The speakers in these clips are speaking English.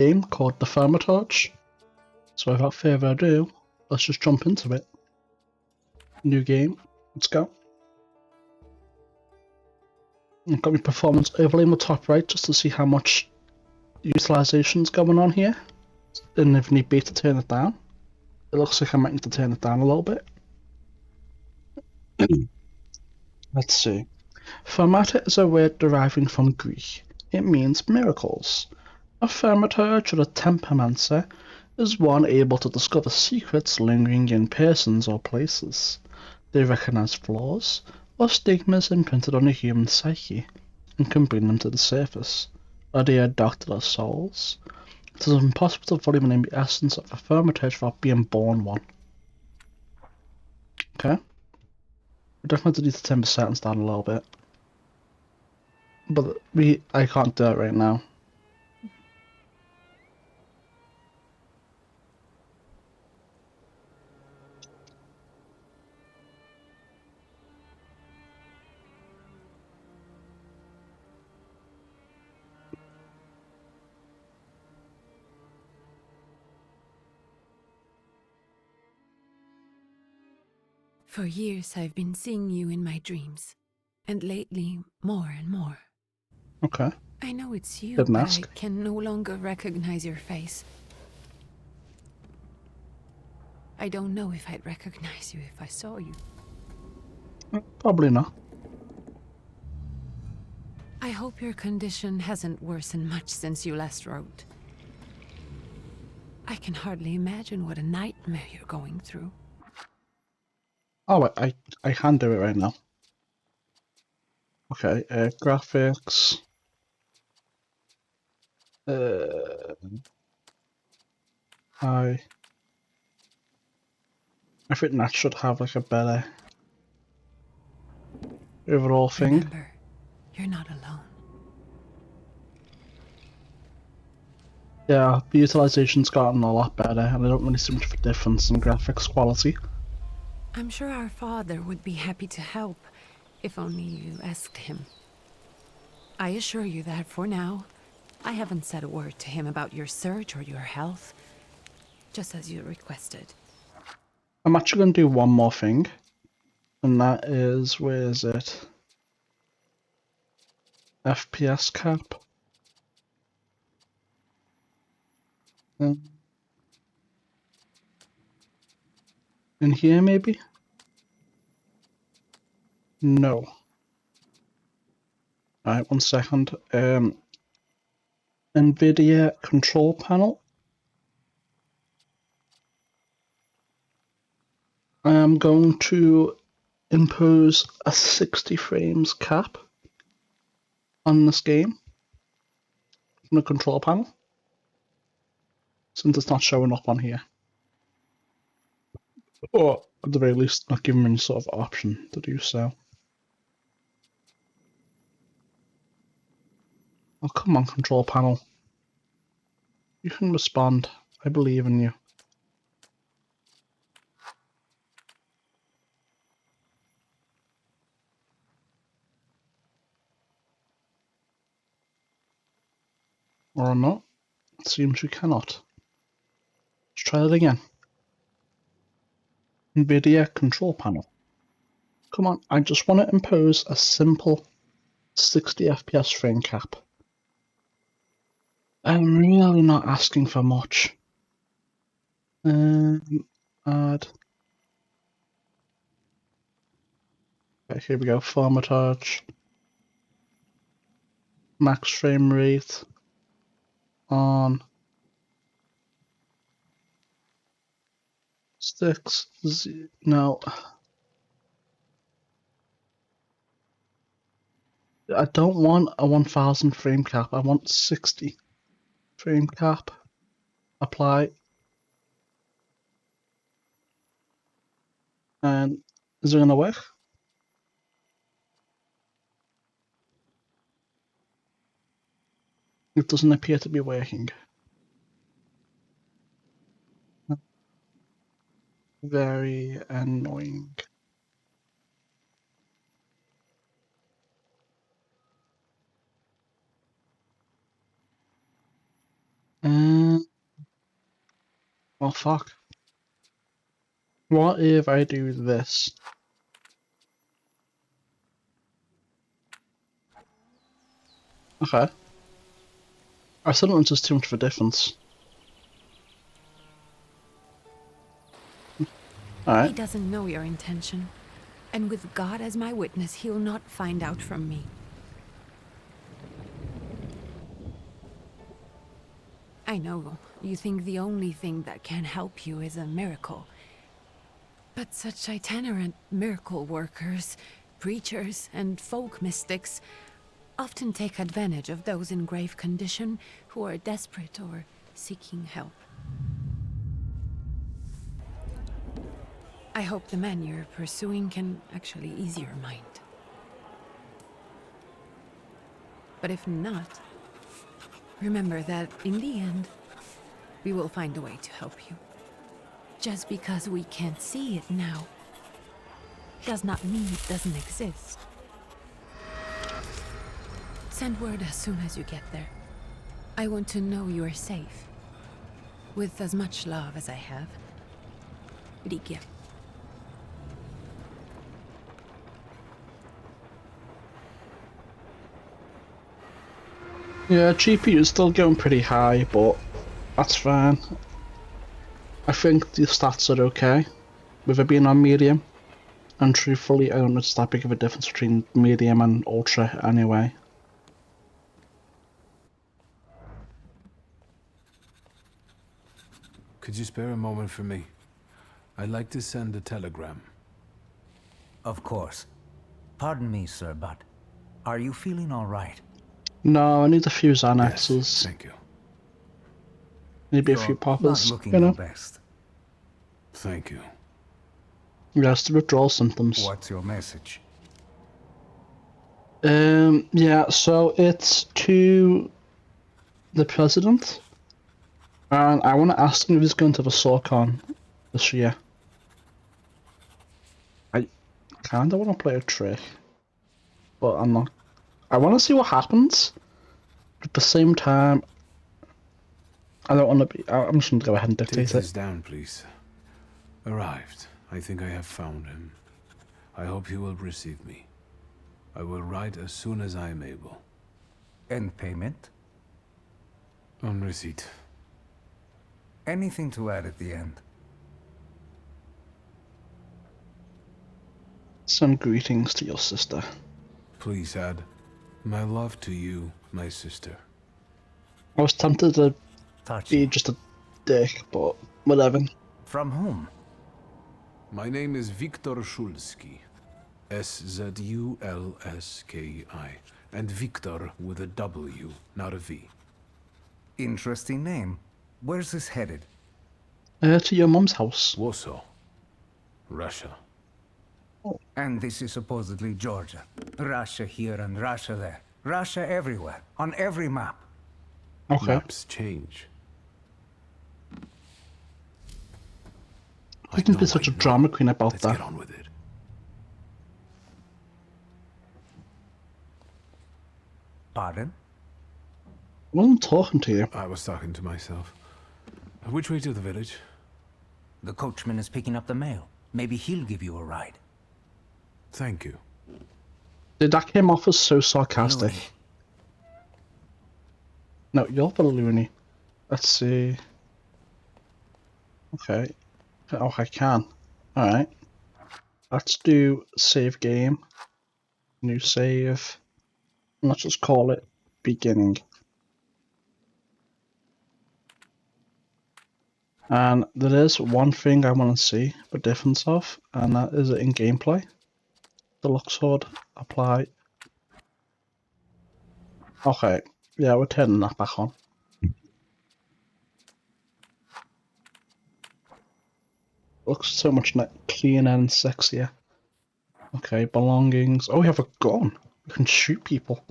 game called the Thaumaturge. So without further ado, let's just jump into it. New game, let's go. I've got my performance overlay in the top right just to see how much utilization's going on here. And if need be to turn it down. It looks like I might need to turn it down a little bit. Let's see. Thaumaturge is a word deriving from Greek. It means miracles. A thaumaturge or a temperamencer is one able to discover secrets lingering in persons or places. They recognize flaws or stigmas imprinted on a human psyche and can bring them to the surface. Are they a doctor of souls? It is impossible to fully name the essence of a thaumaturge without being born one. Okay. We definitely need to turn the settings down a little bit. But I can't do it right now. For years I've been seeing you in my dreams, and lately more and more. Okay. I know it's you, Didn't but ask. I can no longer recognize your face. I don't know if I'd recognize you if I saw you. Probably not. I hope your condition hasn't worsened much since you last wrote. I can hardly imagine what a nightmare you're going through. Oh, I can do it right now. Okay, graphics. I think that should have like a better overall thing. Remember, you're not alone. Yeah, the utilization's gotten a lot better, and I don't really see much of a difference in graphics quality. I'm sure our father would be happy to help, if only you asked him. I assure you that for now, I haven't said a word to him about your search or your health, just as you requested. I'm actually going to do one more thing, and that is, where is it? FPS cap. In here, maybe? No. Alright, 1 second. NVIDIA control panel. I am going to impose a 60 frames cap on this game from the control panel, since it's not showing up on here. Or at the very least, not giving me any sort of option to do so. Oh, come on, control panel. You can respond. I believe in you. Or not. It seems you cannot. Let's try it again. NVIDIA control panel. Come on, I just want to impose a simple 60 FPS frame cap. I'm really not asking for much. Add. Okay, here we go. Thaumaturge. Max frame rate on 6. No. I don't want a 1000 frame cap. I want 60 frame cap. Apply. And is it going to work? It doesn't appear to be working. Very annoying. Well, fuck. What if I do this? Okay. I still don't think there's too much of a difference. Alright. He doesn't know your intention. And with God as my witness, he'll not find out from me. I know you think the only thing that can help you is a miracle. But such itinerant miracle workers, preachers, and folk mystics often take advantage of those in grave condition who are desperate or seeking help. I hope the man you're pursuing can actually ease your mind. But if not, remember that in the end, we will find a way to help you. Just because we can't see it now does not mean it doesn't exist. Send word as soon as you get there. I want to know you are safe. With as much love as I have. Brigge. Yeah, GPU is still going pretty high, but that's fine. I think the stats are okay with it being on medium. And truthfully, I don't notice that big of a difference between medium and ultra anyway. Could you spare a moment for me? I'd like to send a telegram. Of course. Pardon me, sir, but are you feeling all right? No, I need a few Yes, Xanaxes. thank you. Maybe a You're few not poppers, looking you your know? best. Thank you. Yes, the withdrawal symptoms. What's your message? Yeah, so it's to the president. And I want to ask him if he's going to the SawCon this year. I kinda want to play a trick, but I'm not. I want to see what happens. But at the same time, I don't want to be. I'm just going to go ahead and Take dictate this it. down, please. Arrived. I think I have found him. I hope he will receive me. I will write as soon as I am able. And payment? On receipt. Anything to add at the end? Send greetings to your sister. Please add, my love to you, my sister. I was tempted to be Touching. just a dick, but whatever. From whom? My name is Viktor Szulski. S-Z-U-L-S-K-I. And Viktor with a W, not a V. Interesting name. Where's this headed? To your mum's house. Warsaw. Russia. And this is supposedly Georgia. Russia here and Russia there. Russia everywhere. On every map. Okay. Maps change. You can be such a drama queen about Let's that. get on with it. Pardon? I wasn't talking to you. I was talking to myself. Which way to the village? The coachman is picking up the mail. Maybe he'll give you a ride. Thank you. Dude, that came off as so sarcastic. Loony. No, you're the loony. Let's see. Okay. Oh, I can. Alright. Let's do save game. New save. And let's just call it beginning. And there is one thing I want to see the difference of, and that is in gameplay. Deluxe HUD, apply. Okay, yeah, we're turning that back on. Looks so much cleaner and sexier. Okay, belongings. Oh, we have a gun. We can shoot people.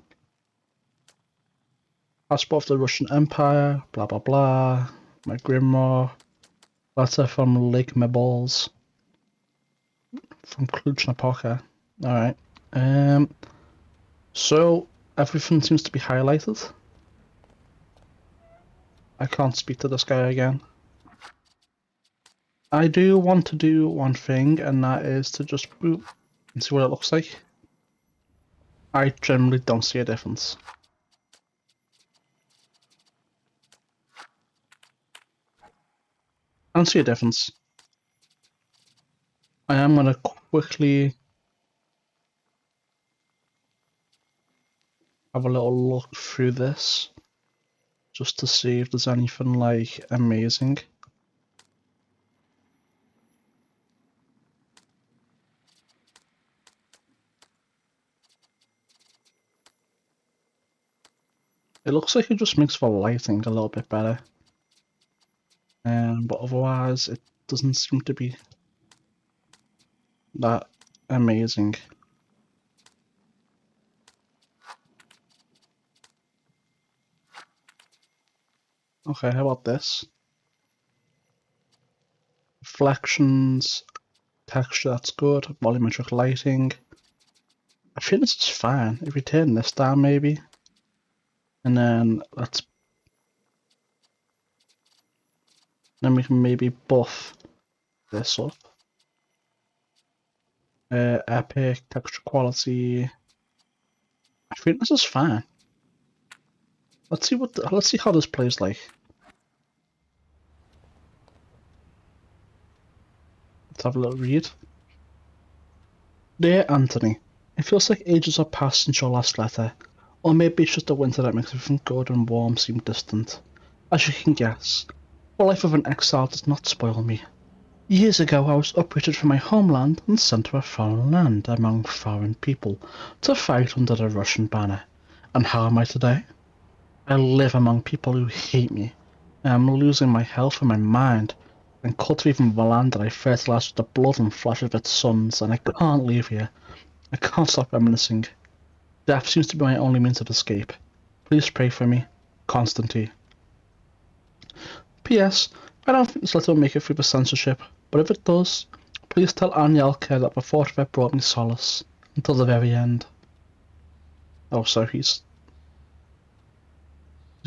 Passport of the Russian Empire, blah blah blah. My grimoire. Letter from Lake Meballs. From Cluj-Napoca. Alright. So everything seems to be highlighted. I can't speak to this guy again. I do want to do one thing, and that is to just boop and see what it looks like. I generally don't see a difference. I don't see a difference. I am going to quickly have a little look through this, just to see if there's anything, like, amazing. It looks like it just makes the lighting a little bit better. But otherwise, it doesn't seem to be that amazing. Okay, how about this? Reflections, texture, that's good. Volumetric lighting. I think this is fine. If we turn this down, maybe. And then then we can maybe buff this up. Epic, texture quality. I think this is fine. Let's see how this plays like. Let's have a little read. Dear Anthony, it feels like ages have passed since your last letter, or maybe it's just the winter that makes everything good and warm seem distant. As you can guess, the life of an exile does not spoil me. Years ago I was uprooted from my homeland and sent to a foreign land among foreign people to fight under the Russian banner. And how am I today? I live among people who hate me. I am losing my health and my mind, and cultivating the land that I fertilized with the blood and flesh of its sons, and I can't leave here. I can't stop reminiscing. Death seems to be my only means of escape. Please pray for me. Constantine. P.S. I don't think this letter will make it through the censorship, but if it does, please tell Anielka that the thought of it brought me solace until the very end. Oh, so he's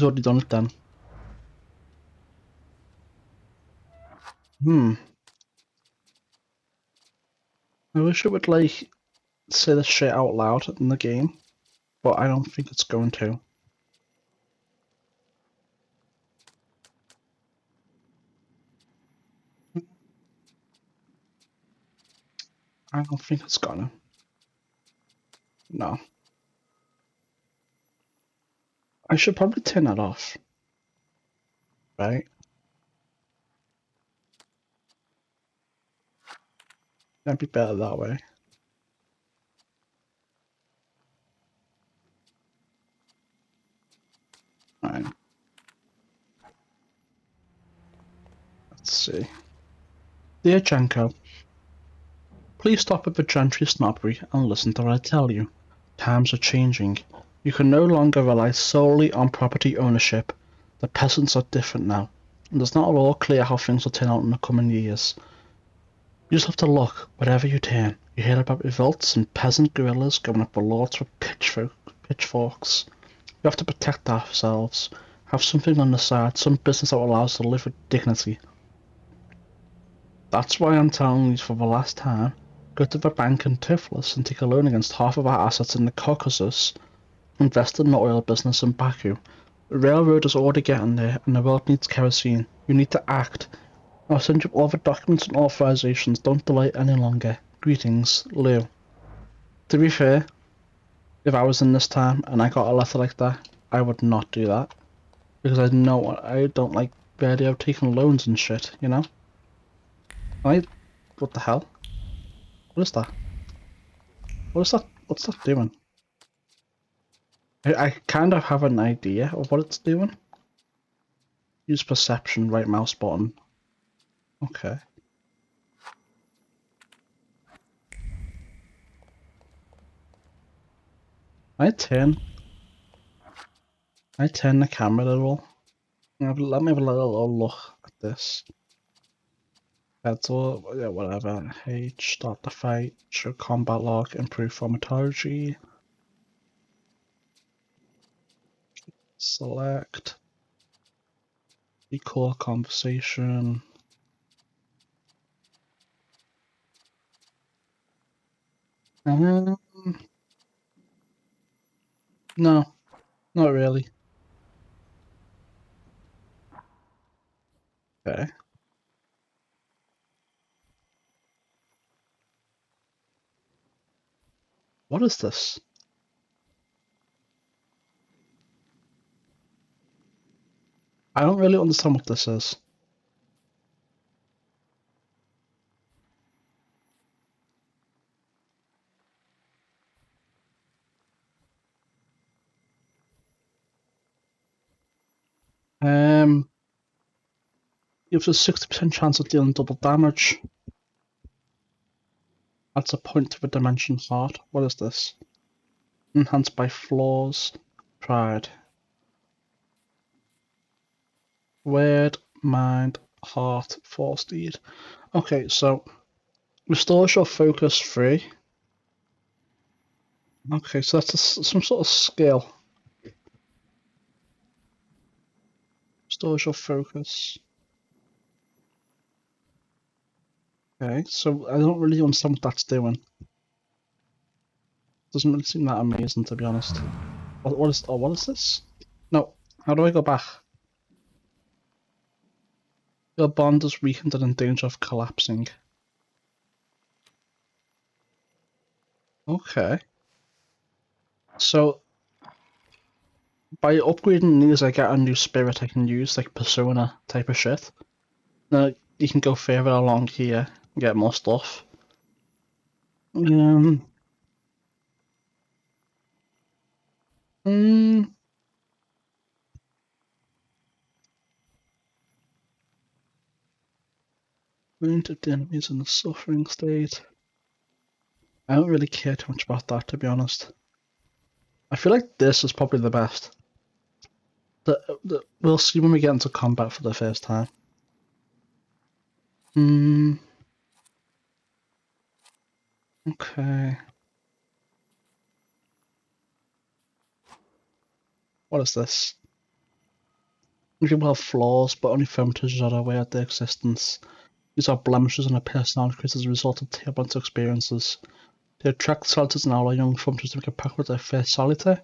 already done it then. I wish it would, like, say this shit out loud in the game, but I don't think it's going to. I don't think it's gonna. No. I should probably turn that off. Right? That'd be better that way. Alright. Let's see. Dear Janko, please stop with the gentry snobbery and listen to what I tell you. Times are changing. You can no longer rely solely on property ownership. The peasants are different now, and it's not at all clear how things will turn out in the coming years. You just have to look wherever you turn. You hear about revolts and peasant guerrillas going up the lords with pitchforks. We have to protect ourselves, have something on the side, some business that will allow us to live with dignity. That's why I'm telling you for the last time, go to the bank in Tiflis and take a loan against half of our assets in the Caucasus. Invest in the oil business in Baku. The railroad is already getting there, and the world needs kerosene. You need to act. I'll send you all the documents and authorizations. Don't delay any longer. Greetings, Lou. To be fair, if I was in this time and I got a letter like that, I would not do that. Because I don't like the idea of taking loans and shit, you know? What the hell? What is that? What's that doing? I kind of have an idea of what it's doing. Use perception, right mouse button. Okay. I turn the camera a little. Let me have a little look at this. That's all, yeah, whatever. H, start the fight, show combat log, improve Thaumaturge. Select. Recall conversation. No, not really. Okay. What is this? I don't really understand what this is. Gives a 60% chance of dealing double damage. Adds a point to the dimension heart. What is this? Enhanced by flaws. Pride. Word, mind, heart, force deed. Okay, so restores your focus 3. Okay, so that's some sort of skill. Restores your focus. Okay, so I don't really understand what that's doing. Doesn't really seem that amazing, to be honest. What is this? No, how do I go back? Your bond is weakened and in danger of collapsing. Okay. So, by upgrading these, I get a new spirit I can use, like persona type of shit. Now, you can go further along here and get more stuff. Um, mm, wounded enemies in the suffering state. I don't really care too much about that, to be honest. I feel like this is probably the best. We'll see when we get into combat for the first time. Okay. What is this? People have flaws, but only Thaumaturges are aware of their existence. These are blemishes in a personality created as a result of turbulent experiences. They attract solitaires and allow young Thaumaturges to make a pact with their first solitaire.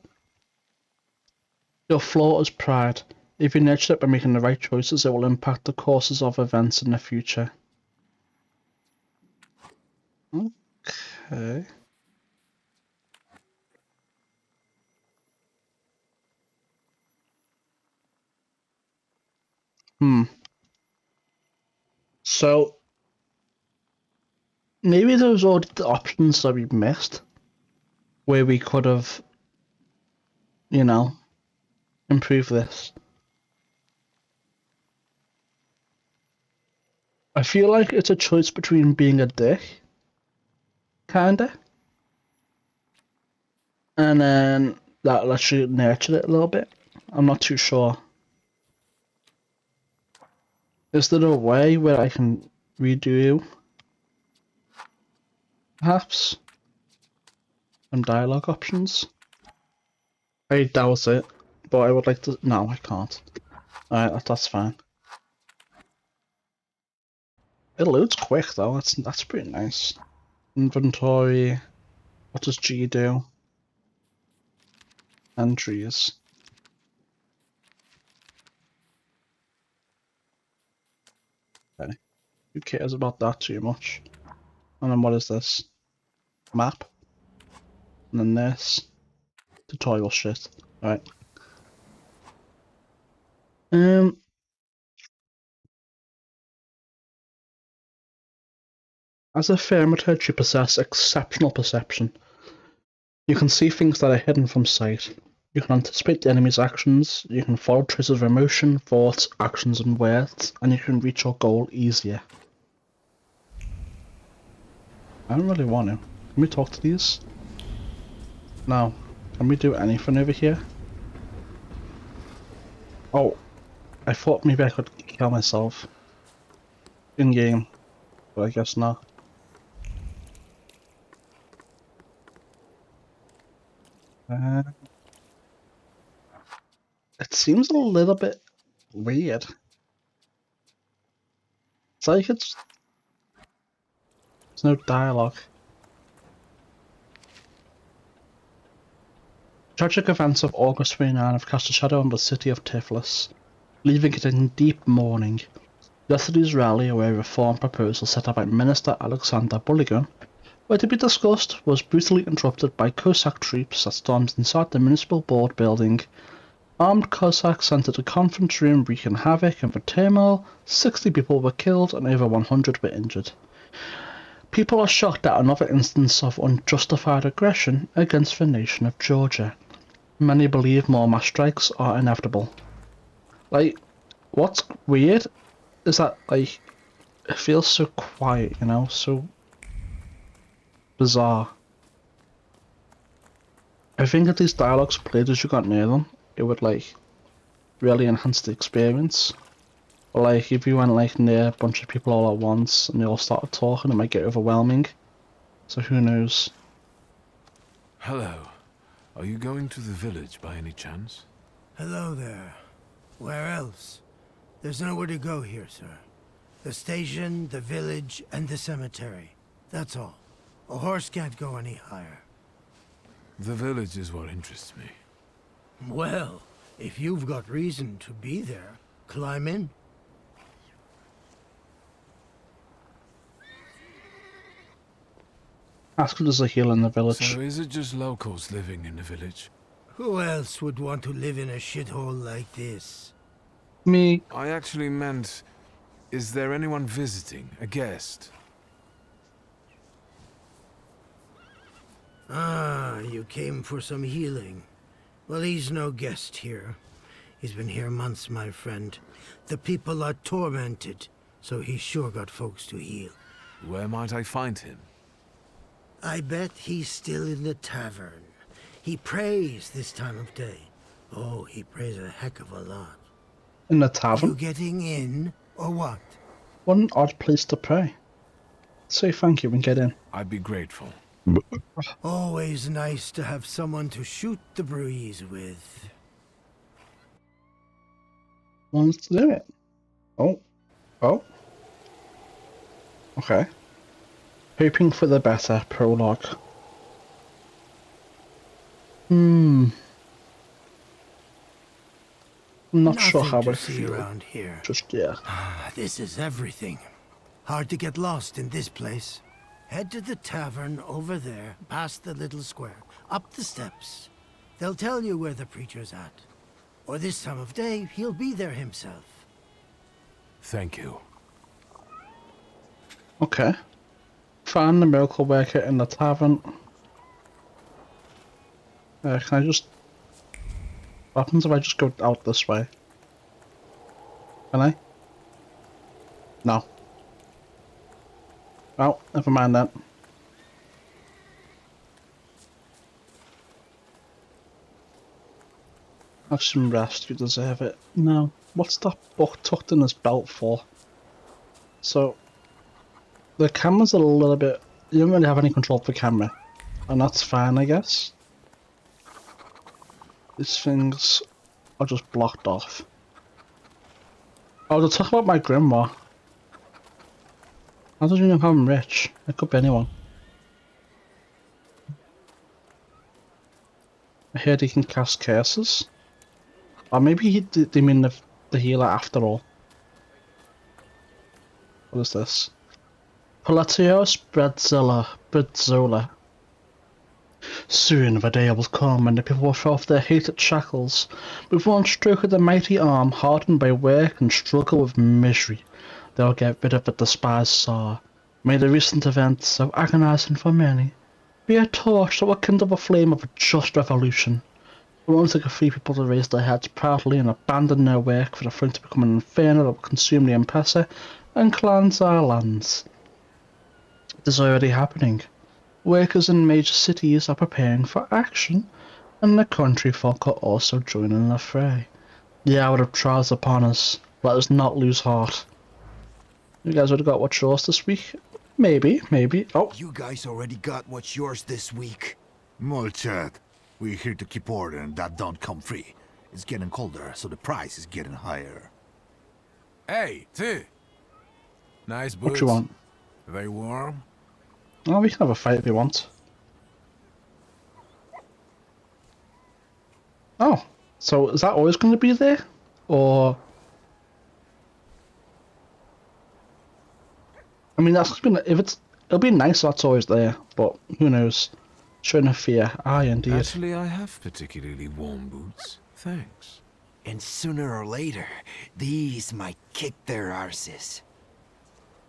Your flaw is pride. If you nurture it by making the right choices, it will impact the courses of events in the future. Okay. So, maybe those are the options that we missed, where we could have, improved this. I feel like it's a choice between being a dick, kinda, and then that lets you nurture it a little bit. I'm not too sure. Is there a way where I can redo, perhaps, some dialogue options? I doubt it, but I would like to. No, I can't. Alright, that's fine. It loads quick though. That's pretty nice. Inventory. What does G do? Entries. Okay. Who cares about that too much? And then what is this? Map. And then this. Tutorial shit. Right. As a Thaumaturge, you possess exceptional perception. You can see things that are hidden from sight. You can anticipate the enemy's actions, you can follow traces of emotion, thoughts, actions, and words, and you can reach your goal easier. I don't really want to. Can we talk to these? No. Can we do anything over here? Oh, I thought maybe I could kill myself in game, but I guess not. Uh, it seems a little bit weird. It's like there's no dialogue. Tragic events of August 29 have cast a shadow on the city of Tiflis, leaving it in deep mourning. Yesterday's rally, where a reform proposal set up by Minister Alexander Bulligan were to be discussed, was brutally interrupted by Cossack troops that stormed inside the municipal board building. Armed Cossacks entered the conference room wreaking havoc, and for turmoil, 60 people were killed and over 100 were injured. People are shocked at another instance of unjustified aggression against the nation of Georgia. Many believe more mass strikes are inevitable. Like, what's weird is that, like, it feels so quiet, you know, so bizarre. I think if these dialogues played as you got near them, it would, like, really enhance the experience. But, like, if you went, like, near a bunch of people all at once and they all started talking, it might get overwhelming. So who knows? Hello. Are you going to the village by any chance? Hello there. Where else? There's nowhere to go here, sir. The station, the village, and the cemetery. That's all. A horse can't go any higher. The village is what interests me. Well, if you've got reason to be there, climb in. Ask if there's a heal in the village. So is it just locals living in the village? Who else would want to live in a shithole like this? Me. I actually meant, is there anyone visiting, a guest? Ah, you came for some healing. Well, he's no guest here. He's been here months, my friend. The people are tormented, so he's sure got folks to heal. Where might I find him? I bet he's still in the tavern. He prays this time of day. Oh, he prays a heck of a lot. In the You tavern? getting in, or what? What an odd place to pray. Say thank you and get in. I'd be grateful. Always nice to have someone to shoot the breeze with. Wants to do it. Oh. Oh. Okay. Hoping for the better, prologue. I'm not sure how Nothing I to see feel around here. just yet. This is everything. Hard to get lost in this place. Head to the tavern over there, past the little square, up the steps. They'll tell you where the preacher's at. Or this time of day, he'll be there himself. Thank you. Okay. Find the miracle worker in the tavern. Can I just... What happens if I just go out this way? Can I? No. Well, never mind that. Have some rest, you deserve it. No. What's that book tucked in his belt for? So, the camera's a little bit... You don't really have any control of the camera. And that's fine, I guess. These things are just blocked off. Oh, they're talking about my grandma. How does you know I'm rich? It could be anyone. I heard he can cast curses. Or maybe they mean the healer after all. What is this? Palatios Bredzola. Soon the day will come when the people will throw off their hated shackles. With one stroke of the mighty arm, hardened by work and struggle with misery, they'll get rid of the despised Tsar. May the recent events, so agonizing for many, be a torch that will kindle the flame of a just revolution. It won't take a few people to raise their heads proudly and abandon their work for the thing to become an inferno that will consume the Empressor and cleanse our lands. It is already happening. Workers in major cities are preparing for action, and the country folk are also joining the fray. The hour of trials upon us. Let us not lose heart. You guys would have got what's yours this week? Maybe. Oh, You guys already got what's yours this week. Molchak, we're here to keep order and that don't come free. It's getting colder, so the price is getting higher. Hey, ty! Nice What boots. do you want? Are they warm? Oh, we can have a fight if you want. Oh, so is that always going to be there? Or... I mean, that's gonna... If it's... It'll be nice that's always there, but who knows? Shouldn't fear. Aye, indeed. Actually, I have particularly warm boots. Thanks. And sooner or later, these might kick their arses.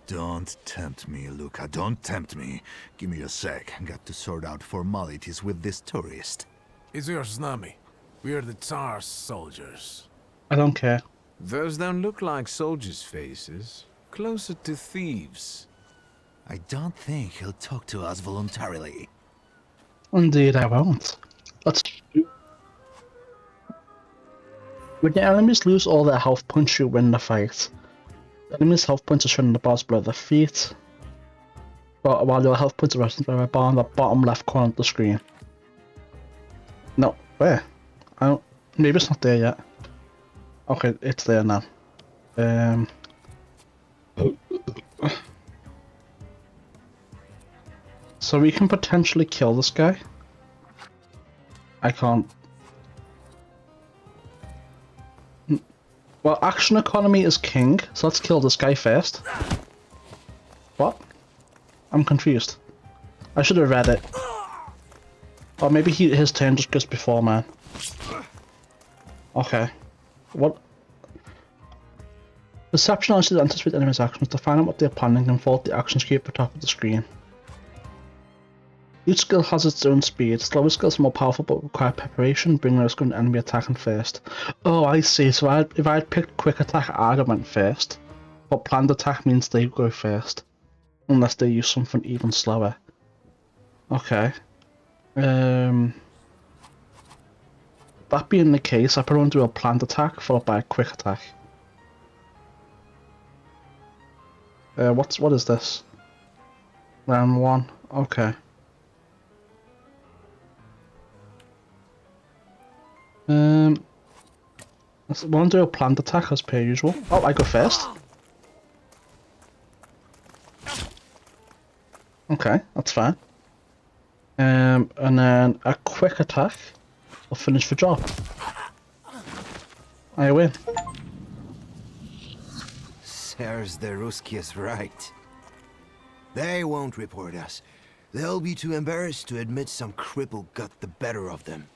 Don't tempt me, Luca. Don't tempt me. Give me a sec. Got to sort out formalities with this tourist. It's your snummy. We're the Tsar's soldiers. I don't care. Those don't look like soldiers' faces. Closer to thieves. I don't think he'll talk to us voluntarily. Indeed, I won't. Let's... When your enemies lose all their health points, you win the fight. The enemy's health points are shown in the boss below their feet, but while your health points are resting by a bar in the bottom left corner of the screen. No, where? I don't... Maybe it's not there yet. Okay, it's there now. So we can potentially kill this guy. I can't. Well, action economy is king, so let's kill this guy first. What? I'm confused. I should have read it. Or maybe his turn just goes before mine. Okay. What? Perception allows you to anticipate enemies' actions. To find out what they're planning, and fold the actions key at the top of the screen. Each skill has its own speed. Slower skills are more powerful but require preparation, bring risk when enemy attacking first. Oh, I see. So if I had picked quick attack, I'd have went first. But planned attack means they go first. Unless they use something even slower. Okay. That being the case, I probably want to do a planned attack followed by a quick attack. What is this? Round 1. Okay. Let's want to do a planned attack as per usual. Oh, I go first. Okay, that's fine. And then a quick attack will finish the job. I win. Serves the Ruskies right. They won't report us. They'll be too embarrassed to admit some cripple got the better of them.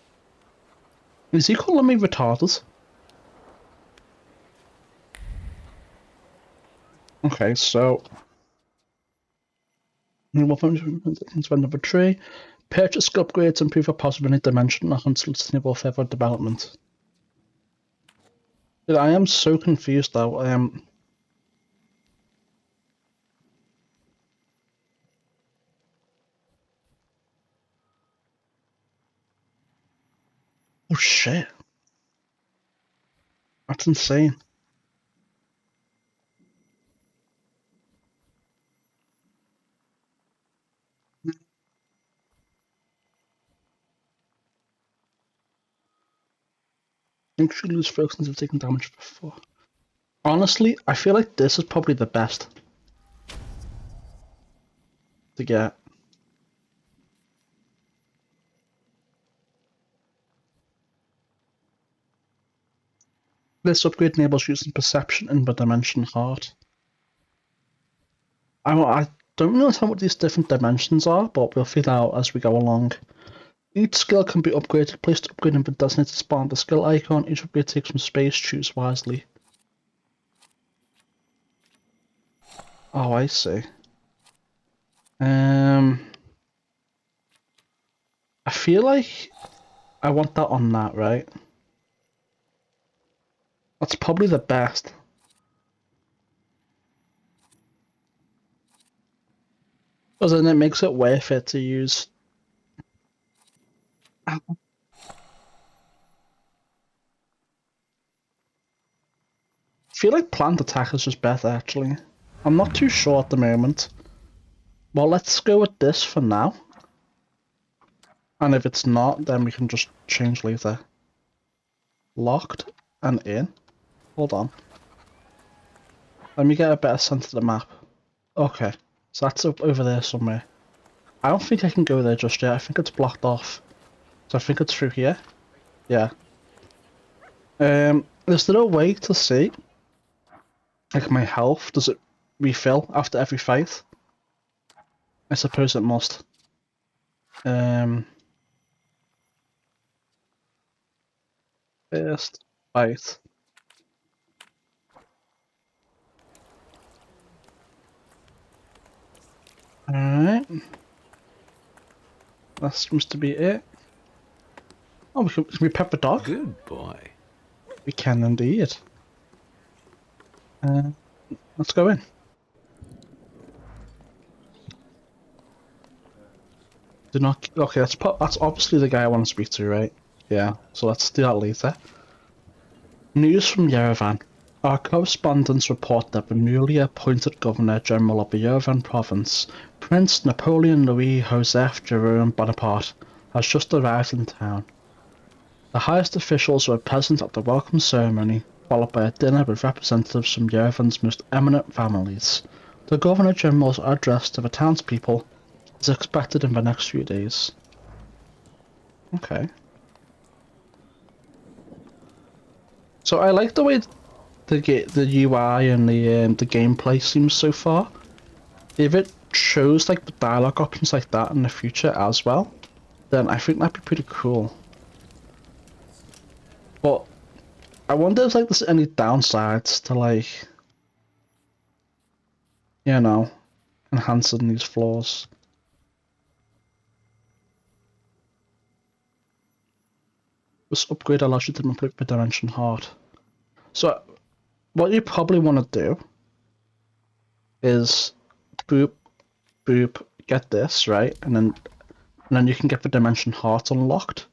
Is he calling me retarded? Okay, so... Spend of a tree. Purchase upgrades and improve a possible dimension until sustainable further development. Dude, I am so confused though. Oh shit. That's insane. Make you lose focus instead of taking damage before. Honestly, I feel like this is probably the best to get. This upgrade enables using perception in the dimension heart. I don't know what these different dimensions are, but we'll figure out as we go along. Each skill can be upgraded. Place to upgrade in the designated spot on the skill icon. Each upgrade takes some space. Choose wisely. Oh, I see. I feel like I want that on that, right? That's probably the best. Because then it makes it worth it to use. I feel like plant attack is just better, actually. I'm not too sure at the moment. Well, let's go with this for now. And if it's not, then we can just change later. Locked and in. Hold on. Let me get a better sense of the map. Okay, so that's up over there somewhere. I don't think I can go there just yet. I think it's blocked off. So I think it's through here. Yeah. Is there a way to see, like, my health? Does it refill after every fight? I suppose it must. First fight. Alright. That seems to be it. Oh, can we pet the dog? Good boy. We can indeed. Let's go in. Do not. Okay, that's obviously the guy I want to speak to, right? Yeah. So let's do that later. News from Yerevan. Our correspondents report that the newly appointed Governor General of the Yerevan province, Prince Napoleon Louis Joseph Jerome Bonaparte, has just arrived in town. The highest officials were present at the welcome ceremony, followed by a dinner with representatives from Yerevan's most eminent families. The Governor General's address to the townspeople is expected in the next few days. Okay. So I like the way the UI and the gameplay seems so far. If it shows like the dialogue options like that in the future as well, then I think that'd be pretty cool. But I wonder if like there's any downsides to like, you know, enhancing these floors. This upgrade allows you to complete the dimension hard. So what you probably want to do is boop boop get this right, and then you can get the dimension heart unlocked.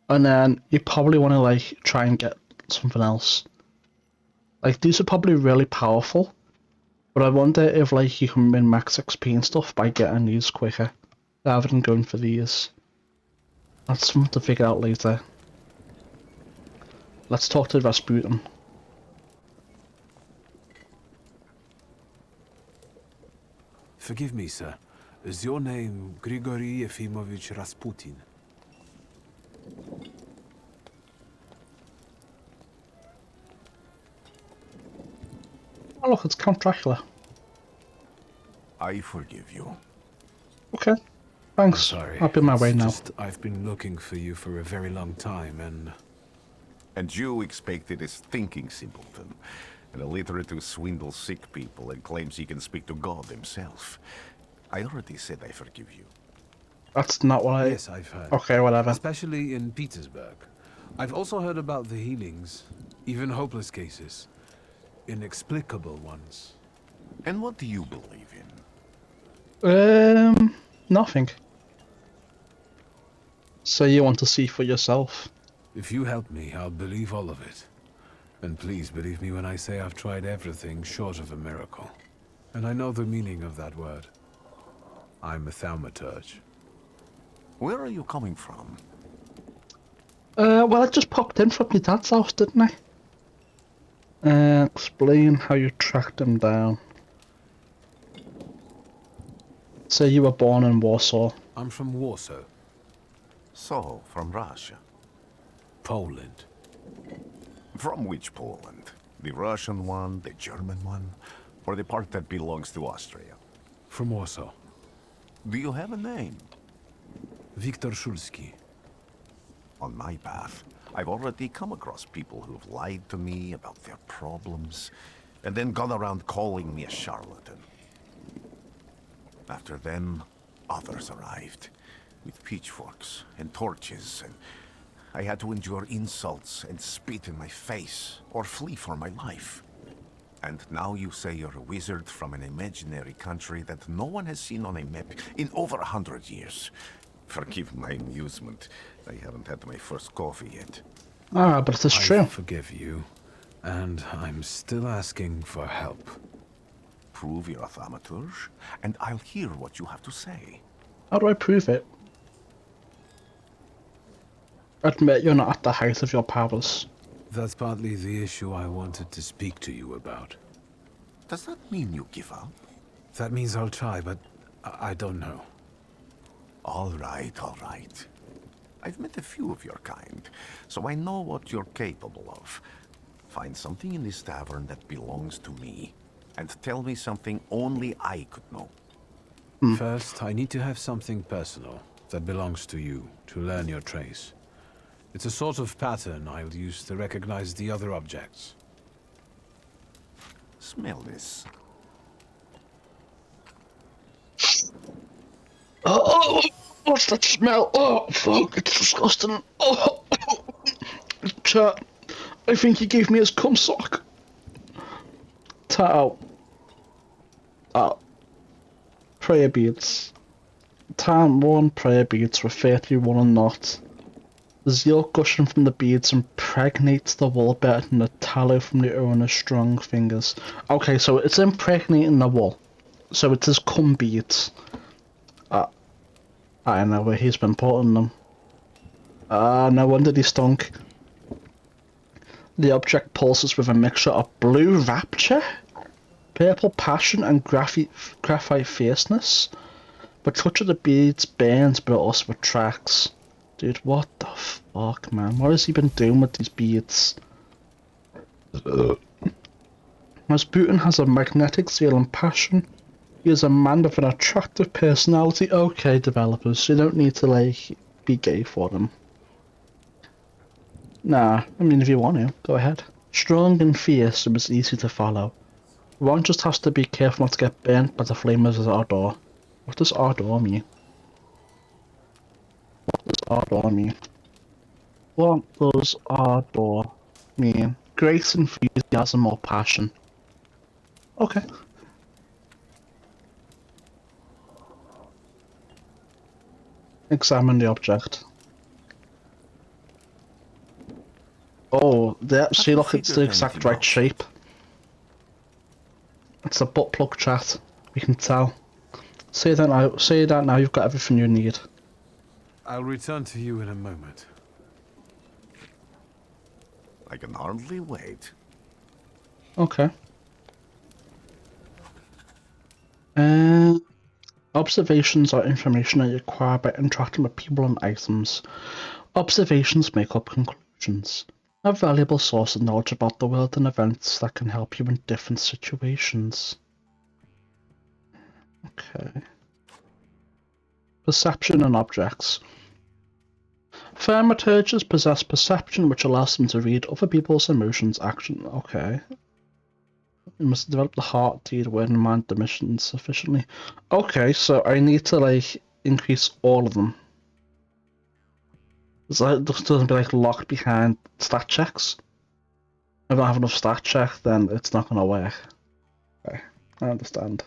And then you probably want to like try and get something else. Like these are probably really powerful, but I wonder if like you can win max XP and stuff by getting these quicker, rather than going for these. That's something to figure out later. Let's talk to Rasputin. Forgive me, sir. Is your name Grigory Yefimovich Rasputin? Oh look, it's Count Dracula. I forgive you. Okay, thanks. Sorry. I'll be on my way now. Just, I've been looking for you for a very long time, and... And you expected a thinking simpleton, an illiterate who swindles sick people and claims he can speak to God himself. I already said I forgive you. That's not what I... Yes, I've heard. Okay, whatever. Especially in Petersburg. I've also heard about the healings, even hopeless cases. Inexplicable ones. And what do you believe in? Nothing. So you want to see for yourself? If you help me, I'll believe all of it. And please believe me when I say I've tried everything short of a miracle. And I know the meaning of that word. I'm a Thaumaturge. Where are you coming from? Well, I just popped in from your dad's house, didn't I? Explain how you tracked him down. Say you were born in Warsaw. I'm from Warsaw, So, from Russia. Poland. From which Poland? The Russian one, the German one, or the part that belongs to Austria? From Warsaw. Do you have a name? Wiktor Szulski. On my path, I've already come across people who've lied to me about their problems, and then gone around calling me a charlatan. After them, others arrived, with pitchforks and torches, and I had to endure insults and spit in my face, or flee for my life. And now you say you're a wizard from an imaginary country that no one has seen on a map in over 100 years. Forgive my amusement. I haven't had my first coffee yet. Ah, but it's I true. forgive you, and I'm still asking for help. Prove you're a Thaumaturge, and I'll hear what you have to say. How do I prove it? Admit you're not at the height of your powers. That's partly the issue I wanted to speak to you about. Does that mean you give up? That means I'll try, but I don't know. All right, all right. I've met a few of your kind, so I know what you're capable of. Find something in this tavern that belongs to me, and tell me something only I could know. First, I need to have something personal that belongs to you to learn your trace. It's a sort of pattern I'll use to recognize the other objects. Smell this. Oh, what's that smell? Oh, fuck, it's disgusting. Oh, chat, I think he gave me his cum sock. Out. Prayer beads. Time 1 prayer beads for 31 or not. The zeal gushing from the beads impregnates the wool better than the tallow from the owner's strong fingers. Okay, so it's impregnating the wool. So it is cum beads. I know where he's been putting them. No wonder they stunk. The object pulses with a mixture of blue rapture, purple passion, and graphite fierceness. The touch of the beads burns, but it also attracts. Dude, what the fuck, man? What has he been doing with these beads? Rasputin has a magnetic zeal and passion. He is a man with an attractive personality. Okay, developers, you don't need to, like, be gay for them. Nah, I mean, if you want to, go ahead. Strong and fierce, it was easy to follow. One just has to be careful not to get burnt by the flame of his ardor. What does ardor mean? Ardor mean? What does ardor mean? Grace, enthusiasm, or passion. Okay. Examine the object. Oh, yeah, see, look, it's the exact right shape. It's a butt plug, chat. We can tell. Say that now. Say that now. You've got everything you need. I'll return to you in a moment. I can hardly wait. Okay. Observations are information that you acquire by interacting with people and items. Observations make up conclusions. A valuable source of knowledge about the world and events that can help you in different situations. Okay. Perception and objects. Thaumaturges possess perception which allows them to read other people's emotions, action. Okay. You must develop the heart, deed, word, and mind dimensions sufficiently. Okay, so I need to, like, increase all of them. So it doesn't be, like, locked behind stat checks. If I don't have enough stat check, then it's not gonna work. Okay, I understand.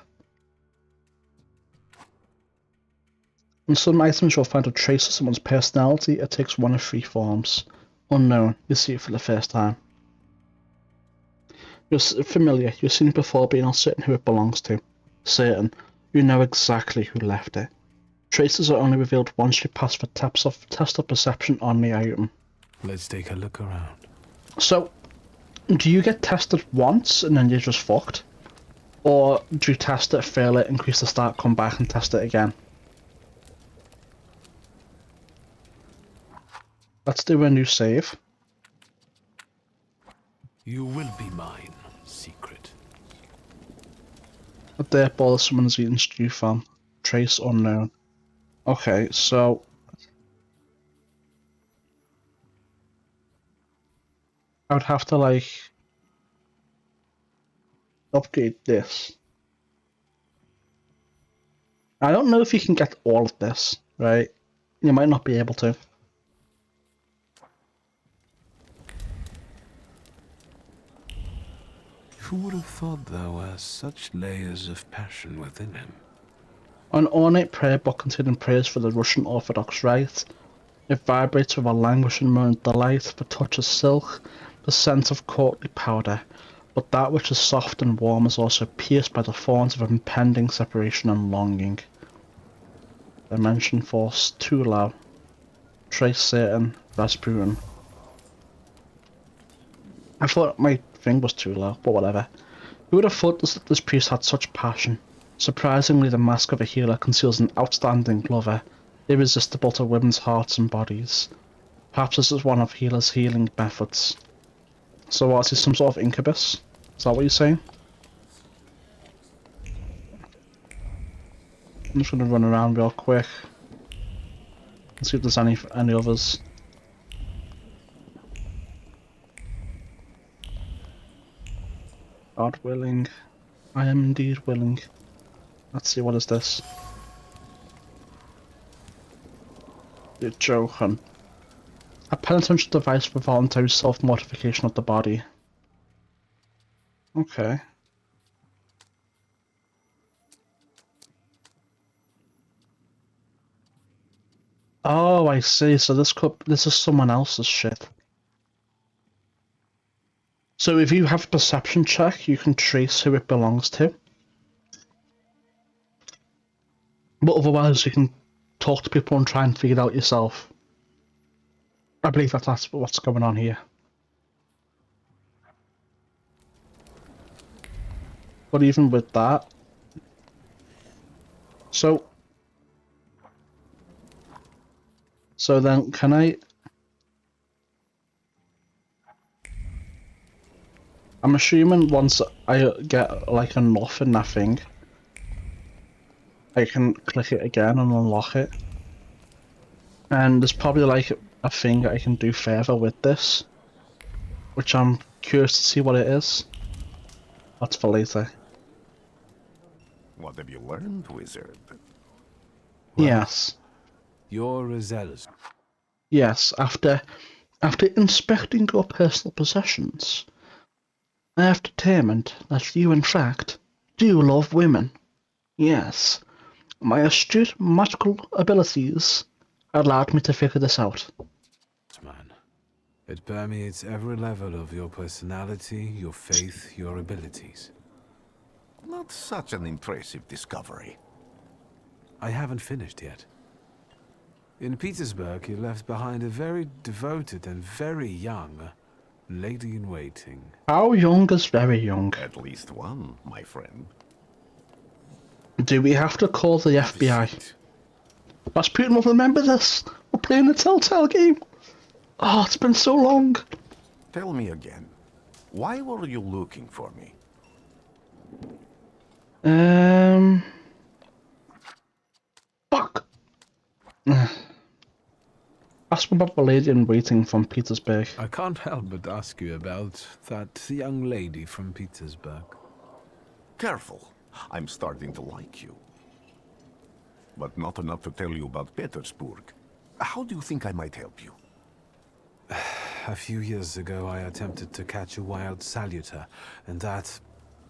In some items you'll find a trace of someone's personality. It takes one of 3 forms. Unknown, you see it for the first time. You're familiar, you've seen it before but you're not certain who it belongs to. Certain, you know exactly who left it. Traces are only revealed once you pass the test of perception on the item. Let's take a look around. So, do you get tested once and then you're just fucked? Or do you test it, fail it, increase the stat, come back and test it again? Let's do a new save. You will be mine, secret. A dirt ball someone's eating stew from. Trace unknown. Okay, so... I would have to, like... upgrade this. I don't know if you can get all of this, right? You might not be able to. Who would have thought there were such layers of passion within him? An ornate prayer book containing prayers for the Russian Orthodox Rite. It vibrates with a languishing moan of delight, the touch of silk, the scent of courtly powder. But that which is soft and warm is also pierced by the thorns of impending separation and longing. Dimension force too low. Trace certain. Rasputin. I thought my thing was too low, but whatever. Who would have thought this priest had such passion? Surprisingly, the mask of a healer conceals an outstanding lover, irresistible to women's hearts and bodies. Perhaps this is one of healer's healing methods. So what, is he some sort of incubus? Is that what you're saying? I'm just gonna run around real quick and see if there's any others. God willing. I am indeed willing. Let's see, what is this? You're joking. A penitential device for voluntary self-mortification of the body. Okay. Oh, I see. So this is someone else's shit. So if you have a perception check, you can trace who it belongs to. But otherwise, you can talk to people and try and figure it out yourself. I believe that's what's going on here. But even with that, so then can I? I'm assuming once I get like enough in that thing, I can click it again and unlock it. And there's probably like a thing that I can do further with this, which I'm curious to see what it is. That's for later. What have you learned, wizard? Well, Yes. you're a zealous. Yes, after inspecting your personal possessions, I have determined that you in fact do love women. Yes. My astute magical abilities allowed me to figure this out. Man. It permeates every level of your personality, your faith, your abilities. Not such an impressive discovery. I haven't finished yet. In Petersburg, you left behind a very devoted and very young lady-in-waiting. How young is very young? At least one, my friend. Do we have to call the FBI? Rasputin will remember this. We're playing the Telltale game. Oh, it's been so long. Tell me again, why were you looking for me? Fuck. Ask about the lady in waiting from Petersburg. I can't help but ask you about that young lady from Petersburg. Careful, I'm starting to like you. But not enough to tell you about Petersburg. How do you think I might help you? A few years ago, I attempted to catch a wild saluter, and that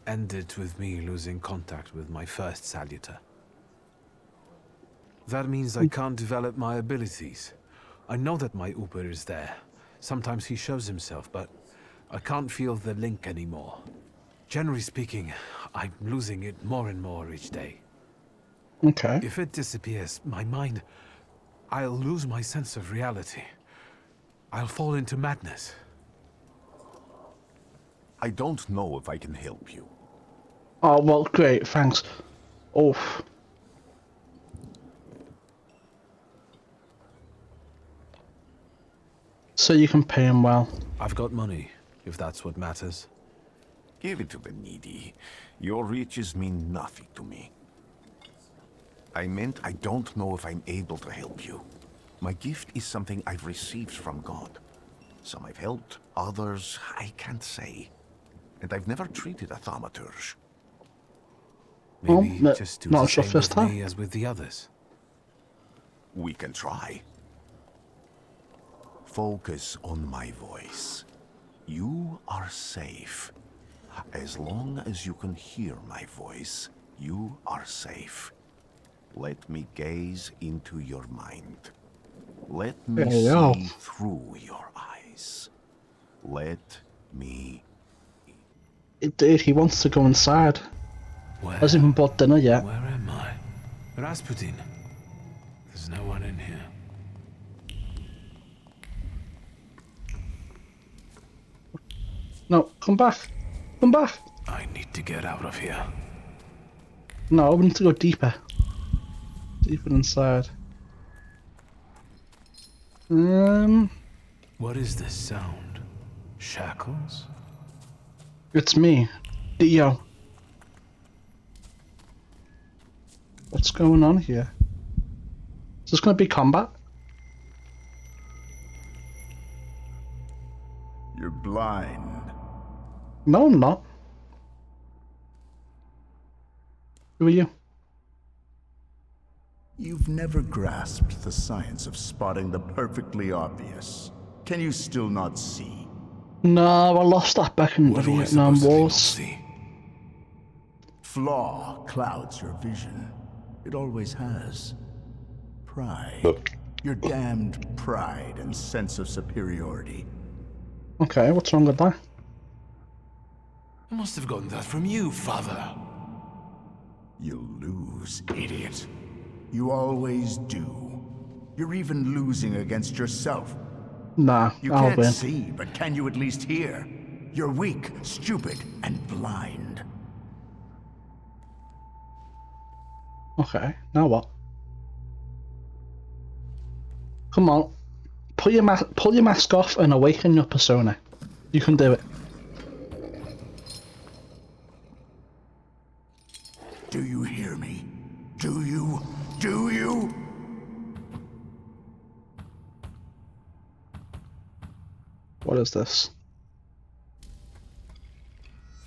ended with me losing contact with my first saluter. That means I can't develop my abilities. I know that my Uber is there. Sometimes he shows himself, but I can't feel the link anymore. Generally speaking, I'm losing it more and more each day. Okay. If it disappears, my mind, I'll lose my sense of reality. I'll fall into madness. I don't know if I can help you. Oh, well, great, thanks. Oh. So you can pay him well. I've got money, if that's what matters. Give it to the needy. Your riches mean nothing to me. I meant I don't know if I'm able to help you. My gift is something I've received from God. Some I've helped, others I can't say. And I've never treated a Thaumaturge. Maybe Well, just do not the your same first with time. me as with the others. We can try. Focus on my voice. You are safe. As long as you can hear my voice, you are safe. Let me gaze into your mind. Let me Hey, yo. see through your eyes. Let me... Dude, he wants to go inside. Where? Hasn't even bought dinner yet. Where am I? Rasputin. There's no one in here. No, come back. Come back. I need to get out of here. No, we need to go deeper. Deeper inside. What is this sound? Shackles? It's me, Dio. What's going on here? Is this gonna be combat? You're blind. No, I'm not. Who are you? You've never grasped the science of spotting the perfectly obvious. Can you still not see? No, I lost that back in the What am I Vietnam supposed to be not Wars. see? Flaw clouds your vision. It always has. Pride. Your damned pride and sense of superiority. Okay, what's wrong with that? I must have gotten that from you, father. You'll lose, idiot. You always do. You're even losing against yourself. Nah, You I'll can't win. see, but can you at least hear? You're weak, stupid, and blind. Okay, now what? Come on, pull your mask off and awaken your persona. You can do it. Do you hear me? Do you? Do you? What is this?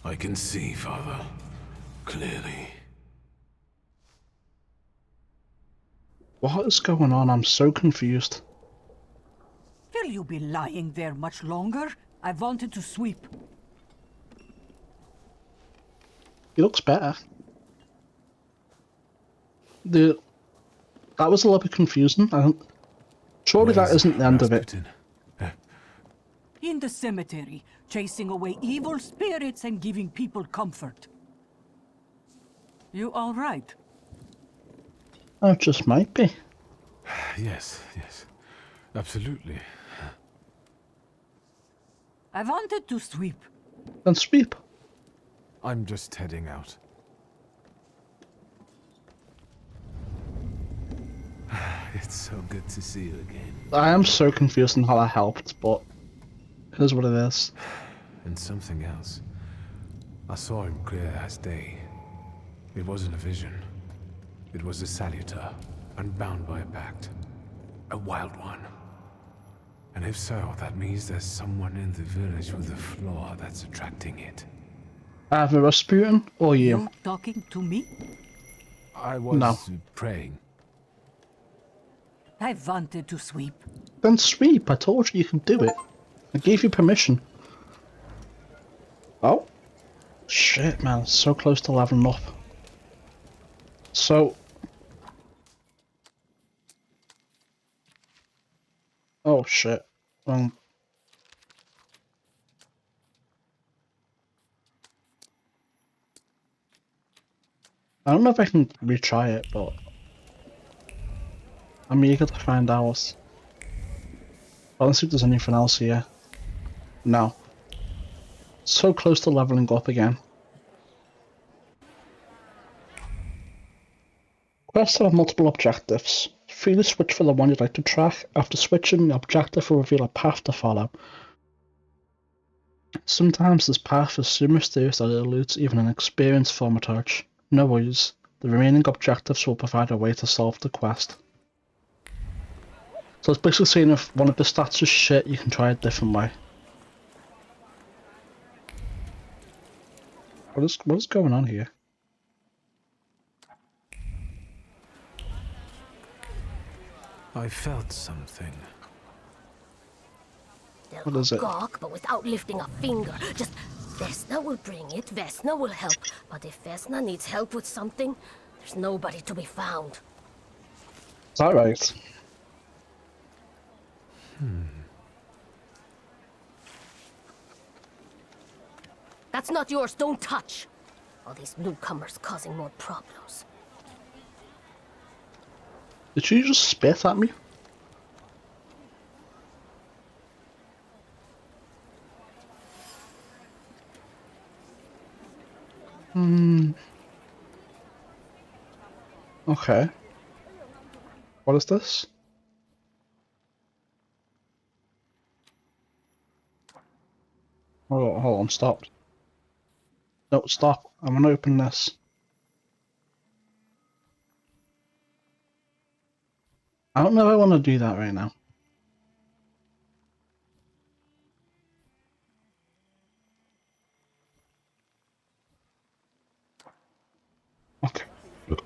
I can see, father. Clearly. What is going on? I'm so confused. Will you be lying there much longer? I wanted to sweep. He looks better. That was a little bit confusing. Surely that Where's isn't the end of it. Rasputin? In the cemetery, chasing away evil spirits and giving people comfort. You all right? Oh, it just might be. Yes, yes. Absolutely. I wanted to sweep. Then sweep. I'm just heading out. It's so good to see you again. I am so confused on how that helped, but it is what it is. And something else. I saw him clear as day. It wasn't a vision. It was a saluter, unbound by a pact. A wild one. And if so, that means there's someone in the village with a flaw that's attracting it. Either Rasputin or you. You talking to me? I was No. praying. I wanted to sweep. Then sweep. I told you you can do it. I gave you permission. Oh. Shit, man. It's so close to leveling up. So... Oh, shit. I don't know if I can retry it, but... I'm eager to find out. Let's see if there's anything else here. No. So close to leveling up again. Quests have multiple objectives. Freely switch for the one you'd like to track. After switching, the objective will reveal a path to follow. Sometimes this path is so mysterious that it eludes even an experienced Thaumaturge. No worries, the remaining objectives will provide a way to solve the quest. So it's basically saying if one of the stats is shit, you can try a different way. What is going on here? I felt something. What is it? Gawk, but without lifting a finger. Just Vesna will bring it, Vesna will help. But if Vesna needs help with something, there's nobody to be found. Is that right? That's not yours, don't touch. All these newcomers causing more problems. Did you just spit at me? Okay. What is this? Hold on, stop. No, stop. I'm gonna open this. I don't know if I want to do that right now. Okay.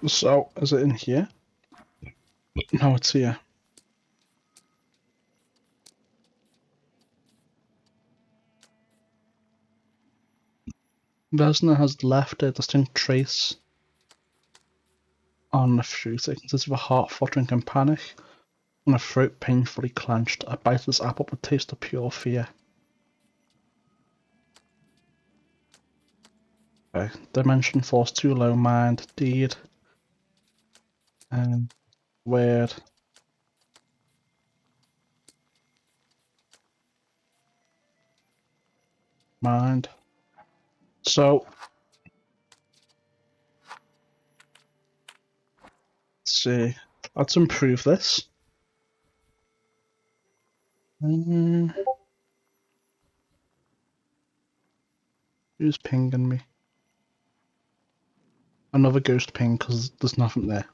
So, is it in here? No, it's here. Vesna has left a distinct trace on the fruit. It consists of a heart fluttering in panic and a throat painfully clenched. A bite of this apple would taste of pure fear. Okay. Dimension force too low, mind, deed. Weird. Mind. So, let's see. Let's improve this. Who's pinging me? Another ghost ping because there's nothing there.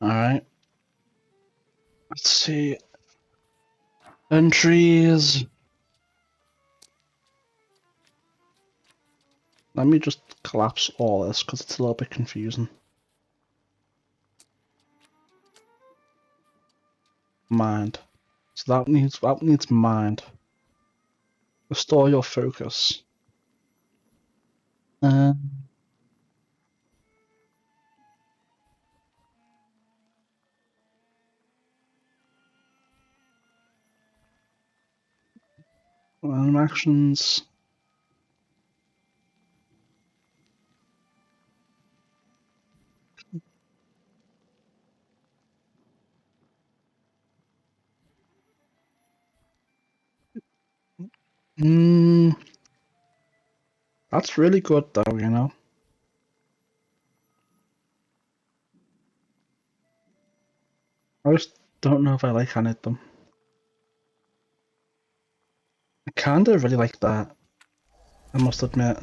Alright. Let's see. Entries. Let me just collapse all this because it's a little bit confusing. Mind. So that needs mind. Restore your focus. Actions. That's really good though, you know. I just don't know if I like any of them. I kinda really like that, I must admit.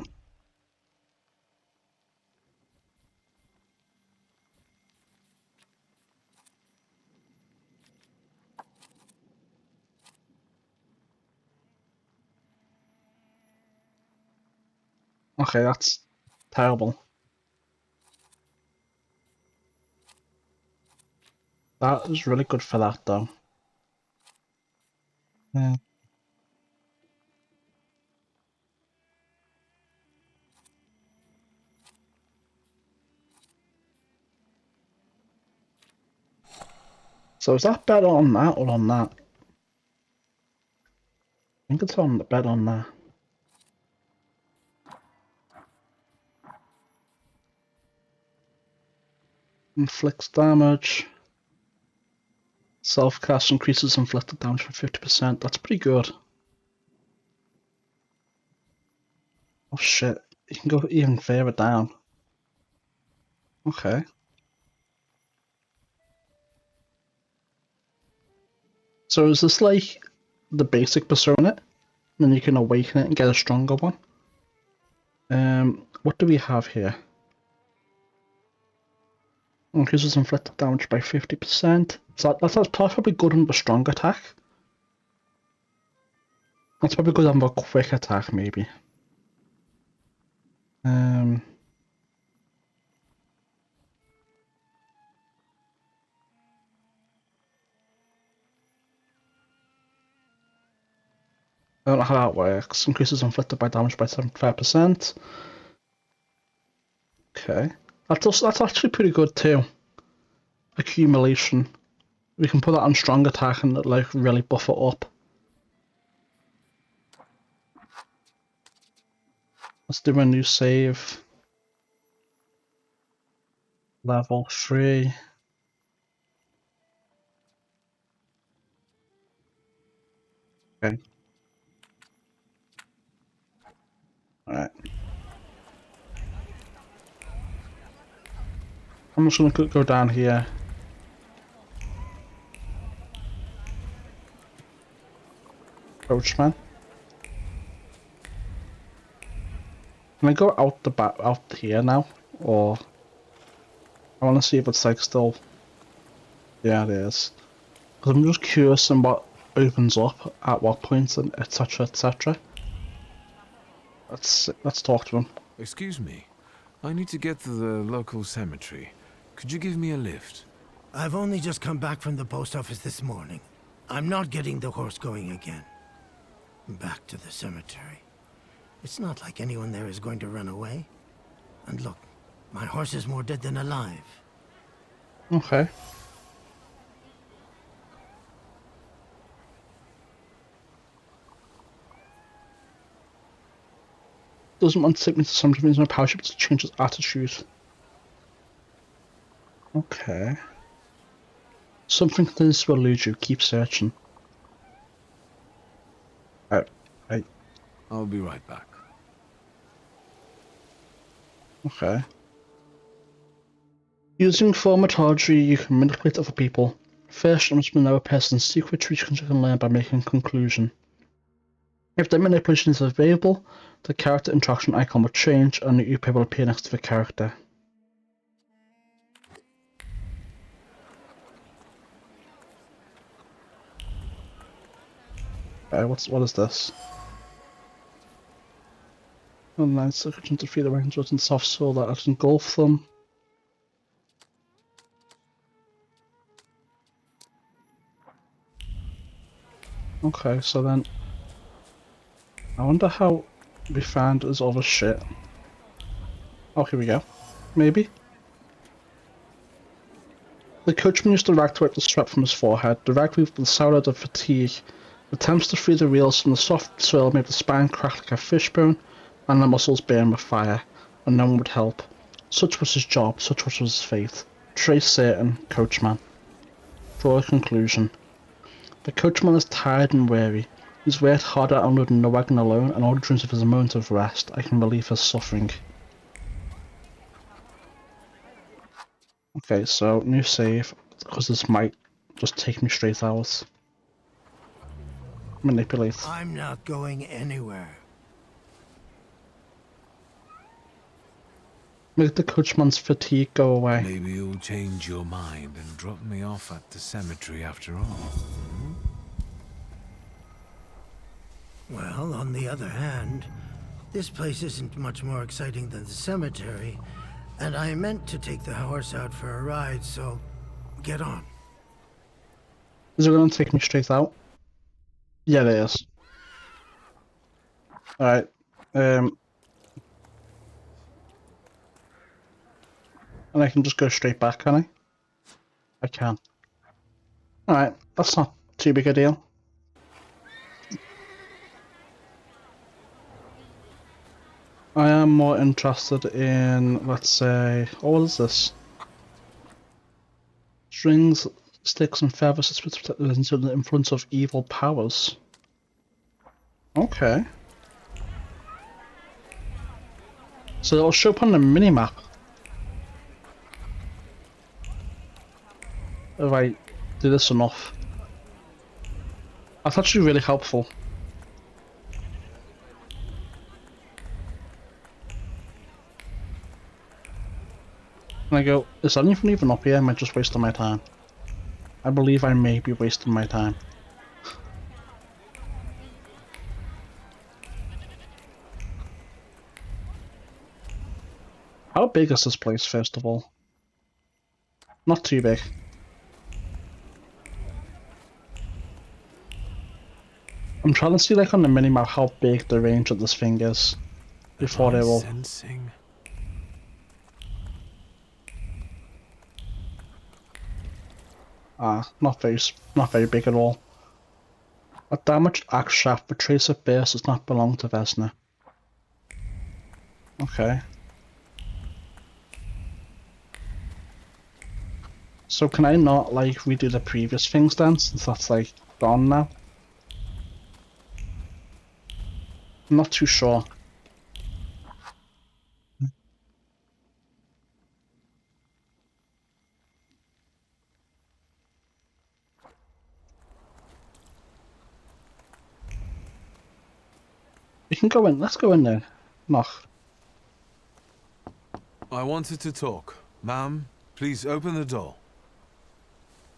Okay, that's terrible. That is really good for that though. Yeah. So is that better on that or on that? I think it's on better on that. Inflicts damage. Self-cast increases inflicted damage by 50%. That's pretty good. Oh shit. You can go even further down. Okay. So is this like the basic persona? And then you can awaken it and get a stronger one? What do we have here? Increases inflicted damage by 50%. So that's probably good on the strong attack. That's probably good on the quick attack, maybe. I don't know how that works. Increases inflicted by damage by 75%. Okay. That's actually pretty good too. Accumulation. We can put that on strong attack and like really buff it up. Let's do a new save. Level 3. Okay. Alright. I'm just gonna go down here. Coachman. Can I go out the back, out here now? Or... I want to see if it's like still... Yeah, it is. Because I'm just curious on what opens up at what point, and etc, etc. Let's talk to him. Excuse me. I need to get to the local cemetery. Could you give me a lift? I've only just come back from the post office this morning. I'm not getting the horse going again. Back to the cemetery. It's not like anyone there is going to run away. And look, my horse is more dead than alive. Okay. Doesn't want to take me to some means my power ship to change his attitude. Okay. Something continues to elude you. Keep searching. I'll be right back. Okay. Using Thaumaturge, you can manipulate other people. First, you must know a person's secret, which you can learn by making a conclusion. If the manipulation is available, the character interaction icon will change and a new paper will appear next to the character. What is this? Online circuit to feed the ranges and soft soil that engulf them. Okay, so then I wonder how we found his other shit. Oh, here we go. Maybe. The coachman used the rag to wipe the sweat from his forehead. The rag weaved the sound of fatigue. Attempts to free the reels from the soft soil made the spine crack like a fishbone, and the muscles burn with fire, and no one would help. Such was his job, such was his fate. Trace certain, coachman. Draw a conclusion. The coachman is tired and weary. He's worked hard at unloading the wagon alone, and all he dreams of is a moment of rest. I can relieve his suffering. Okay, so new save, because this might just take me straight out. Manipulate. I'm not going anywhere. Make the coachman's fatigue go away. Maybe you'll change your mind and drop me off at the cemetery after all. Well, on the other hand, this place isn't much more exciting than the cemetery, and I meant to take the horse out for a ride, so get on. Is it going to take me straight out? Yeah, it is. Alright. And I can just go straight back, can I? I can. Alright, that's not too big a deal. I am more interested in, let's say, oh, what is this? Strings, sticks, and feathers to protect the influence of evil powers. Okay. So it'll show up on the minimap. If I do this enough. That's actually really helpful. And I go, is anything even up here? Am I just wasting my time? I believe I may be wasting my time. How big is this place, first of all? Not too big. I'm trying to see, like, on the minimap how big the range of this thing is before they will. Sensing. Not very big at all. A damaged axe shaft betrays a base does not belong to Vesna. Okay. So can I not, like, redo the previous things then, since that's, like, gone now? I'm not too sure. We can go in. Let's go in there. Knock. I wanted to talk. Ma'am, please open the door.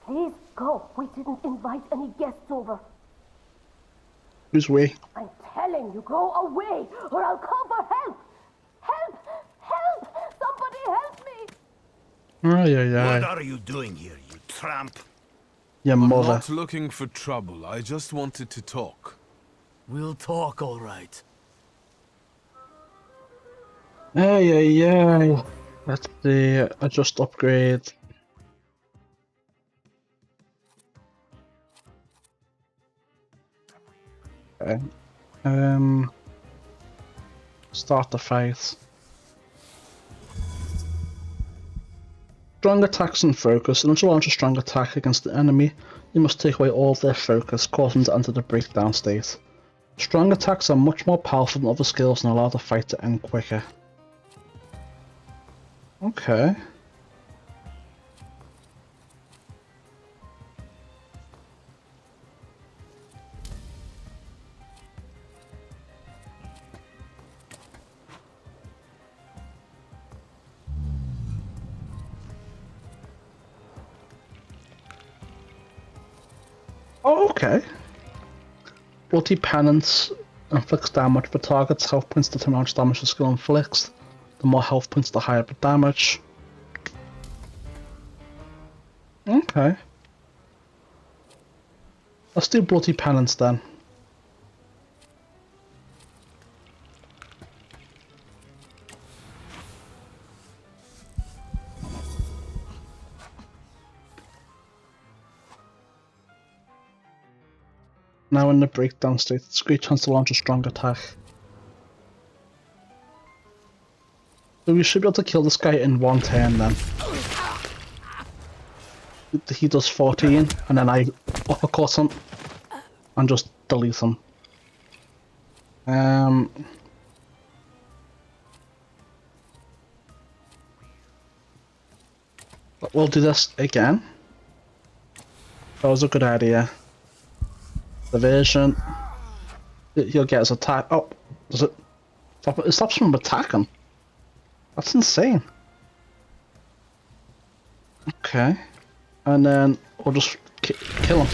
Please go. We didn't invite any guests over. Who's we? I'm telling you, go away, or I'll call for help. Help! Help! Somebody help me! Oh, yeah. What are you doing here, you tramp? Your I'm mother. not looking for trouble. I just wanted to talk. We'll talk, all right. Yeah. Let's see. Adjust upgrade. Okay. Start the fight. Strong attacks and focus. In order to launch a strong attack against the enemy, you must take away all of their focus, causing them to enter the breakdown state. Strong attacks are much more powerful than other skills and allow the fight to end quicker. Okay. Oh, okay. Bloody Penance inflicts damage, but target's health points determine how much damage the skill inflicts. The more health points, the higher the damage. Okay. Let's do Bloody Penance then. Now in the breakdown state, it's a great chance to launch a strong attack. So we should be able to kill this guy in one turn then. He does 14, and then I uppercut him and just delete him. But we'll do this again. That was a good idea. Evasion. He'll get his attack. Oh, does it? It stops him from attacking. That's insane. Okay. And then we'll just kill him.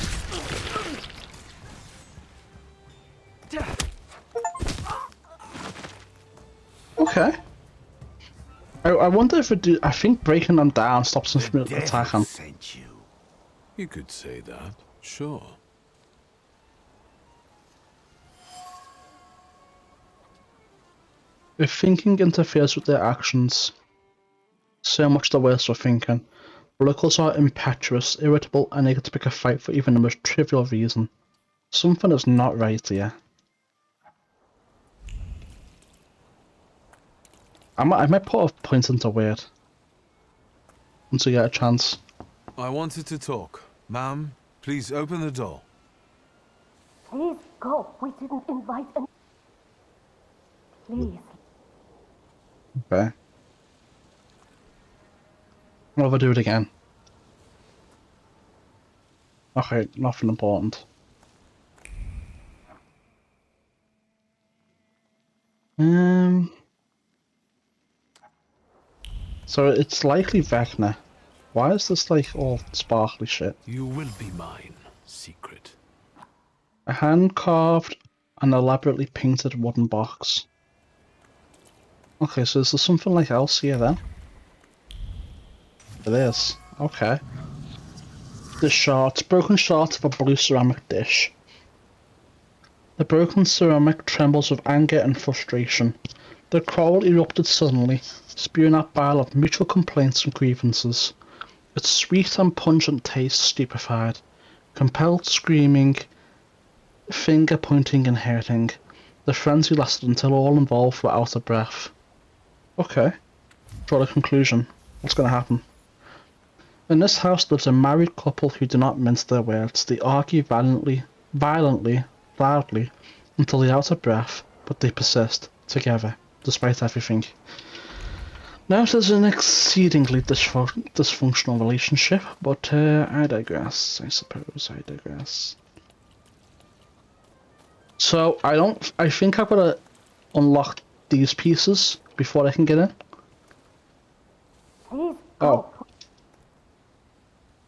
Okay. I wonder if it do. I think breaking them down stops them from attacking. Sent you. You could say that, sure. If thinking interferes with their actions, so much the worse for thinking. Locals are impetuous, irritable, and eager to pick a fight for even the most trivial reason. Something is not right here. I might put a point into weird. Once we get a chance. I wanted to talk. Ma'am, please open the door. Please go. We didn't invite any. Please. Okay. What if I do it again? Okay, nothing important. So it's likely Vecna. Why is this like all sparkly shit? You will be mine, secret. A hand-carved and elaborately painted wooden box. Okay, so is there something like else here then? It is. Okay. The shards. Broken shards of a blue ceramic dish. The broken ceramic trembles with anger and frustration. The coral erupted suddenly, spewing out bile of mutual complaints and grievances. Its sweet and pungent taste stupefied, compelled screaming, finger pointing and hurting. The frenzy lasted until all involved were out of breath. Okay. Draw the conclusion. What's going to happen? In this house lives a married couple who do not mince their words. They argue violently, loudly, until they're out of breath, but they persist, together, despite everything. Now it is an exceedingly dysfunctional relationship, but I digress, I suppose, I digress. So, I think I've got to unlock these pieces before I can get in? Oh.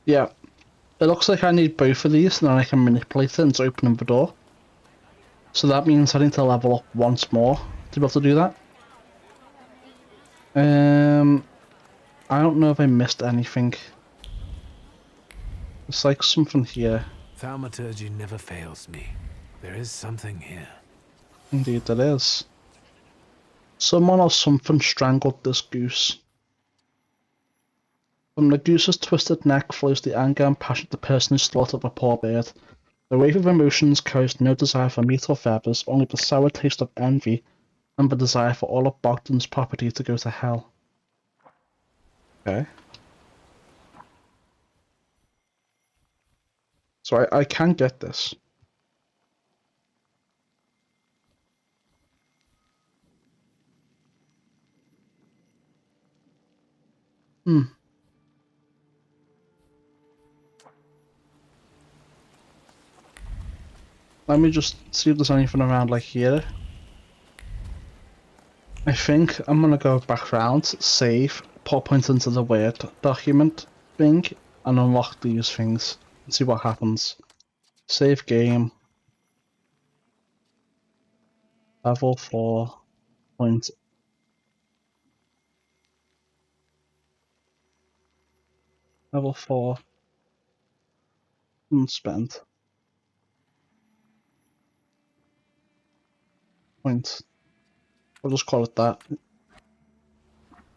Yeah. It looks like I need both of these, and then I can manipulate it into opening the door. So that means I need to level up once more to be able to do that. I don't know if I missed anything. It's like something here. Thaumaturge never fails me. There is something here. Indeed there is. Someone or something strangled this goose. From the goose's twisted neck flows the anger and passion of the person who slaughtered the poor bird. The wave of emotions carries no desire for meat or feathers, only the sour taste of envy and the desire for all of Bogdan's property to go to hell. Okay. So I can get this. Let me just see if there's anything around like here. I think I'm gonna go back round, save, pop point into the Word document thing, and unlock these things and see what happens. Save game. Level 4. Point. Level 4. Unspent. Point. We'll just call it that.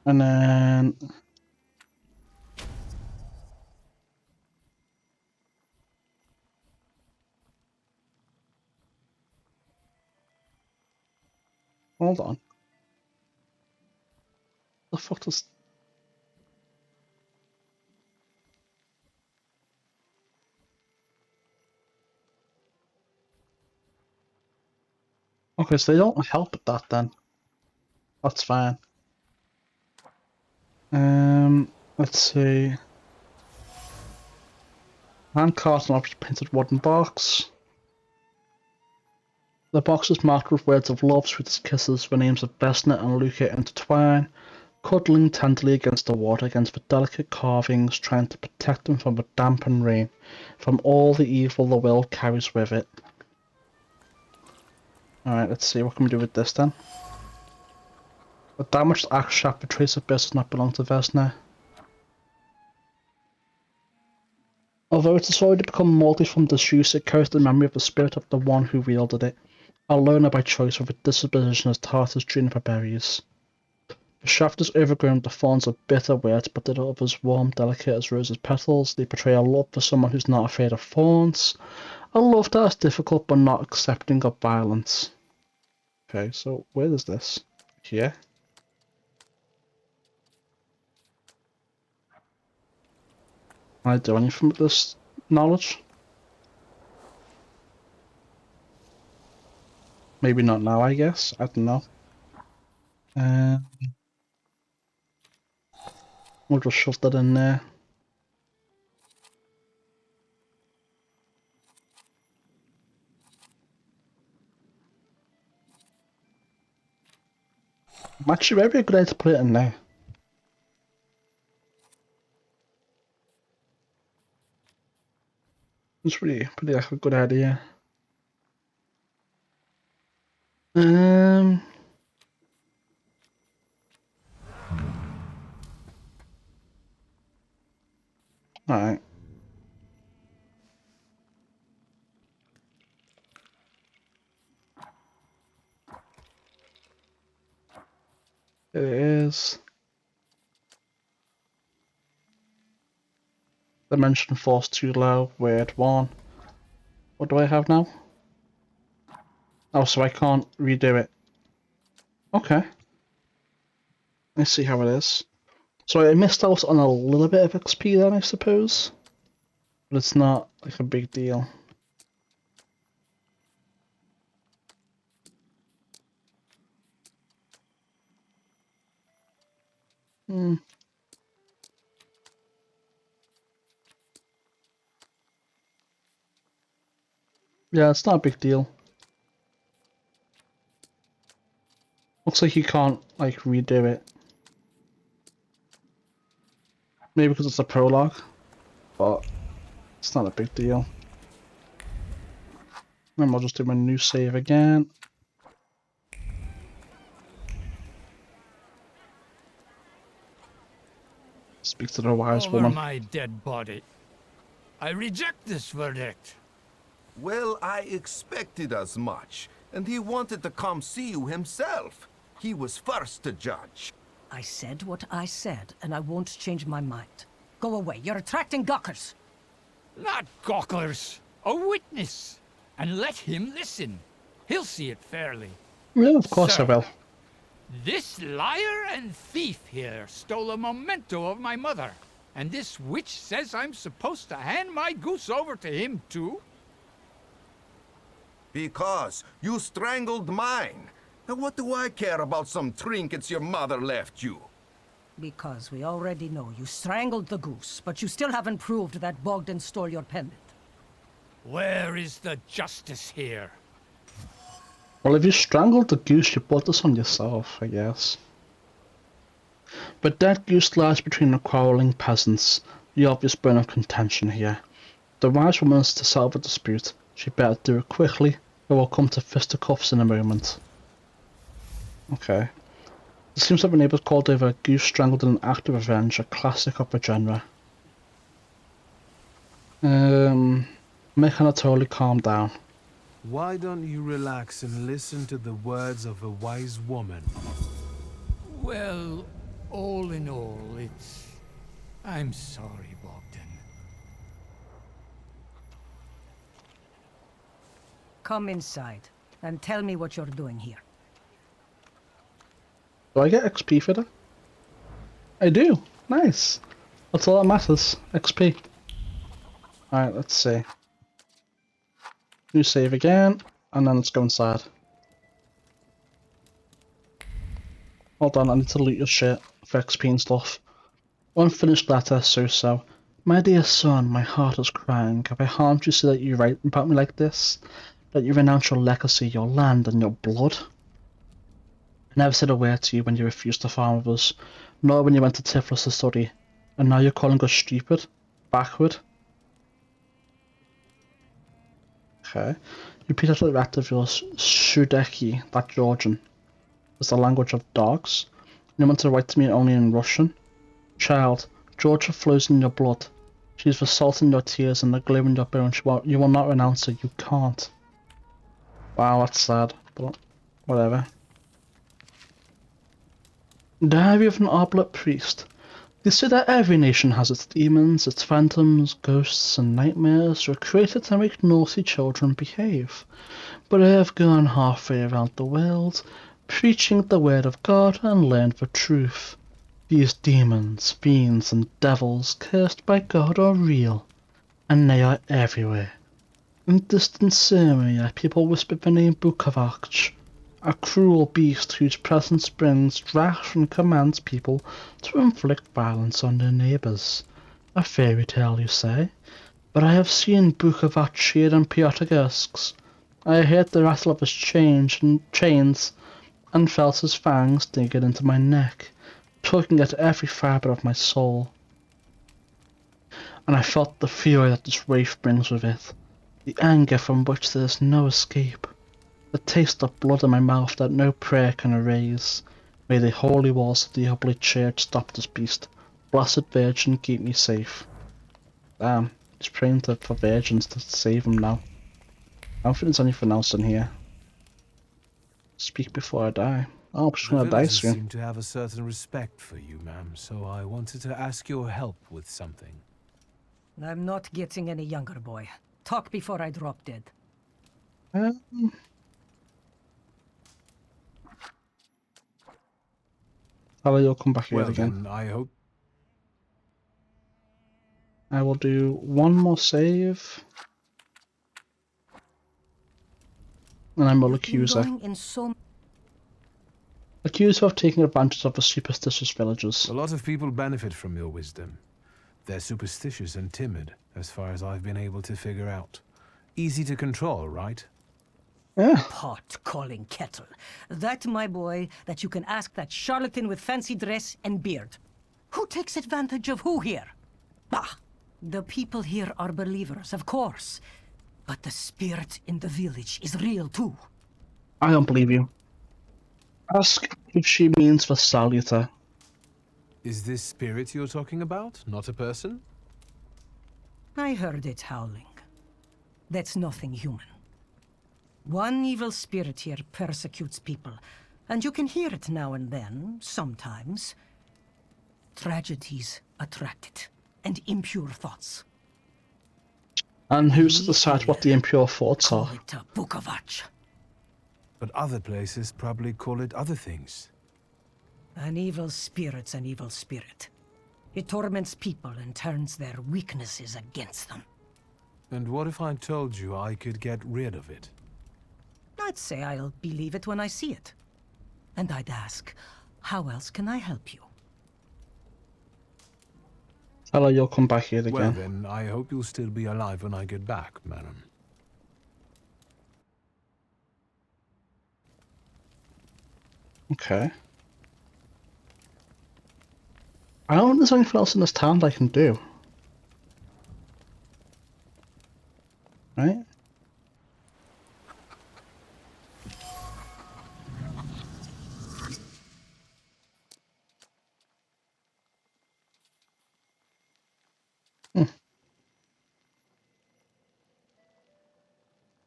And then... Hold on. The fuck does... Okay, so they don't help with that then. That's fine. Let's see. Handcart and object painted wooden box. The box is marked with words of love, sweetest kisses, the names of Vesna and Luca intertwine, cuddling tenderly against the water, against the delicate carvings, trying to protect them from the damp and rain, from all the evil the world carries with it. Alright, let's see, what can we do with this then? The damaged axe shaft betrays a bit does not belong to Vesna. Although it has already become mouldy from disuse, it carries the memory of the spirit of the one who wielded it, a loner by choice with a disposition as tart as juniper berries. The shaft is overgrown with the thorns of bitter words, but the others warm, delicate as roses' petals. They portray a love for someone who's not afraid of thorns, a love that is difficult but not accepting of violence. Okay, so where is this? Here? Can I do anything with this knowledge? Maybe not now, I guess. I don't know. We'll just shove that in there. Actually, maybe a good idea to put it in there. It's pretty like a good idea. Alright. It is. Dimension force too low, word 1. What do I have now? Oh, so I can't redo it. Okay. Let's see how it is. So I missed out on a little bit of XP then, I suppose. But it's not like a big deal. Yeah, it's not a big deal. Looks like you can't, like, redo it. Maybe because it's a prologue, but it's not a big deal. Then I'll just do my new save again. Speak to the wise Over woman. my dead body. I reject this verdict. Well, I expected as much, and he wanted to come see you himself. He was first to judge. I said what I said, and I won't change my mind. Go away. You're attracting gawkers. Not gawkers. A witness. And let him listen. He'll see it fairly. Yeah, of course Sir, I will. This liar and thief here stole a memento of my mother. And this witch says I'm supposed to hand my goose over to him too? Because you strangled mine. Now what do I care about some trinkets your mother left you? Because we already know you strangled the goose, but you still haven't proved that Bogdan stole your pendant. Where is the justice here? Well, if you strangled the goose, you brought this on yourself, I guess. But that goose lies between the quarrelling peasants, the obvious bone of contention here. The wise woman is to settle the dispute. She better do it quickly, or we'll come to fisticuffs in a moment. Okay. It seems that my neighbours called over a goose strangled in an act of revenge, a classic of the genre. Make her totally calm down. Why don't you relax and listen to the words of a wise woman? Well, all in all, I'm sorry, Bogdan. Come inside, and tell me what you're doing here. Do I get XP for that? I do. Nice. That's all that matters. XP. Alright, let's see. New save again, and then let's go inside. Hold on, I need to loot your shit for XP and stuff. Unfinished letter, so. My dear son, my heart is crying. Have I harmed you so that you write about me like this? That you renounce your legacy, your land, and your blood? I never said a word to you when you refused to farm with us, nor when you went to Tiflis to study. And now you're calling us stupid? Backward? Okay. You repeat after the rest of yours, Shudeki, that Georgian, is the language of dogs. You want to write to me only in Russian? Child, Georgia flows in your blood. She is the salt in your tears and the glue in your bones. You will not renounce her, you can't. Wow, that's sad, but whatever. Diary of an Oblate Priest. They say that every nation has its demons, its phantoms, ghosts, and nightmares were created to make naughty children behave. But I have gone halfway around the world, preaching the word of God and learned the truth. These demons, fiends, and devils cursed by God are real, and they are everywhere. In distant Syria, people whisper the name Thaumaturge, a cruel beast whose presence brings wrath and commands people to inflict violence on their neighbours. A fairy tale, you say? But I have seen Thaumaturge and Piotrgusks. I heard the rattle of his chains and felt his fangs digging into my neck, tugging at every fibre of my soul. And I felt the fury that this wraith brings with it, the anger from which there is no escape. The taste of blood in my mouth that no prayer can erase. May the holy walls of the Oblate Church stop this beast. Blessed Virgin, keep me safe. Damn, he's praying for virgins to save him now. I don't think there's anything else in here. Speak before I die. Oh, I'm just gonna die soon. The villagers seem to have a certain respect for you, ma'am, so I wanted to ask your help with something. I'm not getting any younger, boy. Talk before I drop dead. You'll come back here again. Then I hope. I will do one more save. And I will accuse her. Accuse her of taking advantage of the superstitious villagers. A lot of people benefit from your wisdom. They're superstitious and timid, as far as I've been able to figure out. Easy to control, right? Yeah. Pot calling kettle. That, my boy, that you can ask that charlatan with fancy dress and beard. Who takes advantage of who here? Bah! The people here are believers, of course. But the spirit in the village is real too. I don't believe you. Ask if she means for Saluta. Is this spirit you're talking about, not a person? I heard it howling. That's nothing human. One evil spirit here persecutes people, and you can hear it now and then, sometimes. Tragedies attract it, and impure thoughts. And who's to decide what the impure thoughts are? Call it a Bukovac. But other places probably call it other things. An evil spirit's an evil spirit. It torments people and turns their weaknesses against them. And what if I told you I could get rid of it? I'd say I'll believe it when I see it. And I'd ask, how else can I help you? Hello, you'll come back here again. Well then, I hope you'll still be alive when I get back, madam. Okay. I don't think there's anything else in this town that I can do. Right?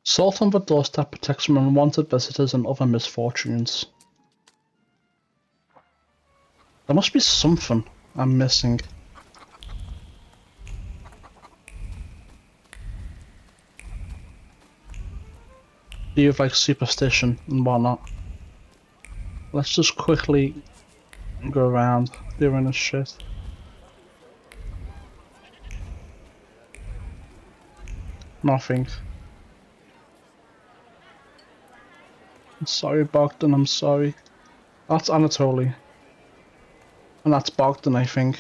Salt on the doorstep protects from unwanted visitors and other misfortunes. There must be something I'm missing. Do you have like superstition and whatnot? Let's just quickly go around doing this shit. Nothing. I'm sorry, Bogdan, I'm sorry. That's Anatoly. And that's Bogdan, I think.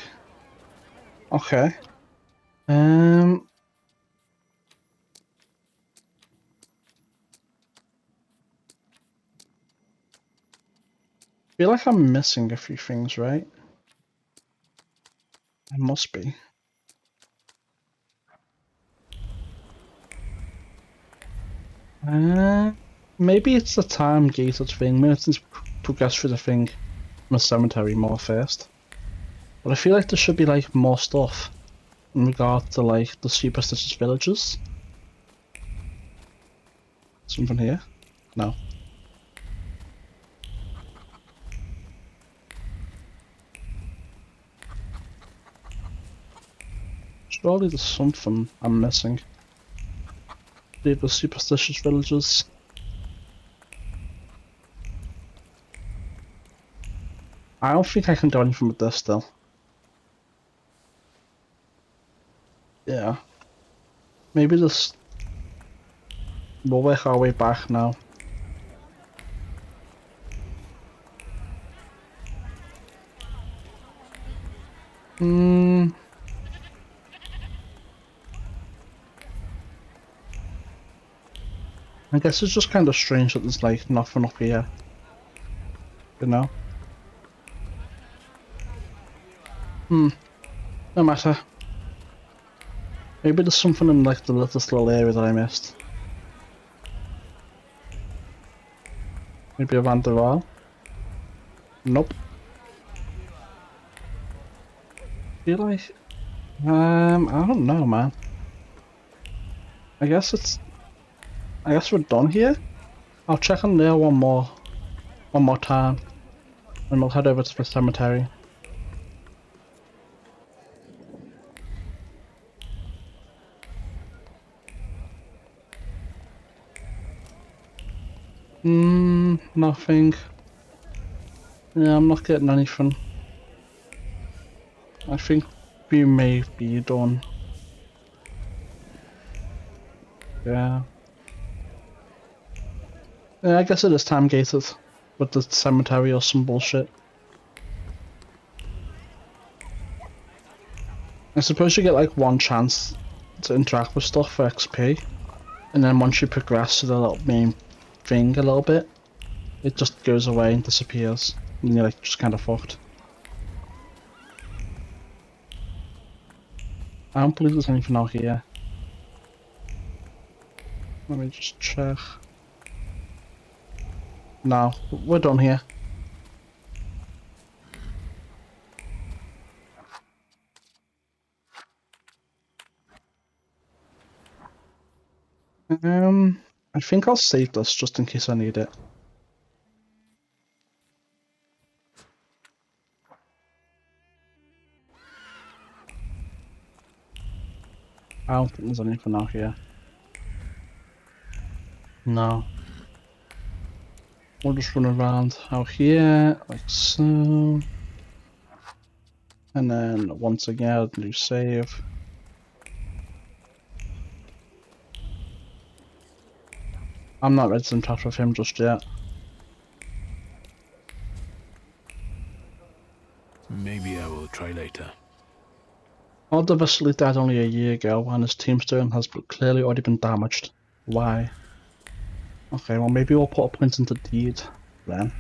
Okay. I feel like I'm missing a few things, right? I must be. Maybe it's the time gated thing. Maybe it's progress through the thing from the cemetery more first. But I feel like there should be like more stuff in regard to like the superstitious villages. Something here? No. Surely there's something I'm missing. The superstitious villages. I don't think I can do anything with this still. Yeah. Maybe this... We'll work our way back now. I guess it's just kind of strange that there's like nothing up here. You know? No matter. Maybe there's something in like this little area that I missed. Maybe a Vanderwaal? Nope. Feel like... I don't know, man. I guess we're done here. I'll check on there one more time, and we'll head over to the cemetery. Nothing. Yeah, I'm not getting anything. I think we may be done. Yeah. Yeah, I guess it is time gated with the cemetery or some bullshit. I suppose you get like one chance to interact with stuff for XP, and then once you progress to the little main thing a little bit, it just goes away and disappears, and you're like just kind of fucked. I don't believe there's anything out here. Let me just check. No, we're done here. I think I'll save this just in case I need it. I don't think there's anything out here. No. We'll just run around out here, like so. And then once again, new save. I'm not ready to interact with him just yet. Maybe I will try later. Alder Vasily died only a year ago, and his tombstone has clearly already been damaged. Why? Okay, well maybe we'll put a point into deed then.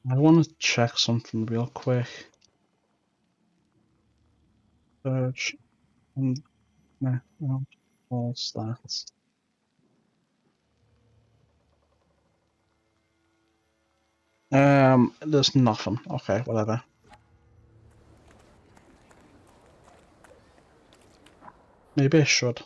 I want to check something real quick. Search and all stats. There's nothing. Okay, whatever. Maybe I should.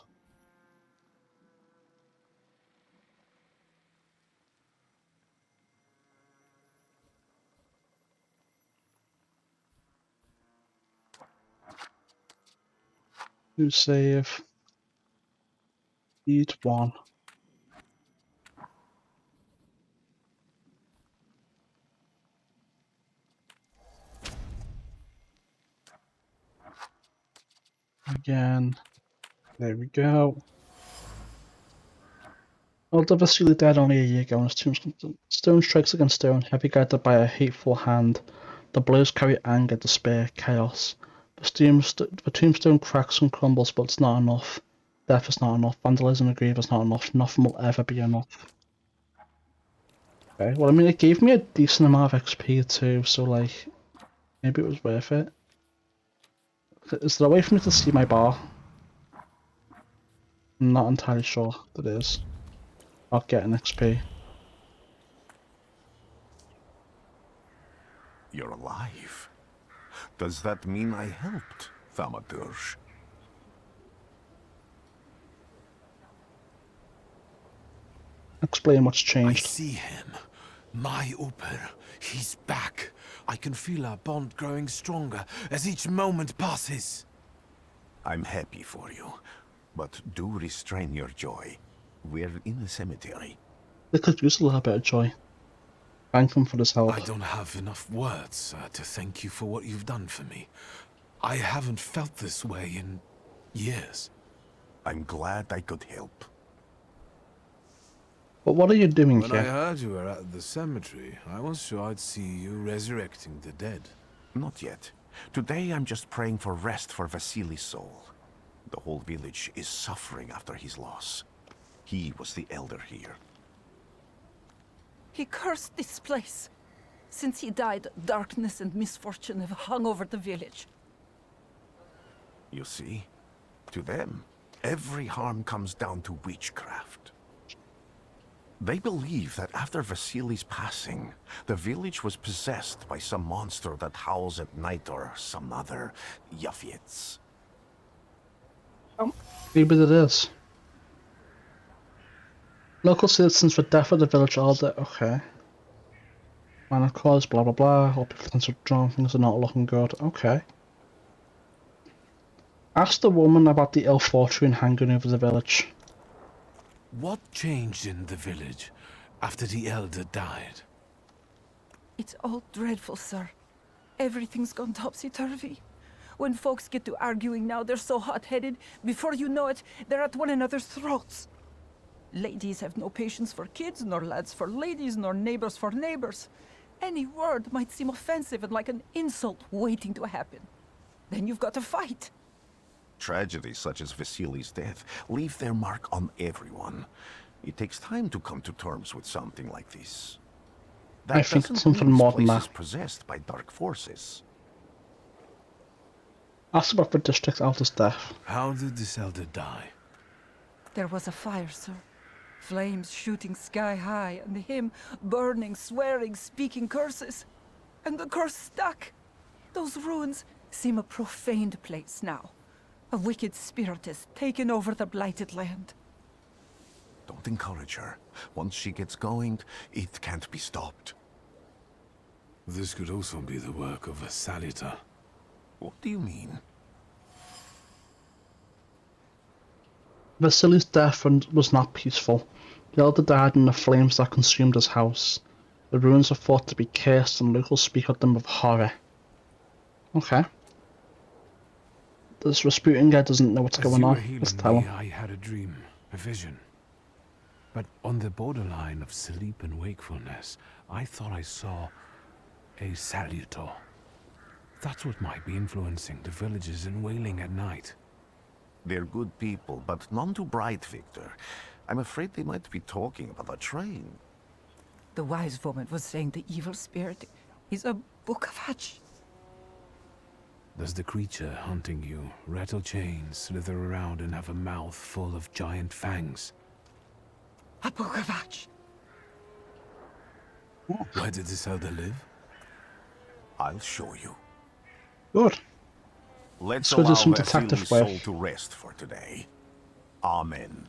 New save. Eat one. Again. There we go. Alder Vasily died only a year ago, and his tombstone strikes against stone, heavy guided by a hateful hand. The blows carry anger, despair, chaos. The tombstone cracks and crumbles, but it's not enough. Death is not enough. Vandalism and grief is not enough. Nothing will ever be enough. Okay, well, I mean, it gave me a decent amount of XP too, so, like, maybe it was worth it. Is there a way for me to see my bar? I'm not entirely sure that is. I'll get an XP. You're alive. Does that mean I helped, Thaumaturge? Explain what's changed. I see him. My Uper. He's back. I can feel our bond growing stronger as each moment passes. I'm happy for you, but do restrain your joy. We're in the cemetery. They could use a little bit of joy. Thank him for his help. I don't have enough words to thank you for what you've done for me. I haven't felt this way in years. I'm glad I could help. But what are you doing When here? I heard you were at the cemetery, I was sure I'd see you resurrecting the dead. Not yet. Today I'm just praying for rest for Vasily's soul. The whole village is suffering after his loss. He was the elder here. He cursed this place. Since he died, darkness and misfortune have hung over the village. You see? To them, every harm comes down to witchcraft. They believe that after Vasily's passing, the village was possessed by some monster that howls at night or some other Yafits. Maybe it is. Local citizens for death of the village elder. Okay. Minor cause, blah blah blah. All potential drama things are not looking good. Okay. Ask the woman about the ill fortune hanging over the village. What changed in the village after the elder died? It's all dreadful, sir. Everything's gone topsy-turvy. When folks get to arguing now, they're so hot-headed. Before you know it, they're at one another's throats. Ladies have no patience for kids, nor lads for ladies, nor neighbors for neighbors. Any word might seem offensive and like an insult waiting to happen. Then you've got to fight. Tragedies such as Vasily's death leave their mark on everyone. It takes time to come to terms with something like this. That I think it's doesn't something mean this more than place is that. possessed by dark forces. Ask about the district elder's death. How did this elder die? There was a fire, sir. Flames shooting sky high, and him burning, swearing, speaking curses. And the curse stuck. Those ruins seem a profaned place now. A wicked spirit has taken over the blighted land. Don't encourage her. Once she gets going, it can't be stopped. This could also be the work of a Salita. What do you mean? Vasily's death was not peaceful. The elder died in the flames that consumed his house. The ruins are thought to be cursed, and locals speak of them with horror. Okay. This Rasputin guy doesn't know what's As going you were on. healing Let's tell me, him. I had a dream, a vision. But on the borderline of sleep and wakefulness, I thought I saw a Salutor. That's what might be influencing the villagers in Wailing at night. They're good people, but none too bright, Victor. I'm afraid they might be talking about a train. The wise woman was saying the evil spirit is a book of hatch. Does the creature hunting you rattle chains, slither around, and have a mouth full of giant fangs? A book of hatch. Where did this elder live? I'll show you. Good. Let's So do allow some Vasily's detective soul work. to rest for today. Amen.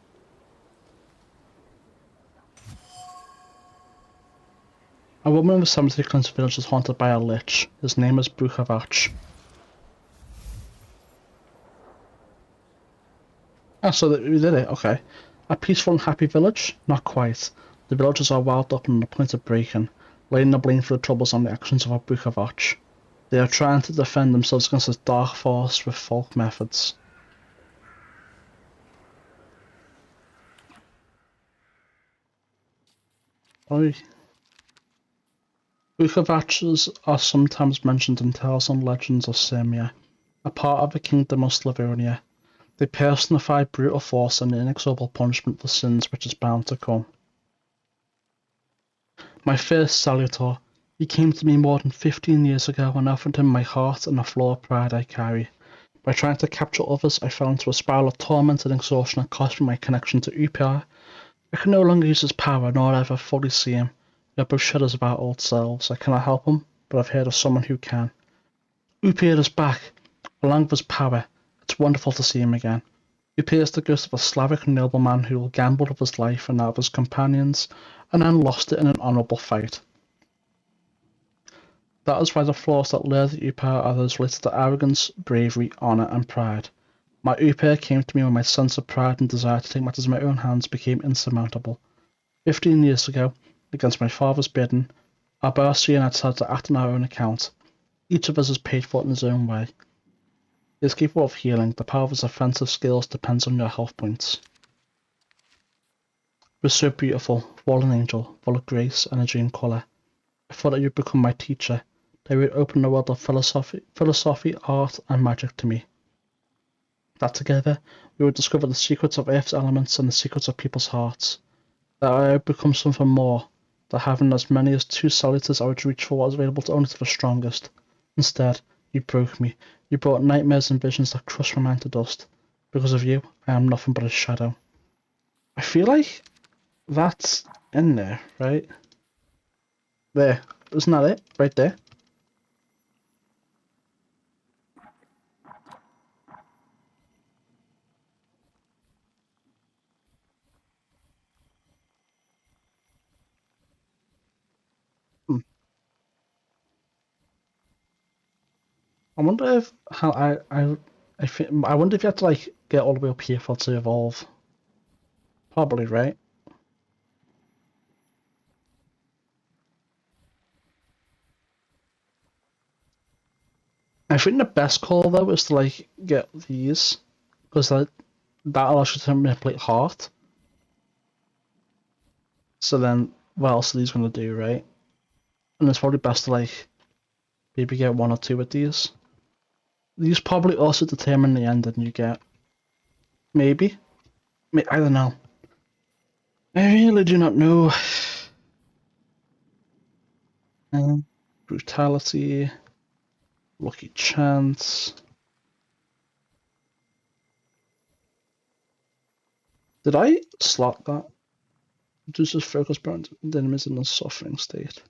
A woman in the cemetery claims the village is haunted by a lich. His name is Bruchavach. Ah, so we did it, okay. A peaceful and happy village? Not quite. The villagers are wound up and on the point of breaking, laying the blame for the troubles on the actions of our Bruchavach. They are trying to defend themselves against this dark force with folk methods. Oi. Bruchavachs are sometimes mentioned in tales and legends of Sirmia, a part of the kingdom of Slavonia. They personify brutal force and inexorable punishment for sins which is bound to come. My first Salutor, he came to me more than 15 years ago and offered him my heart and the flawed pride I carry. By trying to capture others, I fell into a spiral of torment and exhaustion that cost me my connection to Upar. I can no longer use his power, nor ever fully see him. We are both shadows of our old selves. I cannot help him, but I've heard of someone who can. Upar is back, along with his power. It's wonderful to see him again. He appears the ghost of a Slavic nobleman who gambled with his life and that of his companions, and then lost it in an honourable fight. That is why the flaws that lure the Upar are those related to arrogance, bravery, honour, and pride. My Upar came to me when my sense of pride and desire to take matters in my own hands became insurmountable. 15 years ago, against my father's bidding, our Barcia and I decided to act on our own account. Each of us is paid for it in his own way. He is capable of healing. The power of his offensive skills depends on your health points. He was so beautiful, fallen angel, full of grace, energy, and colour. I thought that you would become my teacher, that you would open the world of philosophy, art, and magic to me. That together, we would discover the secrets of Earth's elements and the secrets of people's hearts. That I would become something more, that having as many as 2 Salutors I would reach for what was available only to the strongest. Instead, you broke me. You brought nightmares and visions that crushed my mind to dust. Because of you, I am nothing but a shadow. I feel like that's in there, right? There. Isn't that it? Right there? Hmm. I wonder if how I wonder if you had to like get all the way up here for it to evolve. Probably, right? I think the best call though is to like get these, because that allows you to manipulate heart. So then, what else are these gonna do, right? And it's probably best to like maybe get 1 or 2 of these. These probably also determine the ending you get. Maybe. I don't know. I really do not know. Brutality. Lucky chance. Did I slot that? Reduces focus burn the enemies in a suffering state.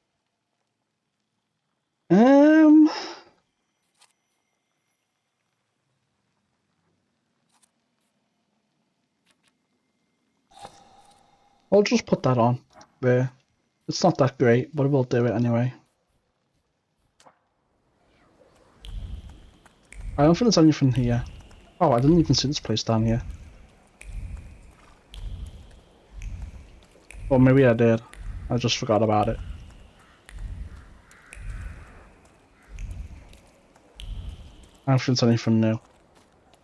I'll just put that on. There. It's not that great, but we'll do it anyway. I don't think there's anything here. Oh, I didn't even see this place down here. Or maybe I did. I just forgot about it. I don't think there's anything new.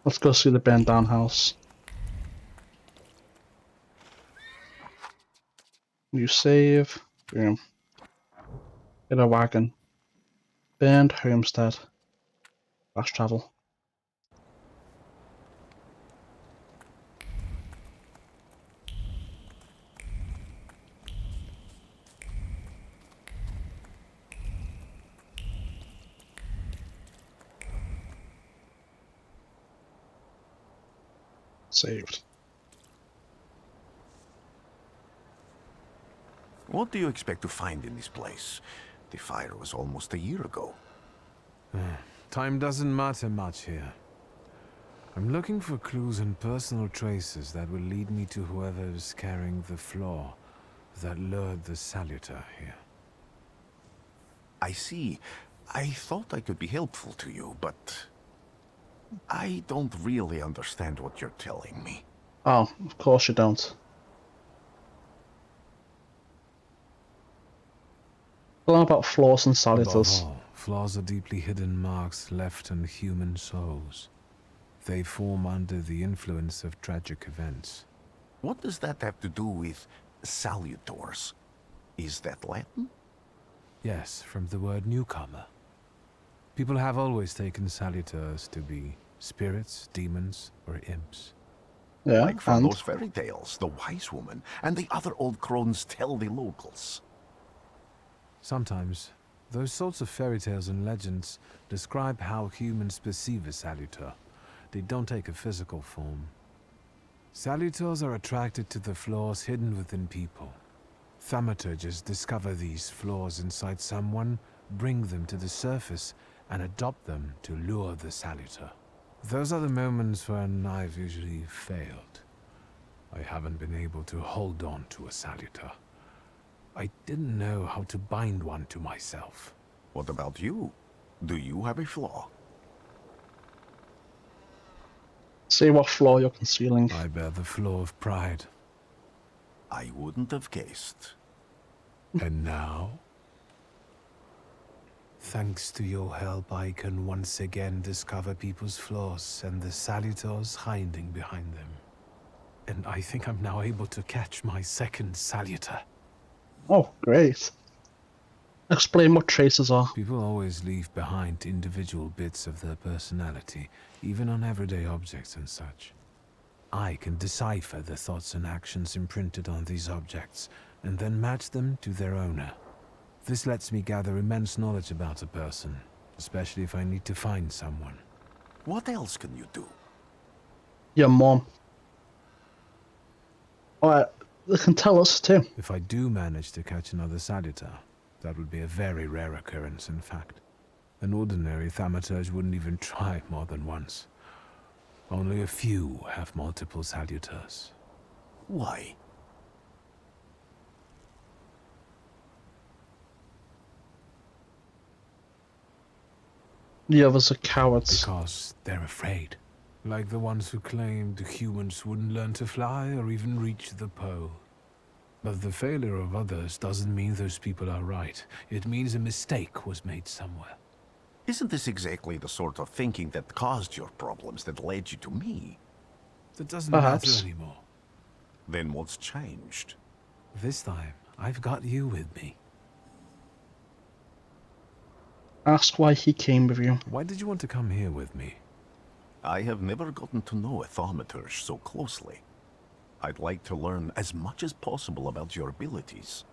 Let's go see the burned down house. New save. Boom. Get a wagon. Burned homestead. Fast travel. Saved. What do you expect to find in this place? The fire was almost a year ago. Time doesn't matter much here. I'm looking for clues and personal traces that will lead me to whoever is carrying the flaw that lured the Salutor here. I see. I thought I could be helpful to you, but I don't really understand what you're telling me. Oh, of course you don't. Learn about flaws and salutors. Above all, flaws are deeply hidden marks left on human souls. They form under the influence of tragic events. What does that have to do with salutors? Is that Latin? Yes, from the word newcomer. People have always taken salutors to be spirits, demons, or imps. Yeah, like from those fairy tales, the wise woman and the other old crones tell the locals. Sometimes, those sorts of fairy tales and legends describe how humans perceive a salutor. They don't take a physical form. Salutors are attracted to the flaws hidden within people. Thaumaturges discover these flaws inside someone, bring them to the surface, and adopt them to lure the salutor. Those are the moments when I've usually failed. I haven't been able to hold on to a salutor. I didn't know how to bind one to myself. What about you? Do you have a flaw? See what flaw you're concealing. I bear the flaw of pride. I wouldn't have guessed. And now? Thanks to your help, I can once again discover people's flaws and the salutors hiding behind them. And I think I'm now able to catch my second salutor. Oh, great. Explain what traces are. People always leave behind individual bits of their personality, even on everyday objects and such. I can decipher the thoughts and actions imprinted on these objects, and then match them to their owner. This lets me gather immense knowledge about a person, especially if I need to find someone. What else can you do? Your mom. Alright, they can tell us too. If I do manage to catch another salutor, that would be a very rare occurrence, in fact. An ordinary Thaumaturge wouldn't even try more than once. Only a few have multiple salutors. Why? The others are cowards. Because they're afraid. Like the ones who claimed humans wouldn't learn to fly or even reach the pole. But the failure of others doesn't mean those people are right. It means a mistake was made somewhere. Isn't this exactly the sort of thinking that caused your problems that led you to me? That doesn't Perhaps. matter anymore. Then what's changed? This time, I've got you with me. Ask why he came with you. Why did you want to come here with me? I have never gotten to know a Thaumaturge so closely. I'd like to learn as much as possible about your abilities.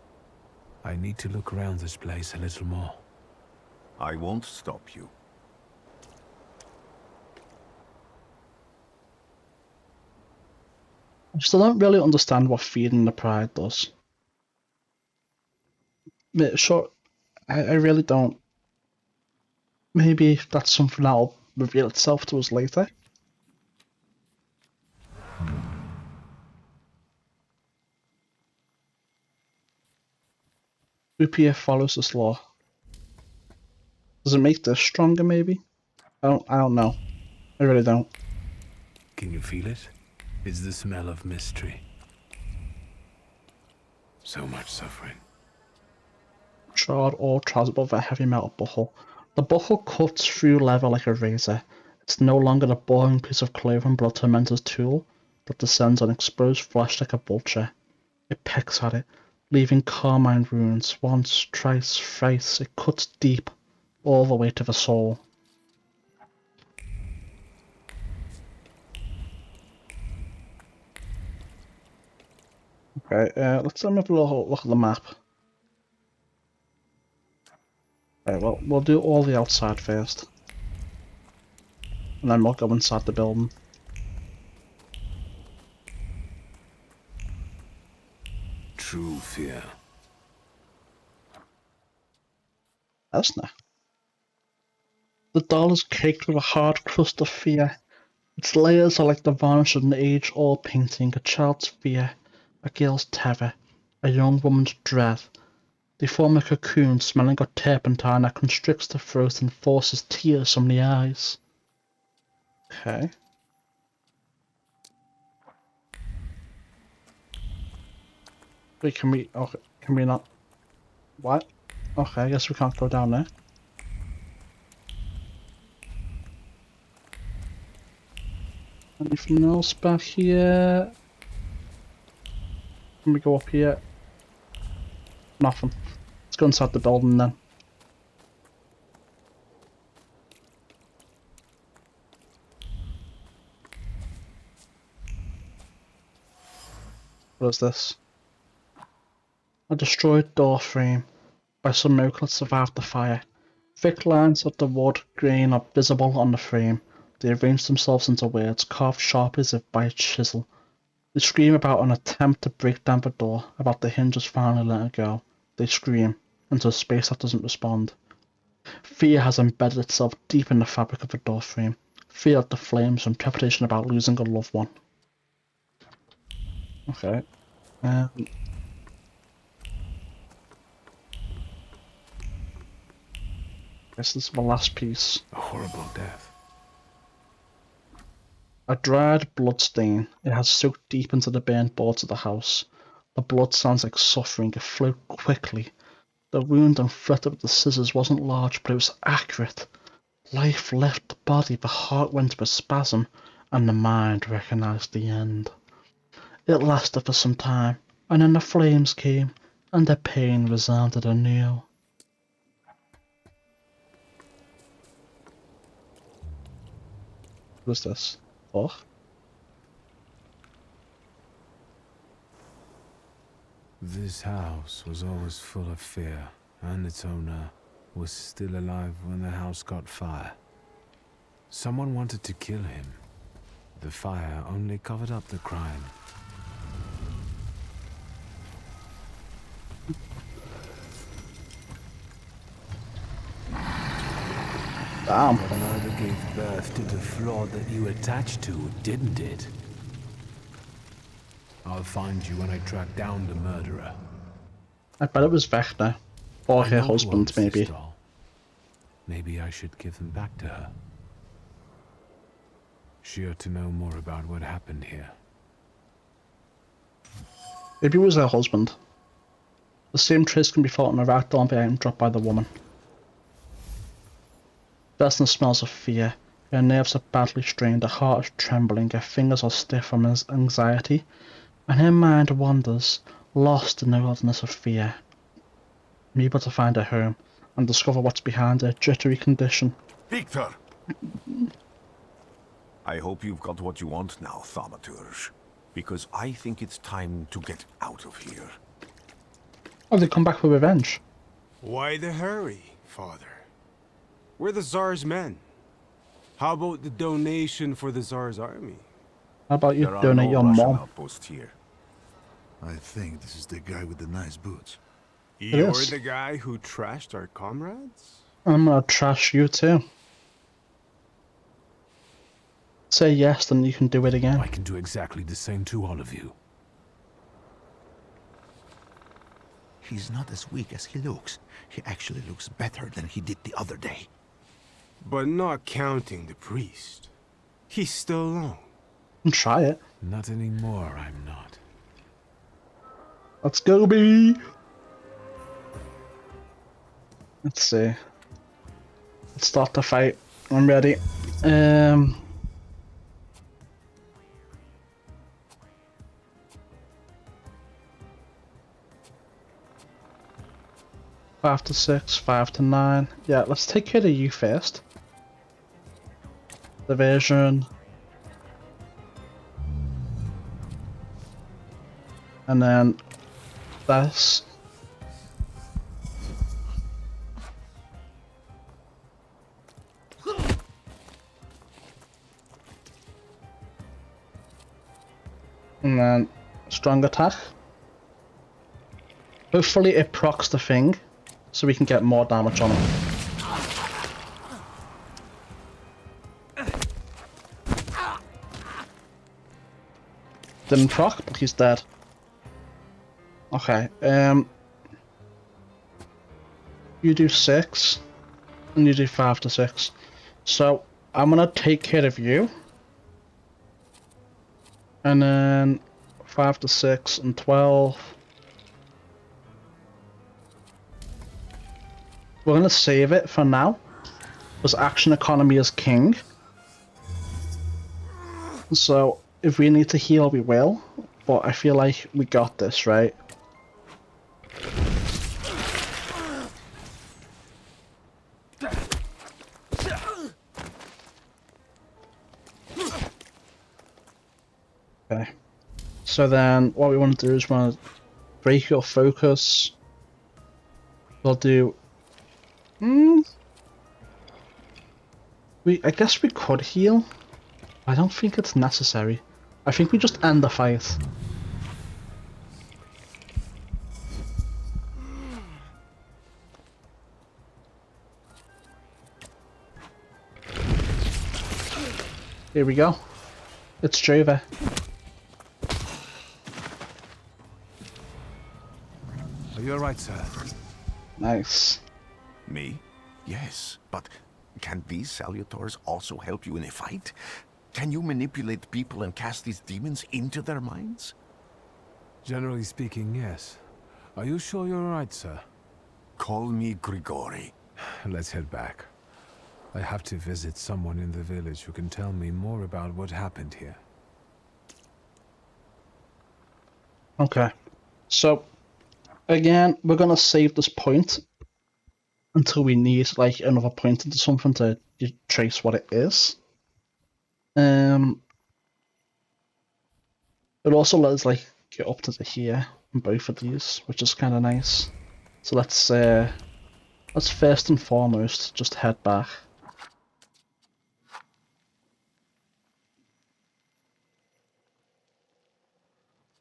I need to look around this place a little more. I won't stop you. I still don't really understand what feeding the pride does. Sure, I really don't. Maybe that's something that'll reveal itself to us later. Rupiah follows this law. Does it make this stronger, maybe? I don't know. I really don't. Can you feel it? It's the smell of mystery. So much suffering. Charred ore travels above a heavy metal buckle. The buckle cuts through leather like a razor. It's no longer a boring piece of clothing, but a tormentor's tool that descends on exposed flesh like a vulture. It pecks at it, leaving carmine runes. Once, twice, thrice, it cuts deep, all the way to the soul. Okay, let's have a little look at the map. Right, well, we'll do all the outside first. And then we'll go inside the building. True fear. Esna. The doll is caked with a hard crust of fear. Its layers are like the varnish of an age-old painting, a child's fear, a girl's terror, a young woman's dread. They form a cocoon smelling of turpentine that constricts the throat and forces tears from the eyes. Okay. Wait, can we not? What? Okay, I guess we can't go down there. Anything else back here? Can we go up here? Nothing. Let's go inside the building then. What is this? A destroyed door frame. By some miracle it survived the fire. Thick lines of the wood grain are visible on the frame. They arrange themselves into words, carved sharply as if by a chisel. They scream about an attempt to break down the door, about the hinges finally letting go. They scream into a space that doesn't respond. Fear has embedded itself deep in the fabric of the door frame. Fear of the flames and trepidation about losing a loved one. Okay. Guess this is the last piece. A horrible death. A dried blood stain. It has soaked deep into the burnt boards of the house. The blood sounds like suffering. It flowed quickly. The wound inflicted with the scissors wasn't large, but it was accurate. Life left the body, the heart went into a spasm, and the mind recognized the end. It lasted for some time, and then the flames came, and the pain resounded anew. What's this? Oh? This house was always full of fear, and its owner was still alive when the house caught fire. Someone wanted to kill him. The fire only covered up the crime. Damn. Your mother gave birth to the flaw that you attached to, didn't it? I'll find you when I track down the murderer. I bet it was Vecna. Or her husband, maybe. Maybe I should give them back to her. She ought to know more about what happened here. Maybe it was her husband. The same trace can be felt in a rat on the item dropped by the woman. Vesna smells of fear. Her nerves are badly strained, her heart is trembling, her fingers are stiff from anxiety, and her mind wanders, lost in the wilderness of fear. I'm able to find a home and discover what's behind her jittery condition. Victor! I hope you've got what you want now, Thaumaturge. Because I think it's time to get out of here. Oh, they come back for revenge. Why the hurry, Father? We're the Tsar's men. How about the donation for the Tsar's army? How about you There are donate no your Russian mom? outposts here. I think this is the guy with the nice boots. You're is. the guy who trashed our comrades? I'm gonna trash you too. Say yes, then you can do it again. I can do exactly the same to all of you. He's not as weak as he looks. He actually looks better than he did the other day. But not counting the priest. He's still alone. Try it. Not anymore, I'm not. Let's go, baby. Let's see. Let's start the fight. I'm ready. 5 to 6, 5 to 9. Yeah, let's take care of you first. Division. And then this. And then strong attack. Hopefully it procs the thing, so we can get more damage on him. Didn't proc, but he's dead. Okay, you do 6, and you do 5 to 6. So, I'm gonna take care of you. And then 5 to 6 and 12. We're gonna save it for now, because action economy is king. So, if we need to heal, we will. But I feel like we got this, right? Okay. So then, what we want to do is want to break your focus. We'll do. I guess we could heal. I don't think it's necessary. I think we just end the fight. Here we go. It's Jova. Are you alright, sir? Nice. Me? Yes, but can these salutors also help you in a fight? Can you manipulate people and cast these demons into their minds? Generally speaking, yes. Are you sure you're alright, sir? Call me Grigori. Let's head back. I have to visit someone in the village who can tell me more about what happened here. Okay. So, again, we're gonna save this point until we need like another point into something to trace what it is. It also lets like get up to here on both of these, which is kind of nice. So let's first and foremost just head back.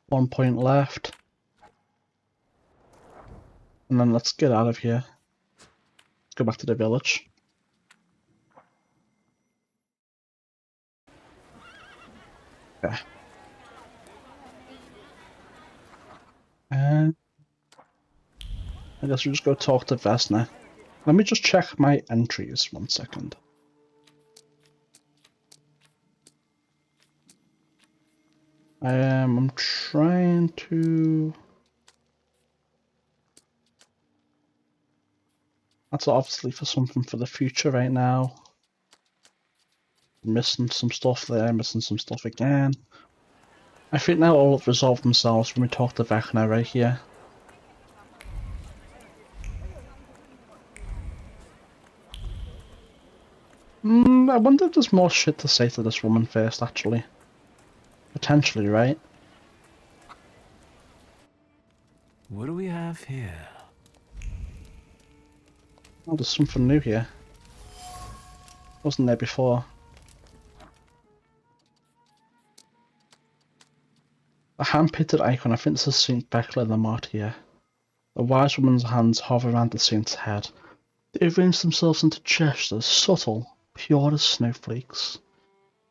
One point left. And then let's get out of here. Let's go back to the village. Okay. And I guess we'll just go talk to Vesna. Let me just check my entries 1 second. I'm trying to... That's obviously for something for the future right now. Missing some stuff there, missing some stuff again. I think they'll all resolve themselves when we talk to Vecna right here. I wonder if there's more shit to say to this woman first, actually. Potentially, right? What do we have here? Oh, there's something new here. Wasn't there before. A hand-painted icon. I think this is Saint Beckler the Martyr. The wise woman's hands hover around the saint's head. They arrange themselves into gestures, subtle, pure as snowflakes.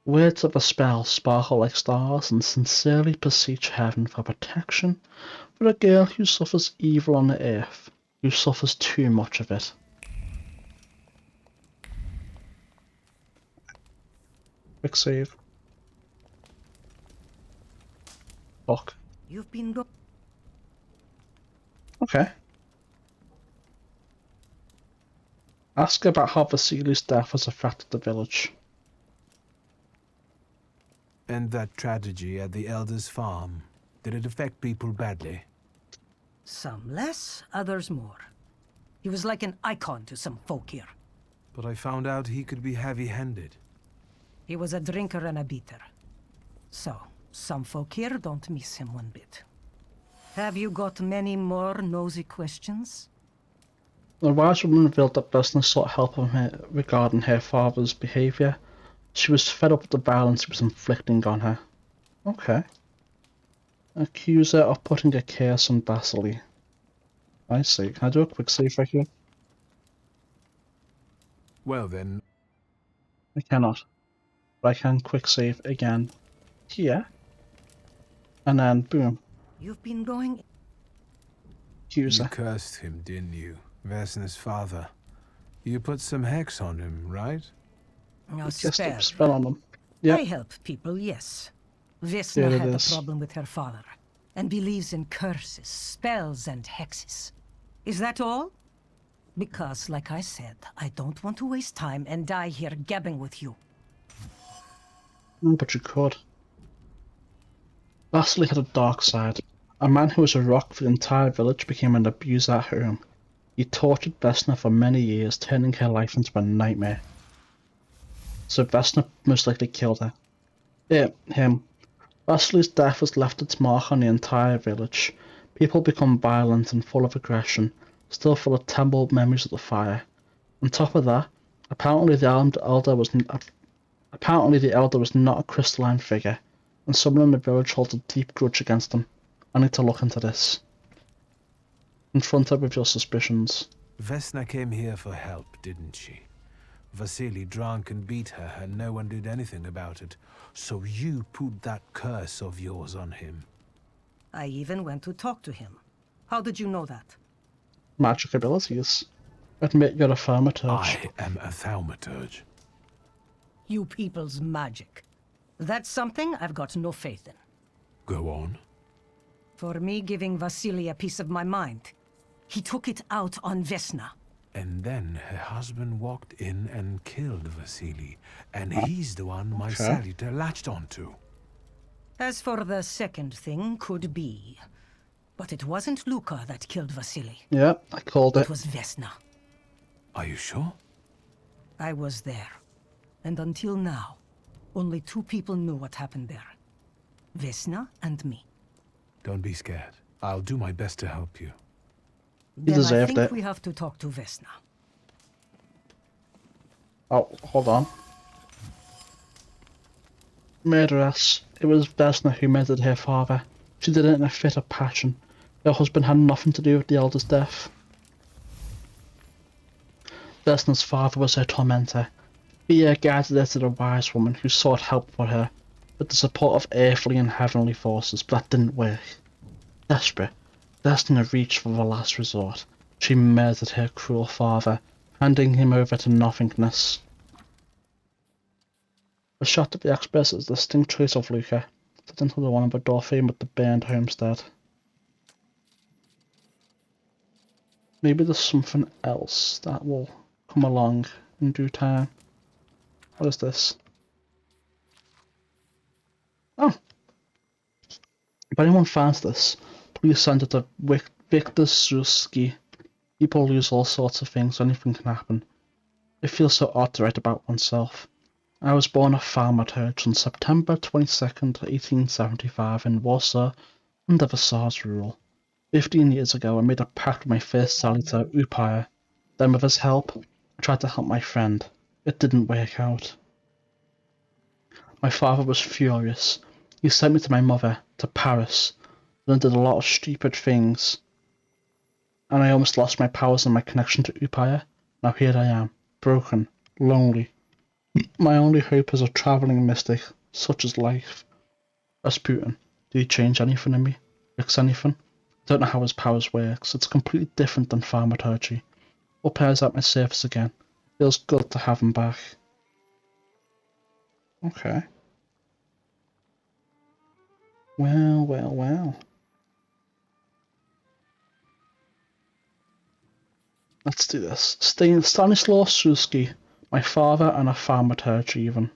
Words of a spell sparkle like stars and sincerely beseech heaven for protection for a girl who suffers evil on the earth, who suffers too much of it. Quick save. Fuck. You've been go- Okay. Ask about how Vasili's death has affected the village. And that tragedy at the Elder's farm, did it affect people badly? Some less, others more. He was like an icon to some folk here. But I found out he could be heavy-handed. He was a drinker and a beater. So, some folk here don't miss him one bit. Have you got many more nosy questions? The wise woman revealed that Vesna sought help from her regarding her father's behaviour. She was fed up with the violence he was inflicting on her. Okay. Accuse her of putting a curse on Vasily. I see. Can I do a quick save right here? Well then... I cannot. But I can quick save again here. And then boom. You've been going... Accuse You her. cursed him, didn't you? Vesna's father. You put some hex on him, right? Now Cast a spare. spell on them. Yep. I help people, yes. Vesna There it had a is. problem with her father, and believes in curses, spells, and hexes. Is that all? Because, like I said, I don't want to waste time and die here gabbing with you. Oh, but you could. Vasily had a dark side. A man who was a rock for the entire village became an abuser at home. He tortured Vesna for many years, turning her life into a nightmare. So Vesna most likely killed her. Yeah, him. Vasily's death has left its mark on the entire village. People become violent and full of aggression, still full of terrible memories of the fire. On top of that, apparently the elder was not a crystalline figure, and someone in the village holds a deep grudge against him. I need to look into this. Confront her with your suspicions. Vesna came here for help, didn't she? Vasily drank and beat her, and no one did anything about it. So you put that curse of yours on him. I even went to talk to him. How did you know that? Magic abilities. Admit you're a Thaumaturge. I am a Thaumaturge. You people's magic. That's something I've got no faith in. Go on. For me giving Vasily a piece of my mind, he took it out on Vesna. And then her husband walked in and killed Vasily, and he's the one my Salutator latched onto. As for the second thing, could be. But it wasn't Luka that killed Vasily. Yeah, I called it. It was Vesna. Are you sure? I was there. And until now, only 2 people knew what happened there. Vesna and me. Don't be scared. I'll do my best to help you. You Then I deserved think it. we have to talk to Vesna. Oh, hold on. Murderess. It was Vesna who murdered her father. She did it in a fit of passion. Her husband had nothing to do with the elder's death. Vesna's father was her tormentor. Fear guided her to the wise woman who sought help for her, with the support of earthly and heavenly forces, but that didn't work. Desperate, Vesna reached for the last resort. She murdered her cruel father, handing him over to nothingness. The shot of the express is a distinct trace of Luca, set into the one of the Dorfin with the burned homestead. Maybe there's something else that will come along in due time. What is this? Oh! If anyone finds this, please send it to Victor Suski. People lose all sorts of things, anything can happen. It feels so odd to write about oneself. I was born a Thaumaturge on September 22nd, 1875 in Warsaw under the Tsar's rule. 15 years ago I made a pact with my first Salita, Upire. Then with his help, I tried to help my friend. It didn't work out. My father was furious. He sent me to my mother, to Paris, then did a lot of stupid things. And I almost lost my powers and my connection to Upire. Now here I am, broken, lonely. My only hope is a travelling mystic, such as life. Rasputin, did he change anything in me? Fix anything? I don't know how his powers works. It's completely different than Thaumaturge. Upire's at my service again. Feels good to have him back. Okay. Well, well, well. Let's do this. Stanislaus Suski, my father and a Thaumaturge even.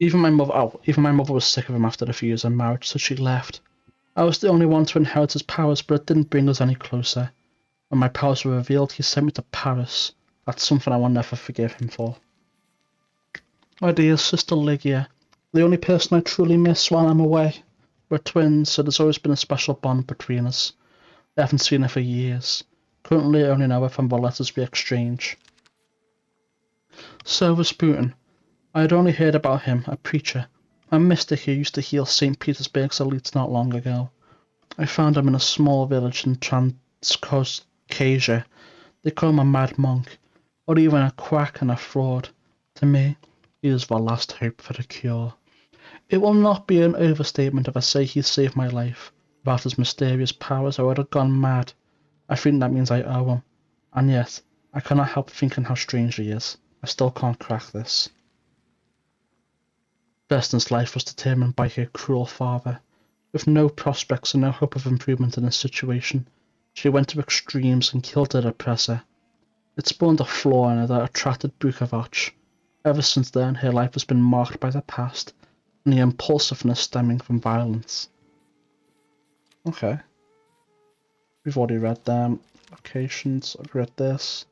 Even my mother was sick of him after a few years of marriage, so she left. I was the only one to inherit his powers, but it didn't bring us any closer. When my powers were revealed, he sent me to Paris. That's something I will never forgive him for. My dear sister Lygia, the only person I truly miss while I'm away. We're twins, so there's always been a special bond between us. I haven't seen her for years. Currently, I only know her from the letters we exchange. So was Putin. I had only heard about him, a preacher, a mystic who used to heal St. Petersburg's elites not long ago. I found him in a small village in Transcaucasia. They call him a mad monk, or even a quack and a fraud. To me, he is the last hope for the cure. It will not be an overstatement if I say he saved my life. Without his mysterious powers, I would have gone mad. I think that means I owe him. And yet, I cannot help thinking how strange he is. I still can't crack this. Vesna's life was determined by her cruel father. With no prospects and no hope of improvement in his situation, she went to extremes and killed her oppressor. It spawned a flaw in her that attracted Bukovac. Ever since then, her life has been marked by the past and the impulsiveness stemming from violence. Okay. We've already read them. Locations, I've read this.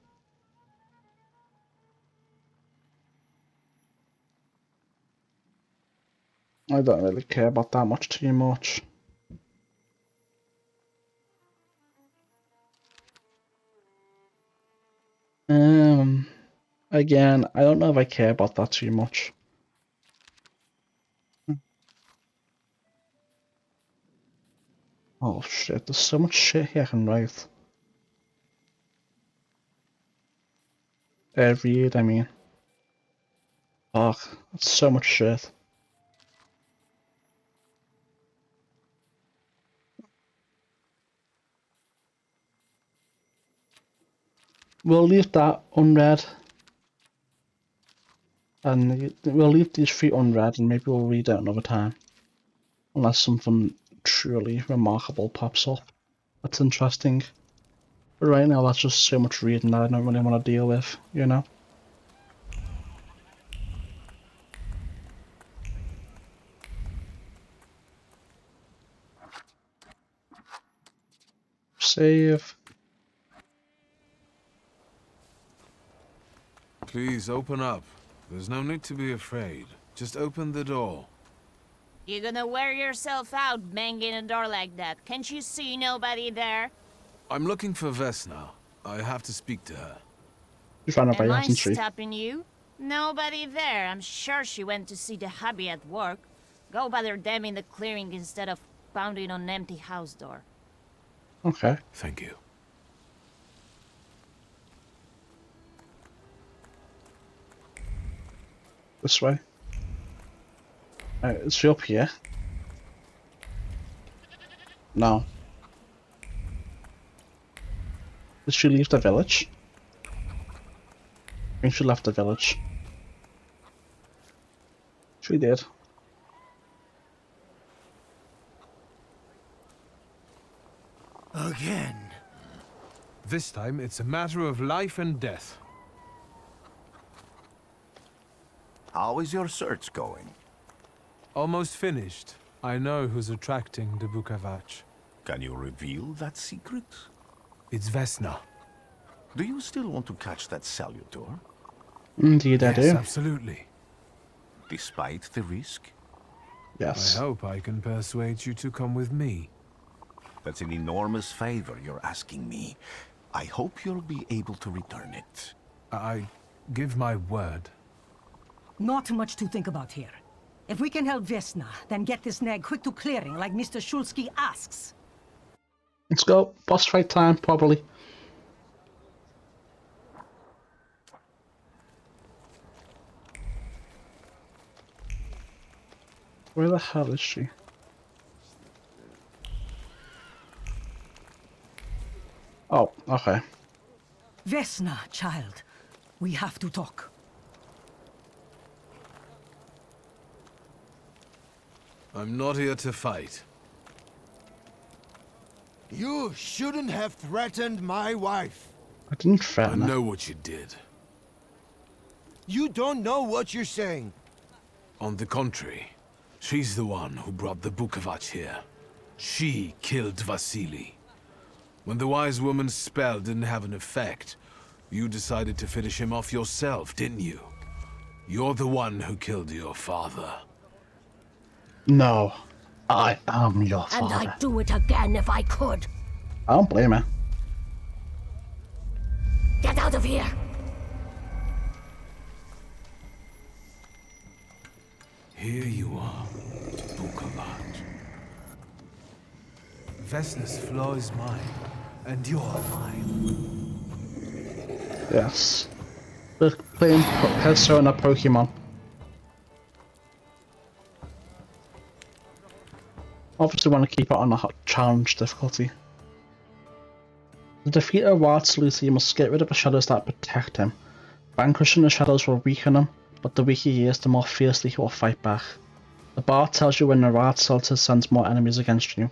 I don't really care about that much too much. Again, I don't know if I care about that too much. Oh shit, there's so much shit here I can write. Read, I mean. Fuck, that's so much shit. We'll leave that unread. And we'll leave these three unread and maybe we'll read it another time. Unless something truly remarkable pops up. That's interesting. But right now that's just so much reading that I don't really want to deal with, you know? Save. Please open up. There's no need to be afraid. Just open the door. You're gonna wear yourself out banging a door like that. Can't you see nobody there? I'm looking for Vesna. I have to speak to her. You found out by Am I hasn't she? stopping you? Nobody there. I'm sure she went to see the hubby at work. Go bother them in the clearing instead of pounding on an empty house door. Okay. Thank you. This way. Is she up here? No. Did she leave the village? I think she left the village. She did. Again. This time it's a matter of life and death. How is your search going? Almost finished. I know who's attracting the Bukovac. Can you reveal that secret? It's Vesna. Do you still want to catch that Salutor? Indeed, I do. Yes, absolutely. Despite the risk? Yes. I hope I can persuade you to come with me. That's an enormous favor you're asking me. I hope you'll be able to return it. I give my word. Not much to think about here. If we can help Vesna, then get this nag quick to clearing like Mr. Shulsky asks. Let's go. Boss fight time, probably. Where the hell is she? Oh, okay. Vesna, child. We have to talk. I'm not here to fight. You shouldn't have threatened my wife. I didn't threaten her. I know what you did. You don't know what you're saying. On the contrary, she's the one who brought the Bukovac here. She killed Vasily. When the wise woman's spell didn't have an effect, you decided to finish him off yourself, didn't you? You're the one who killed your father. No, I am your father. And I'd do it again if I could. I don't blame her. Get out of here! Here you are, Bukovac. Vesna's flaw is mine, and you're mine. Yes. We're playing Persona Pokemon. Obviously want to keep it on a challenge difficulty. To defeat a wild Sleuth, you must get rid of the shadows that protect him. Vanquishing the shadows will weaken him, but the weaker he is, the more fiercely he will fight back. The bar tells you when the wild Celtic sends more enemies against you.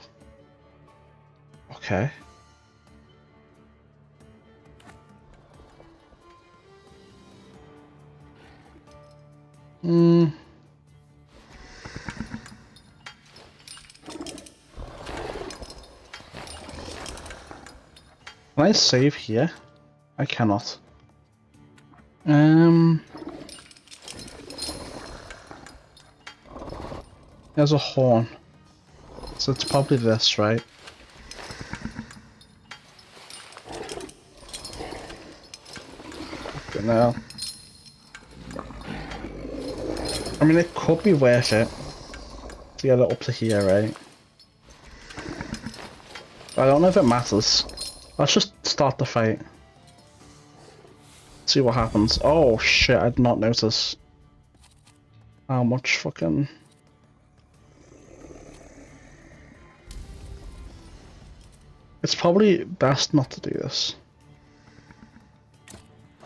Okay. Can I save here? I cannot. There's a horn. So it's probably this, right? Fucking hell. I mean, it could be worth it to get it up to here, right? But I don't know if it matters. Let's just start the fight. See what happens. Oh shit, I did not notice how much fucking... It's probably best not to do this.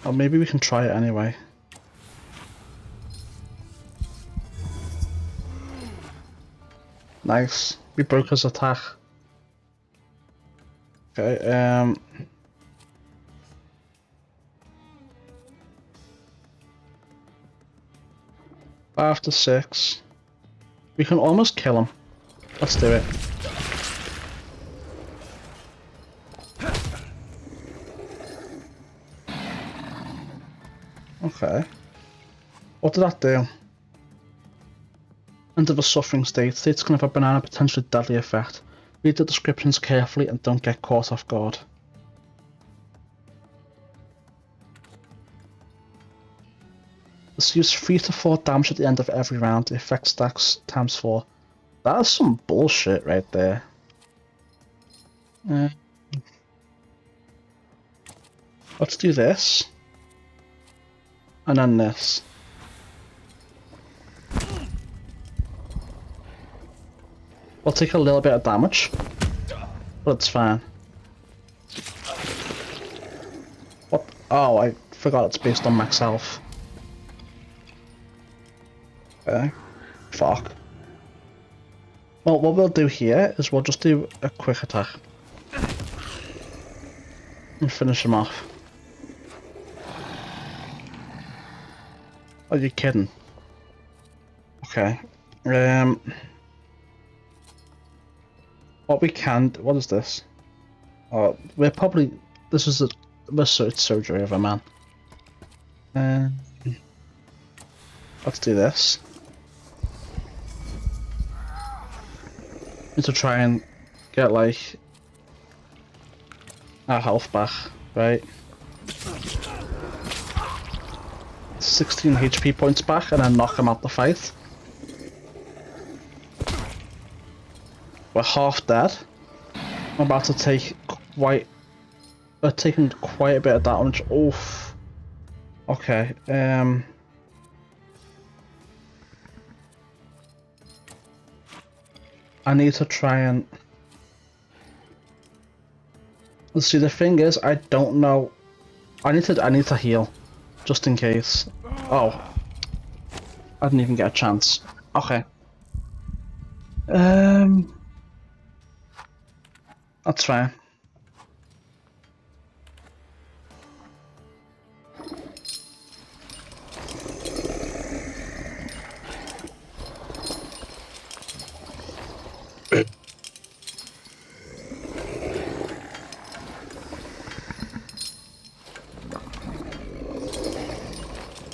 Or maybe we can try it anyway. Nice. We broke his attack. Okay, 5 to 6. We can almost kill him. Let's do it. Okay. What did that do? Into the suffering state. States can have a banana potentially deadly effect. Read the descriptions carefully and don't get caught off guard. This deals 3 to 4 damage at the end of every round. The effect stacks times 4. That is some bullshit right there. Let's do this. And then this. We'll take a little bit of damage, but it's fine. What? Oh, I forgot it's based on max health. Okay. Fuck. Well, what we'll do here is we'll just do a quick attack. And finish him off. Are you kidding? Okay. What we can... What is this? We're probably... This is it's surgery of a man. Let's do this. Need to try and get like our health back, right? 16 HP points back and then knock him out the fight. We're half dead. I'm about to take taking quite a bit of damage. Oof. Okay, I need to try and... See, the thing is, I don't know. I need to heal, just in case. Oh, I didn't even get a chance. Okay. That's fine.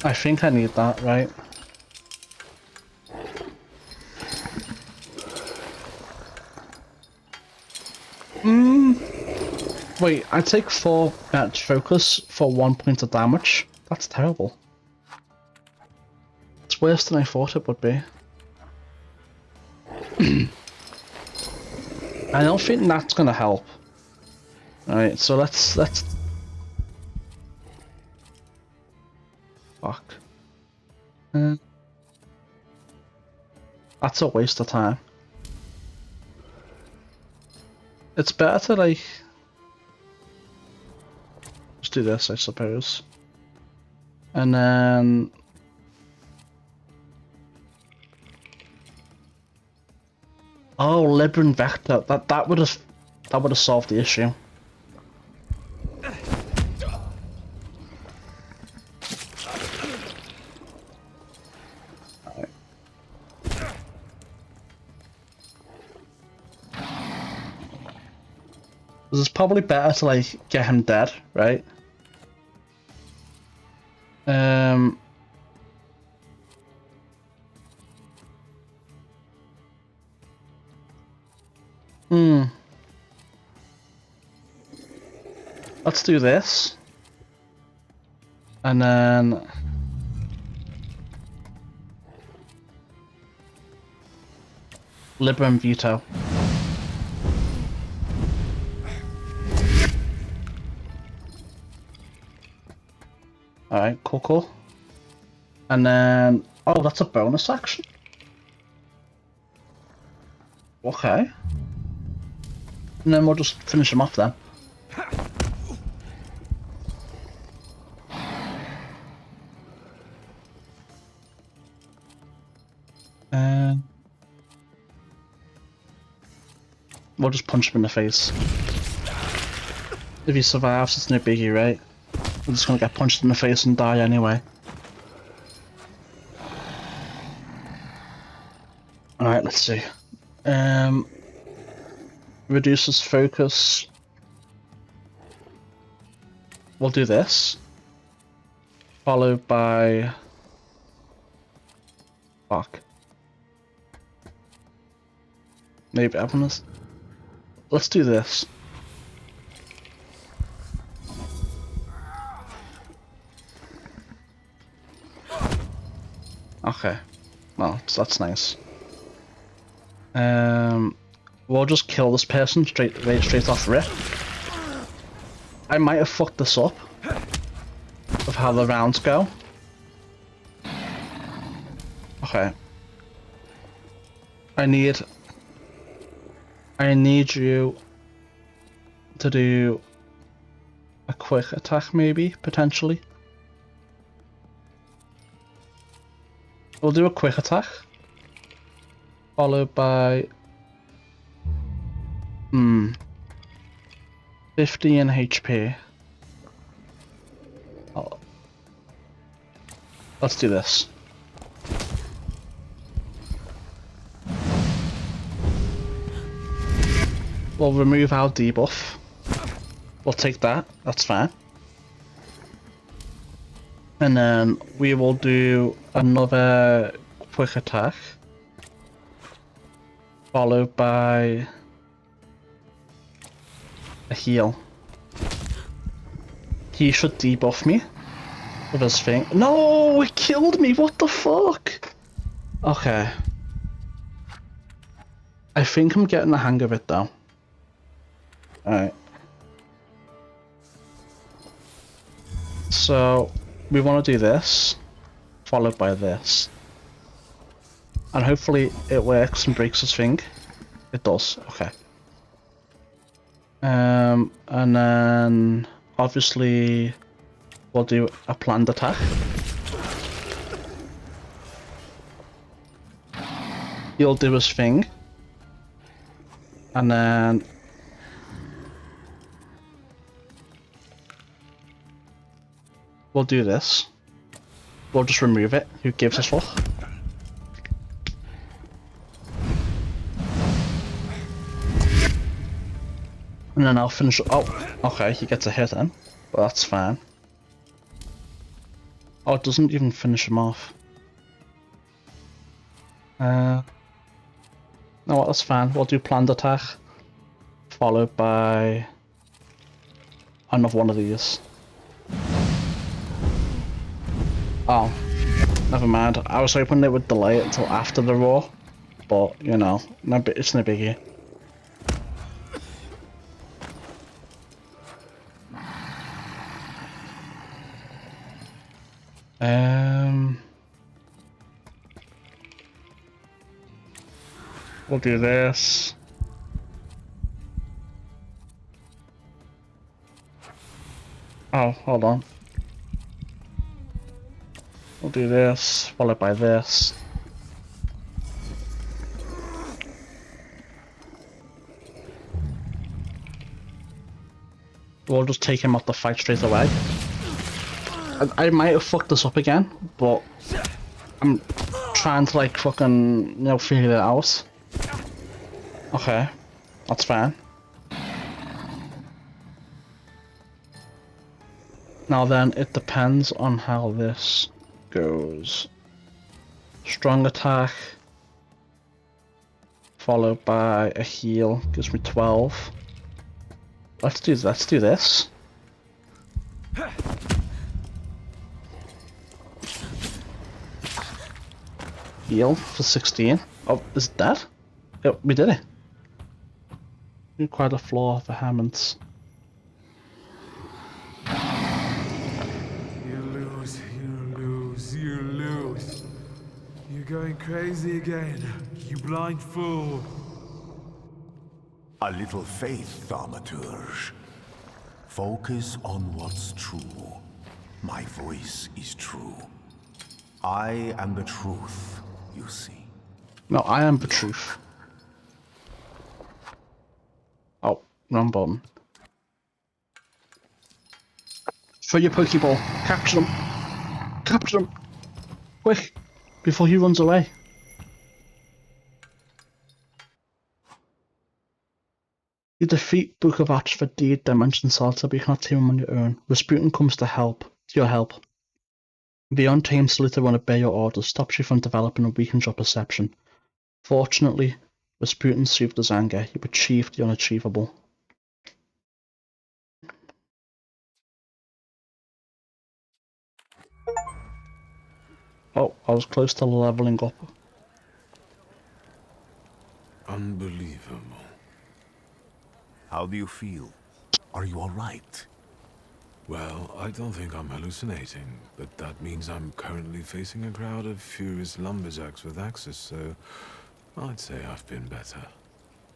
I think I need that, right? Wait, I take 4 match focus for 1 point of damage. That's terrible. It's worse than I thought it would be. I don't think that's gonna help. Alright, so let's fuck. That's a waste of time. It's better to like just do this, I suppose. And then oh, Libran Vector. That would have solved the issue. It's probably better to like get him dead, right? Let's do this. And then Libram Veto. Alright, cool. And then oh, that's a bonus action. Okay. And then we'll just finish him off then. We'll just punch him in the face. If he survives, it's no biggie, right? We're just gonna get punched in the face and die anyway. Alright, let's see. Reduces focus. We'll do this. Followed by... Fuck. Maybe I'm gonna... Let's do this. Okay. Well, that's nice. We'll just kill this person straight off rip. I might have fucked this up of how the rounds go. Okay. I need you to do a quick attack, maybe, potentially. We'll do a quick attack, followed by 15 HP. Oh. Let's do this. We'll remove our debuff. We'll take that, that's fine. And then we will do another quick attack, followed by a heal. He should debuff me with his thing. No, it killed me. What the fuck? Okay. I think I'm getting the hang of it though. Alright. So, we want to do this, followed by this. And hopefully it works and breaks his thing. It does, okay. And then, obviously, we'll do a planned attack. He'll do his thing. And then we'll do this. We'll just remove it. Who gives a fuck? And then I'll finish. Oh, okay, he gets a hit then. But that's fine. Oh, it doesn't even finish him off. No, that's fine. We'll do planned attack, followed by another one of these. Oh, never mind. I was hoping they would delay it until after the roar, but you know, it's no biggie. We'll do this. Oh, hold on. We'll do this, followed by this. We'll just take him off the fight straight away. I might have fucked this up again, but I'm trying to like fucking, you know, figure it out. Okay, that's fine. Now then, it depends on how this goes. Strong attack, followed by a heal, gives me 12. Let's do this. Heal for 16. Oh, is it dead? Yep, we did it. Quite a flaw for Hammonds. You lose. You're going crazy again, you blind fool. A little faith, Thaumaturge. Focus on what's true. My voice is true. I am the truth, you see. No, I am the truth. Oh, wrong button. Throw your Pokeball. Capture him. Capture him. Quick, before he runs away. You defeat Book of Arch for D Dimension Salter, but you cannot tame him on your own. Rasputin comes to your help. The untamed Slither won't obey your orders, stops you from developing and weakens your perception. Fortunately, Rasputin soothed his anger. You achieved the unachievable. Oh, I was close to leveling up. Unbelievable. How do you feel? Are you all right? Well, I don't think I'm hallucinating, but that means I'm currently facing a crowd of furious lumberjacks with axes, so I'd say I've been better.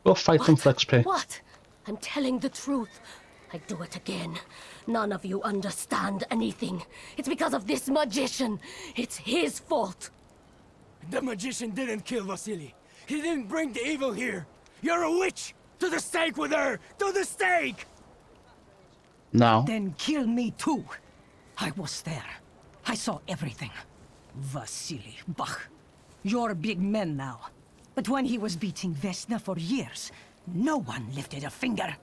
We'll fight them for XP. What? I'm telling the truth. I do it again. None of you understand anything. It's because of this magician. It's his fault. The magician didn't kill Vasily. He didn't bring the evil here. You're a witch! To the stake with her! To the stake! No. Then kill me too. I was there. I saw everything. Vasily, bah. You're big men now. But when he was beating Vesna for years, no one lifted a finger.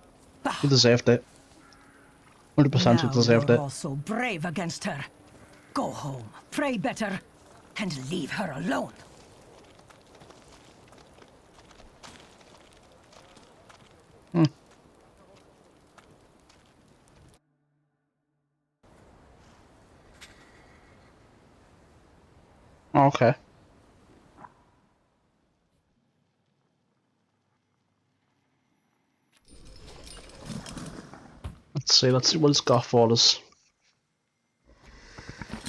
He deserved it. 100% he deserved you're it. also brave against her. Go home, pray better, and leave her alone. Okay. Let's see what it's got for us.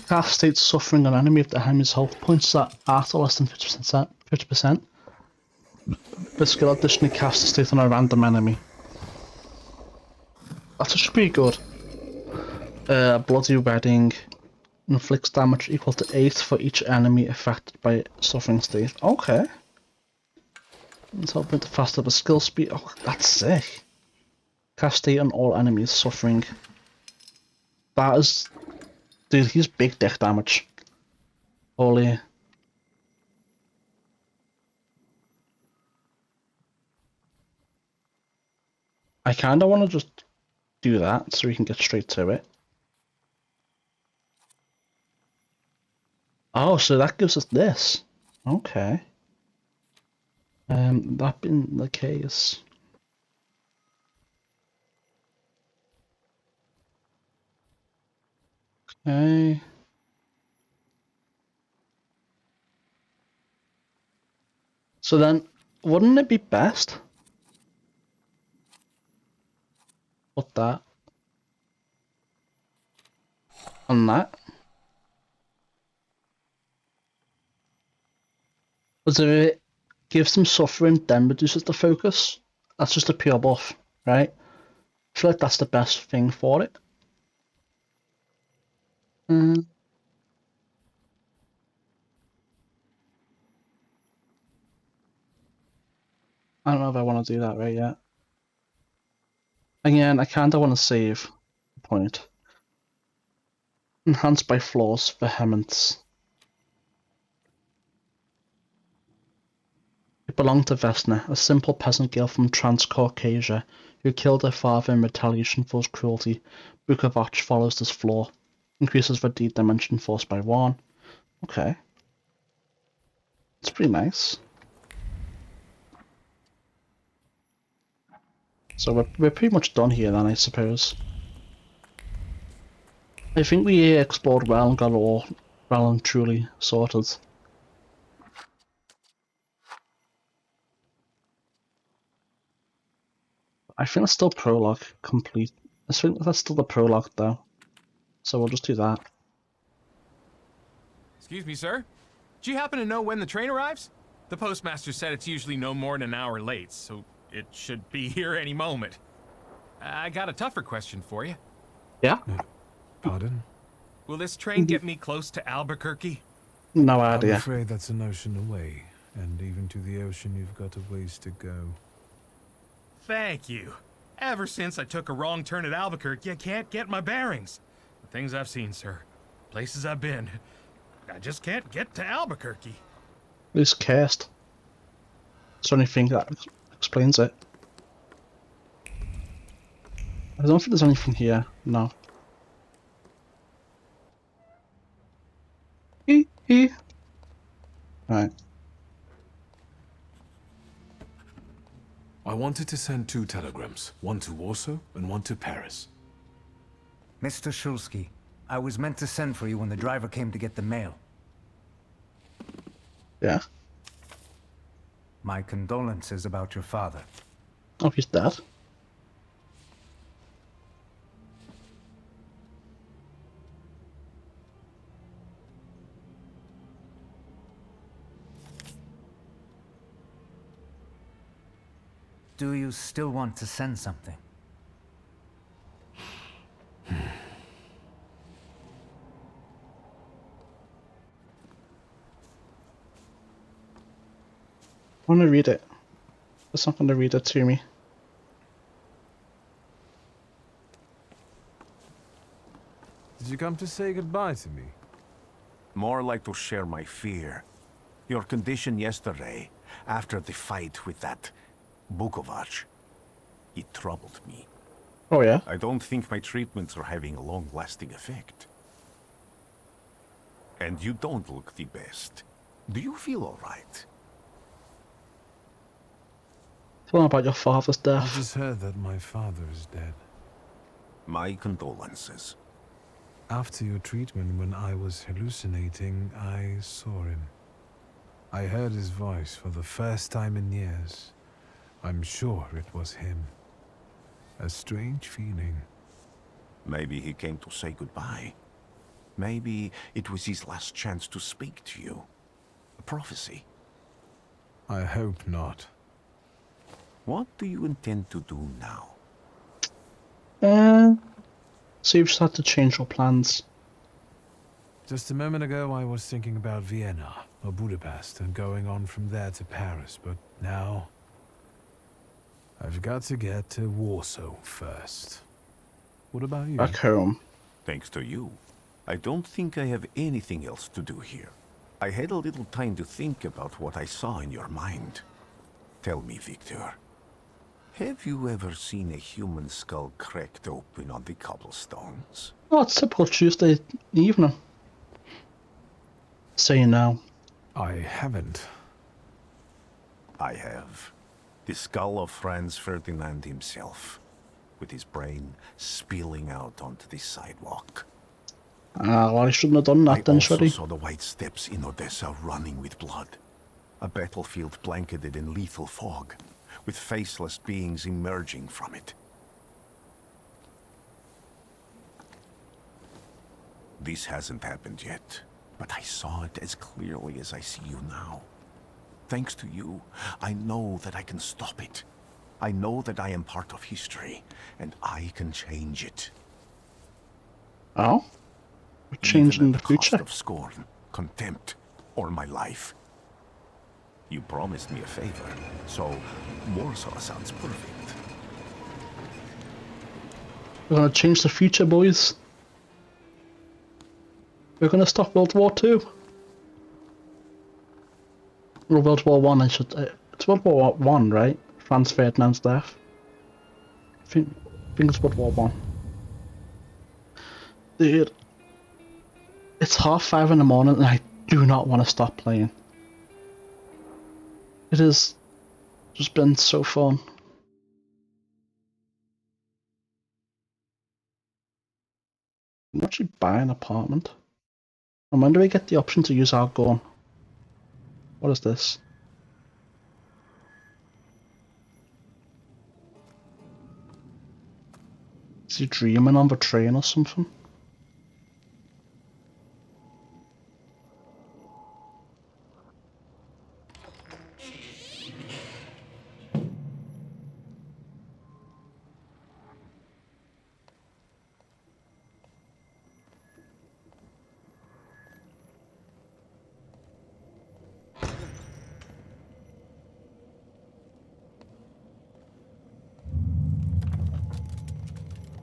Cast states suffering an enemy if the enemy's health points are at or less than 50%. The skill additionally casts a state on a random enemy. That's actually pretty good. Bloody Wedding inflicts damage equal to 8 for each enemy affected by suffering state. Okay. Let's help with the faster the skill speed. Oh, that's sick. Cast state on all enemies suffering. That is... Dude, he's big deck damage. Holy. I kinda wanna just do that so we can get straight to it. Oh, so that gives us this. Okay. That being the case. Okay. So then, wouldn't it be best? Put that on that. Because if it gives them suffering, then reduces the focus. That's just a pure buff, right? I feel like that's the best thing for it. I don't know if I want to do that right yet. Again, I kinda want to save the point. Enhanced by flaws, vehemence. It belonged to Vesna, a simple peasant girl from Transcaucasia, who killed her father in retaliation for his cruelty. Bukovac follows this flaw. Increases the D dimension force by 1. Okay. It's pretty nice. So we're pretty much done here then, I suppose. I think we explored well and got it all well and truly sorted. I think it's still prologue complete. I think that's still the prologue though. So we'll just do that. Excuse me, sir? Do you happen to know when the train arrives? The postmaster said it's usually no more than an hour late, so it should be here any moment. I got a tougher question for you. Yeah? Pardon? Will this train get me close to Albuquerque? No idea. I'm afraid that's an ocean away, and even to the ocean you've got a ways to go. Thank you. Ever since I took a wrong turn at Albuquerque, I can't get my bearings. The things I've seen, sir. Places I've been. I just can't get to Albuquerque. This cast. It's the only thing that explains it. I don't think there's anything here. No. Right. I wanted to send 2 telegrams, one to Warsaw and one to Paris. Mr. Shulsky, I was meant to send for you when the driver came to get the mail. Yeah? My condolences about your father. Oh, he's dead. Do you still want to send something? I want to read it. There's not going to read it to me. Did you come to say goodbye to me? More like to share my fear. Your condition yesterday, after the fight with that Bukovac, it troubled me. Oh yeah? I don't think my treatments are having a long-lasting effect. And you don't look the best. Do you feel all right? Tell me about your father's I death. just heard that my father is dead. My condolences. After your treatment, when I was hallucinating, I saw him. I heard his voice for the first time in years. I'm sure it was him. A strange feeling. Maybe he came to say goodbye. Maybe it was his last chance to speak to you. A prophecy. I hope not. What do you intend to do now? So you've just had to change your plans. Just a moment ago, I was thinking about Vienna or Budapest and going on from there to Paris, but now I've got to get to Warsaw first. What about you? Back home. Thanks to you, I don't think I have anything else to do here. I had a little time to think about what I saw in your mind. Tell me, Victor, have you ever seen a human skull cracked open on the cobblestones? Oh, it's typical Tuesday evening. Say no. I haven't. I have. The skull of Franz Ferdinand himself, with his brain spilling out onto the sidewalk. Well, I shouldn't have done that then, should I he? also saw the white steps in Odessa running with blood. A battlefield blanketed in lethal fog, with faceless beings emerging from it. This hasn't happened yet, but I saw it as clearly as I see you now. Thanks to you, I know that I can stop it. I know that I am part of history, and I can change it. Oh? We're changing the future? Cost of scorn, contempt, or my life. You promised me a favor, so Warsaw sounds perfect. We're gonna change the future, boys. We're gonna stop World War II. Or World War One, I should. It's World War One, right? Franz Ferdinand's death. I think it's World War One. Dude, it's 5:30 in the morning, and I do not want to stop playing. It has just been so fun. I'm actually buying an apartment. And when do we get the option to use our gun? What is this? Is he dreaming on the train or something?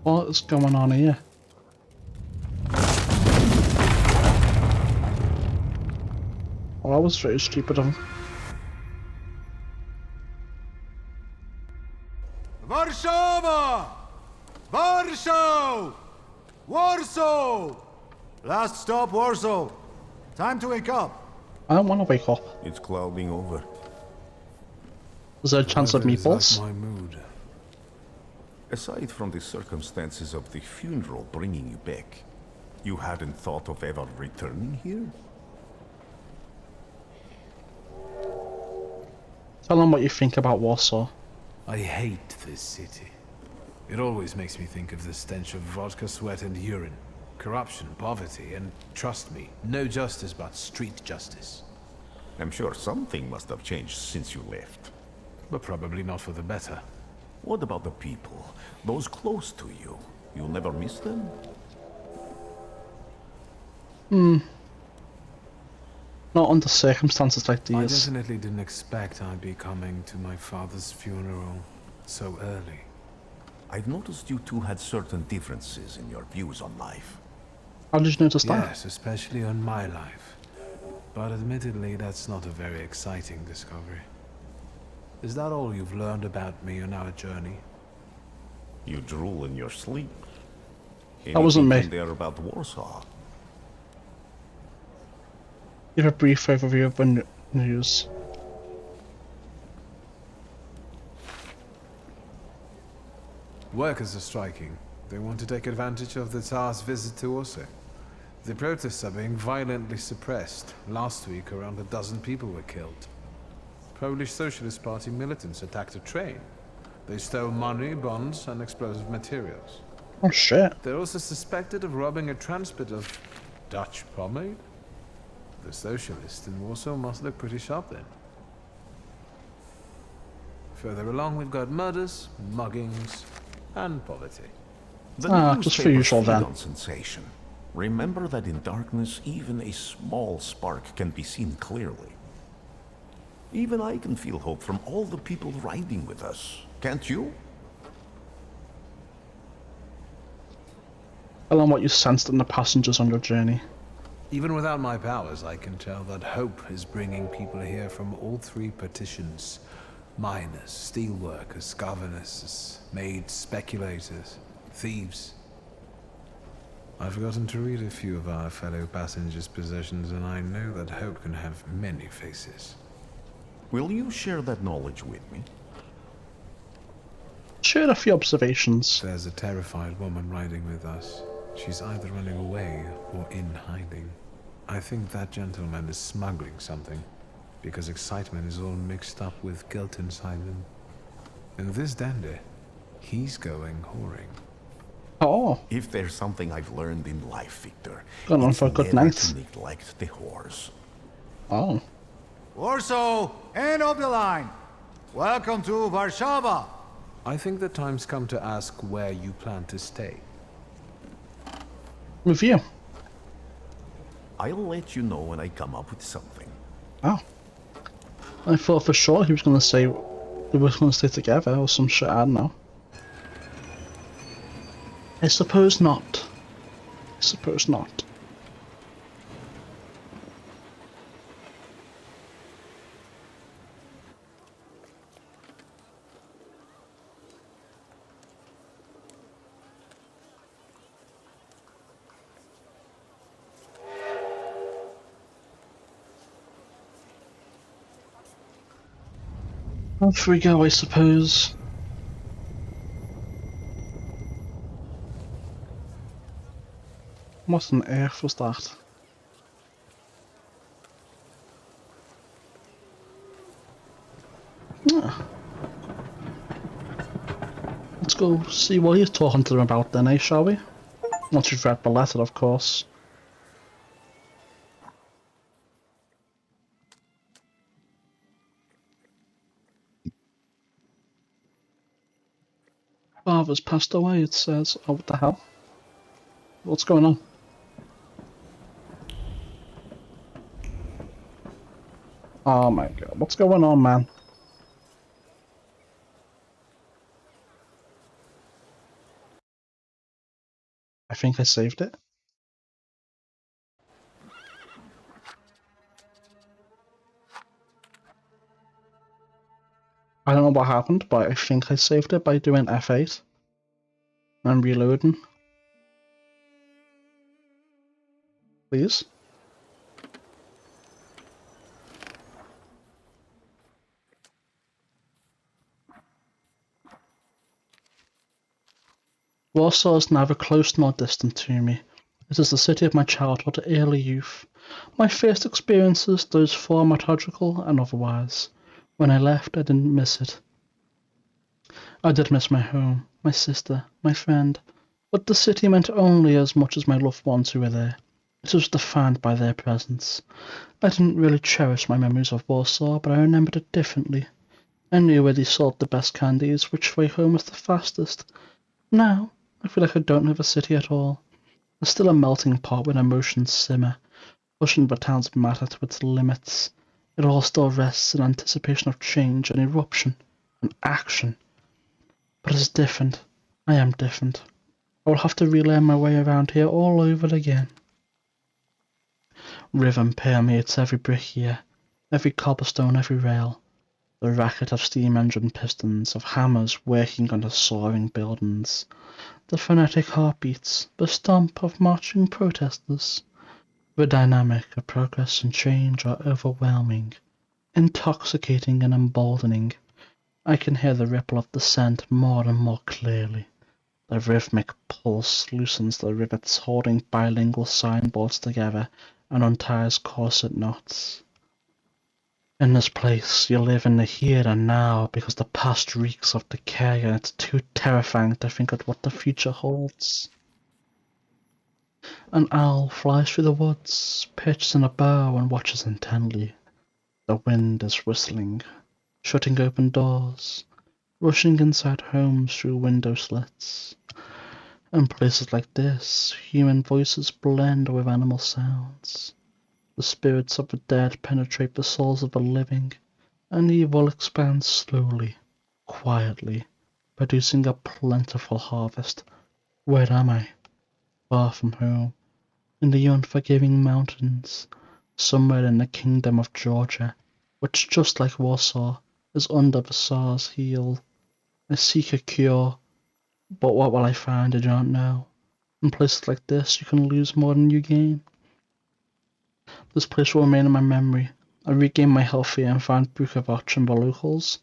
What is going on here? Oh, that was very stupid of him. Warszawa! Warsaw! Warsaw! Last stop, Warsaw. Time to wake up. I don't want to wake up. It's clouding over. Is there a chance of meatballs? My mood. Aside from the circumstances of the funeral bringing you back, you hadn't thought of ever returning here? Tell them what you think about Warsaw. I hate this city. It always makes me think of the stench of vodka, sweat, and urine. Corruption, poverty, and trust me, no justice but street justice. I'm sure something must have changed since you left. But probably not for the better. What about the people? Those close to you? You'll never miss them? Not under circumstances like I these. definitely didn't expect I'd be coming to my father's funeral so early. I've noticed you two had certain differences in your views on life. How did you notice that? Yes, especially on my life. But admittedly, that's not a very exciting discovery. Is that all you've learned about me on our journey? You drool in your sleep. That wasn't me. Anything there about Warsaw? Give a brief overview of the news. Workers are striking. They want to take advantage of the Tsar's visit to Orsa. The protests are being violently suppressed. Last week, around a dozen people were killed. Polish Socialist Party militants attacked a train. They stole money, bonds, and explosive materials. Oh shit. They're also suspected of robbing a transport of Dutch pomade? The socialists in Warsaw must look pretty sharp then. Further along, we've got murders, muggings, and poverty. The just for usual then. On sensation. Remember that in darkness, even a small spark can be seen clearly. Even I can feel hope from all the people riding with us. Can't you? Tell them what you sensed in the passengers on your journey. Even without my powers, I can tell that hope is bringing people here from all three partitions. Miners, steelworkers, governesses, maids, speculators, thieves. I've gotten to read a few of our fellow passengers' possessions, and I know that hope can have many faces. Will you share that knowledge with me? Shared a few observations. There's a terrified woman riding with us. She's either running away or in hiding. I think that gentleman is smuggling something, because excitement is all mixed up with guilt inside him. And this dandy, he's going whoring. Oh. If there's something I've learned in life, Victor, Gone on it's for a good never night. to neglect the whores. Oh. Warsaw, end of the line. Welcome to Warszawa. I think the time's come to ask where you plan to stay. With you. I'll let you know when I come up with something. Oh. I thought for sure he was going to say they were going to stay together or some shit, I don't know. I suppose not. I suppose not. Off we go, I suppose. What on earth was that? Ah. Let's go see what he's talking to them about then, eh, shall we? Once you've read the letter, of course. Father's passed away, it says. Oh, what the hell? What's going on? Oh my god, what's going on, man? I think I saved it. I don't know what happened, but I think I saved it by doing F8 and reloading. Please. Warsaw is neither close nor distant to me. It is the city of my childhood, early youth. My first experiences, those thaumaturgical and otherwise. When I left, I didn't miss it. I did miss my home, my sister, my friend, but the city meant only as much as my loved ones who were there. It was defined by their presence. I didn't really cherish my memories of Warsaw, but I remembered it differently. I knew where they sold the best candies, which way home was the fastest. Now, I feel like I don't know the city at all. There's still a melting pot where emotions simmer, pushing the town's matter to its limits. It all still rests in anticipation of change and eruption and action. But it's different. I am different. I will have to relearn my way around here all over again. Rhythm permeates every brick here, every cobblestone, every rail. The racket of steam engine pistons, of hammers working under soaring buildings. The frenetic heartbeats, the stomp of marching protesters. The dynamic of progress and change are overwhelming, intoxicating and emboldening. I can hear the ripple of the scent more and more clearly. The rhythmic pulse loosens the rivets holding bilingual signboards together and unties corset knots. In this place, you live in the here and now because the past reeks of decay and it's too terrifying to think of what the future holds. An owl flies through the woods, perches in a bough and watches intently. The wind is whistling, shutting open doors, rushing inside homes through window slits. In places like this, human voices blend with animal sounds. The spirits of the dead penetrate the souls of the living, and evil expands slowly, quietly, producing a plentiful harvest. Where am I? Far from home, in the unforgiving mountains, somewhere in the kingdom of Georgia, which, just like Warsaw, is under the Tsar's heel. I seek a cure, but what will I find I do not know. In places like this, you can lose more than you gain. This place will remain in my memory. I regain my health here and find Bukovac and the locals.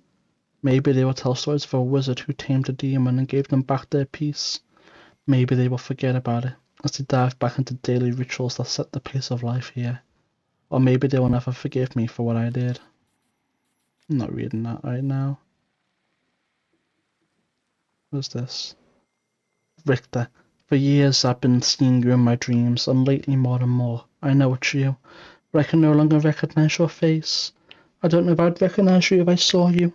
Maybe they will tell stories of a wizard who tamed a demon and gave them back their peace. Maybe they will forget about it as they dive back into daily rituals that set the pace of life here. Or maybe they will never forgive me for what I did. I'm not reading that right now. What's this? Richter. For years I've been seeing you in my dreams, and lately more and more. I know it's you, but I can no longer recognize your face. I don't know if I'd recognize you if I saw you.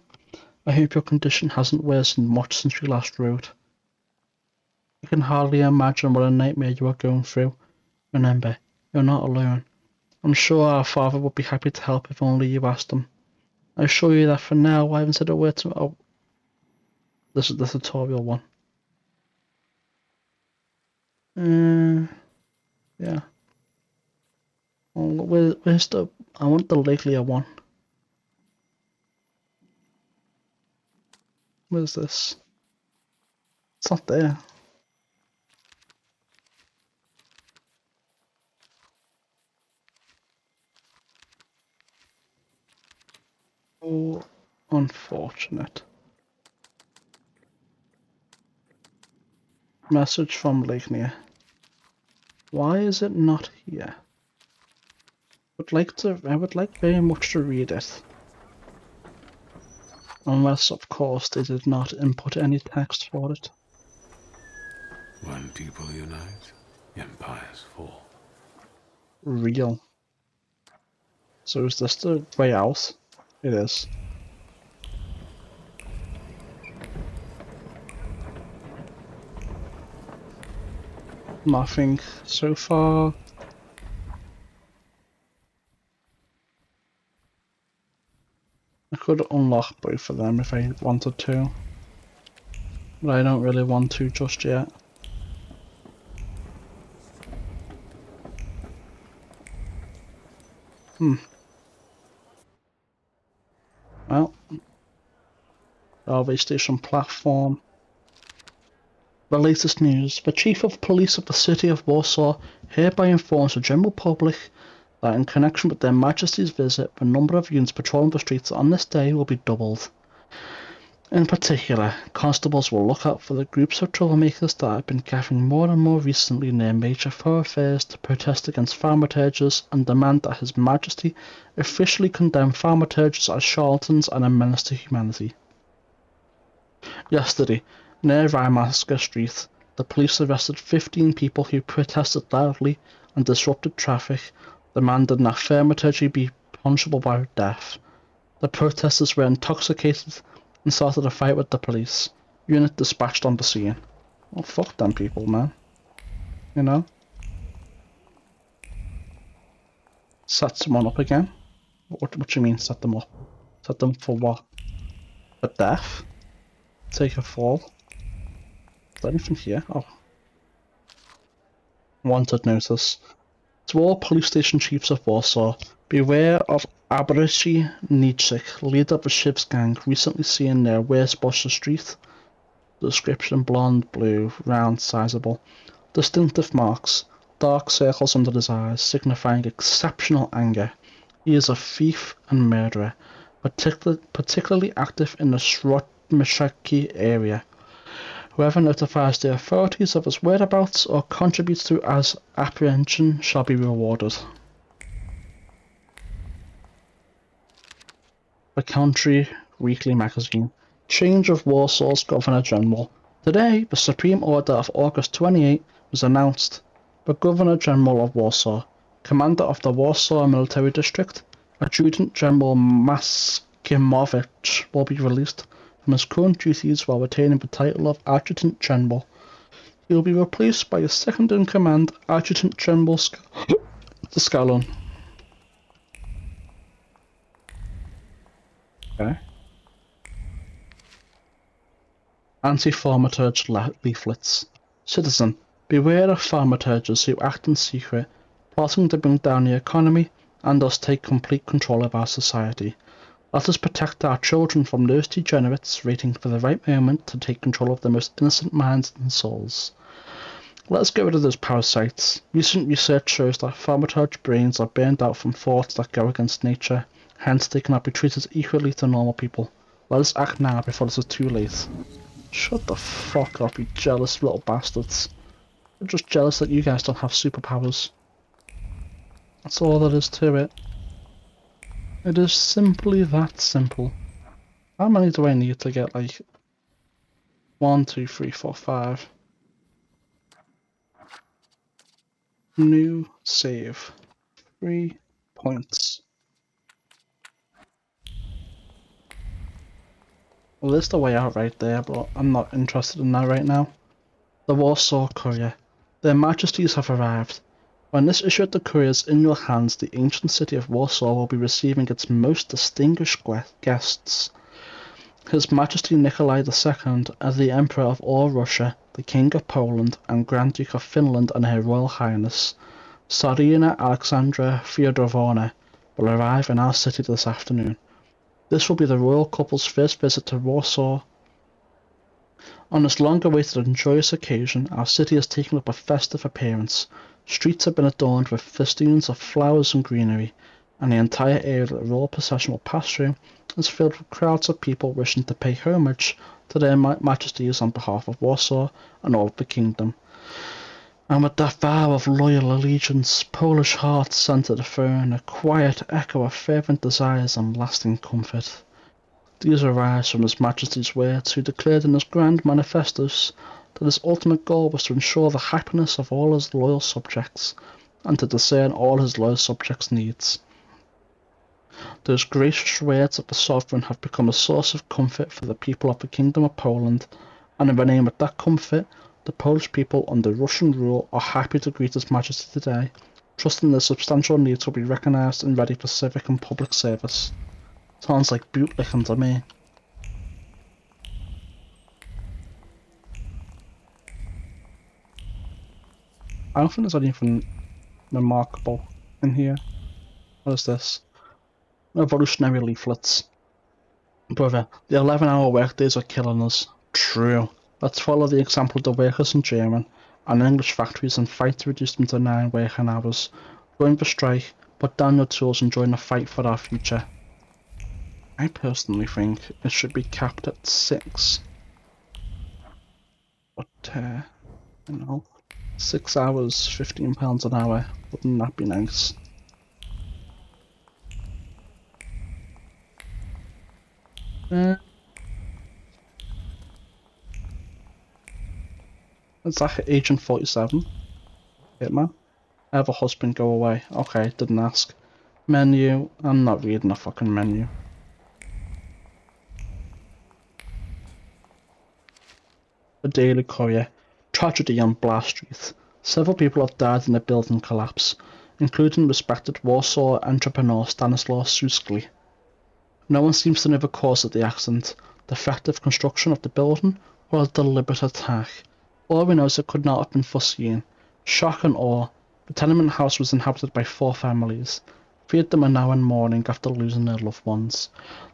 I hope your condition hasn't worsened much since we last wrote. I can hardly imagine what a nightmare you are going through. Remember, you're not alone. I'm sure our father would be happy to help if only you asked him. I assure you that for now I haven't said a word to... Oh, this is the tutorial one. Yeah. Where's the... I want the Leglia one. Where's this? It's not there. Oh, unfortunate. Message from Legnia. Why is it not here? I would like very much to read it. Unless, of course, they did not input any text for it. When people unite, empires fall. Real. So is this the way out? It is. Nothing so far. I could unlock both of them if I wanted to, but I don't really want to just yet. Well, railway station platform. The latest news. The Chief of Police of the City of Warsaw hereby informs the general public that in connection with their Majesty's visit, the number of units patrolling the streets on this day will be doubled. In particular, constables will look out for the groups of troublemakers that have been gathering more and more recently near major thoroughfares to protest against thaumaturges and demand that His Majesty officially condemn thaumaturges as charlatans and a menace to humanity. Yesterday, near Rymaska Street, the police arrested 15 people who protested loudly and disrupted traffic, demanding that thaumaturgy be punishable by death. The protesters were intoxicated and started a fight with the police. Unit dispatched on the scene. Oh, fuck them people, man. You know? Set someone up again? What do you mean, set them up? Set them for what? For death? Take a fall? Is there anything here? Oh. Wanted notice. To all police station chiefs of Warsaw, beware of Abrysi Nietzsche, leader of the Shivs gang, recently seen near Wierzboscha Street. Description: blonde, blue, round, sizable. Distinctive marks: dark circles under his eyes, signifying exceptional anger. He is a thief and murderer, particularly active in the Srotmishaki area. Whoever notifies the authorities of his whereabouts or contributes to his apprehension shall be rewarded. The Country Weekly Magazine. Change of Warsaw's Governor General. Today, the Supreme Order of August 28 was announced. The Governor General of Warsaw, Commander of the Warsaw Military District, Adjutant General Maskimovich, will be released from his current duties while retaining the title of Adjutant General. He will be replaced by his second-in-command, Adjutant General Scallon. Okay. Anti-Thaumaturge leaflets. Citizen, beware of thaumaturges who act in secret, plotting to bring down the economy and thus take complete control of our society. Let us protect our children from those degenerates waiting for the right moment to take control of the most innocent minds and souls. Let us get rid of those parasites. Recent research shows that thaumaturge brains are burned out from thoughts that go against nature, hence they cannot be treated equally to normal people. Let us act now before it is too late. Shut the fuck up, you jealous little bastards. I'm just jealous that you guys don't have superpowers. That's all there is to it. It is simply that simple. How many do I need to get, like... 1, 2, 3, 4, 5. New save. 3 points. Well, there's the way out right there, but I'm not interested in that right now. The Warsaw Courier. Their Majesties have arrived. When this issue at the courier is in your hands, the ancient city of Warsaw will be receiving its most distinguished guests. His Majesty Nikolai II, as the Emperor of all Russia, the King of Poland, and Grand Duke of Finland, and Her Royal Highness, Tsarina Alexandra Fyodorovna, will arrive in our city this afternoon. This will be the royal couple's first visit to Warsaw. On this long-awaited and joyous occasion, our city has taken up a festive appearance. Streets have been adorned with festoons of flowers and greenery, and the entire area that the royal procession will pass through is filled with crowds of people wishing to pay homage to their majesties on behalf of Warsaw and all of the kingdom. And with that vow of loyal allegiance, Polish hearts sent to the throne, a quiet echo of fervent desires and lasting comfort. These arise from His Majesty's words, who declared in his grand manifestos that his ultimate goal was to ensure the happiness of all his loyal subjects, and to discern all his loyal subjects' needs. Those gracious words of the sovereign have become a source of comfort for the people of the Kingdom of Poland, and in the name of that comfort, the Polish people under Russian rule are happy to greet His Majesty today, trusting their substantial needs will be recognised and ready for civic and public service. Sounds like bootlicking to me. I don't think there's anything remarkable in here. What is this? Revolutionary leaflets. Brother, the 11-hour workdays are killing us. True. Let's follow the example of the workers in German and English factories and fight to reduce them to 9 working hours. Join the strike, put down your tools and join the fight for our future. I personally think it should be capped at 6. But, you know, 6 hours, £15 an hour. Wouldn't that be nice? Is that Agent 47? Hitman? I have a husband, go away. Okay, didn't ask. Menu, I'm not reading a fucking menu. The Daily Courier. Tragedy on Blast Street. Several people have died in a building collapse, including respected Warsaw entrepreneur Stanislaw Suski. No one seems to know the cause of the accident, defective construction of the building, or a deliberate attack. All we know is it could not have been foreseen. Shock and awe. The tenement house was inhabited by 4 families. 3 of them are now in mourning after losing their loved ones.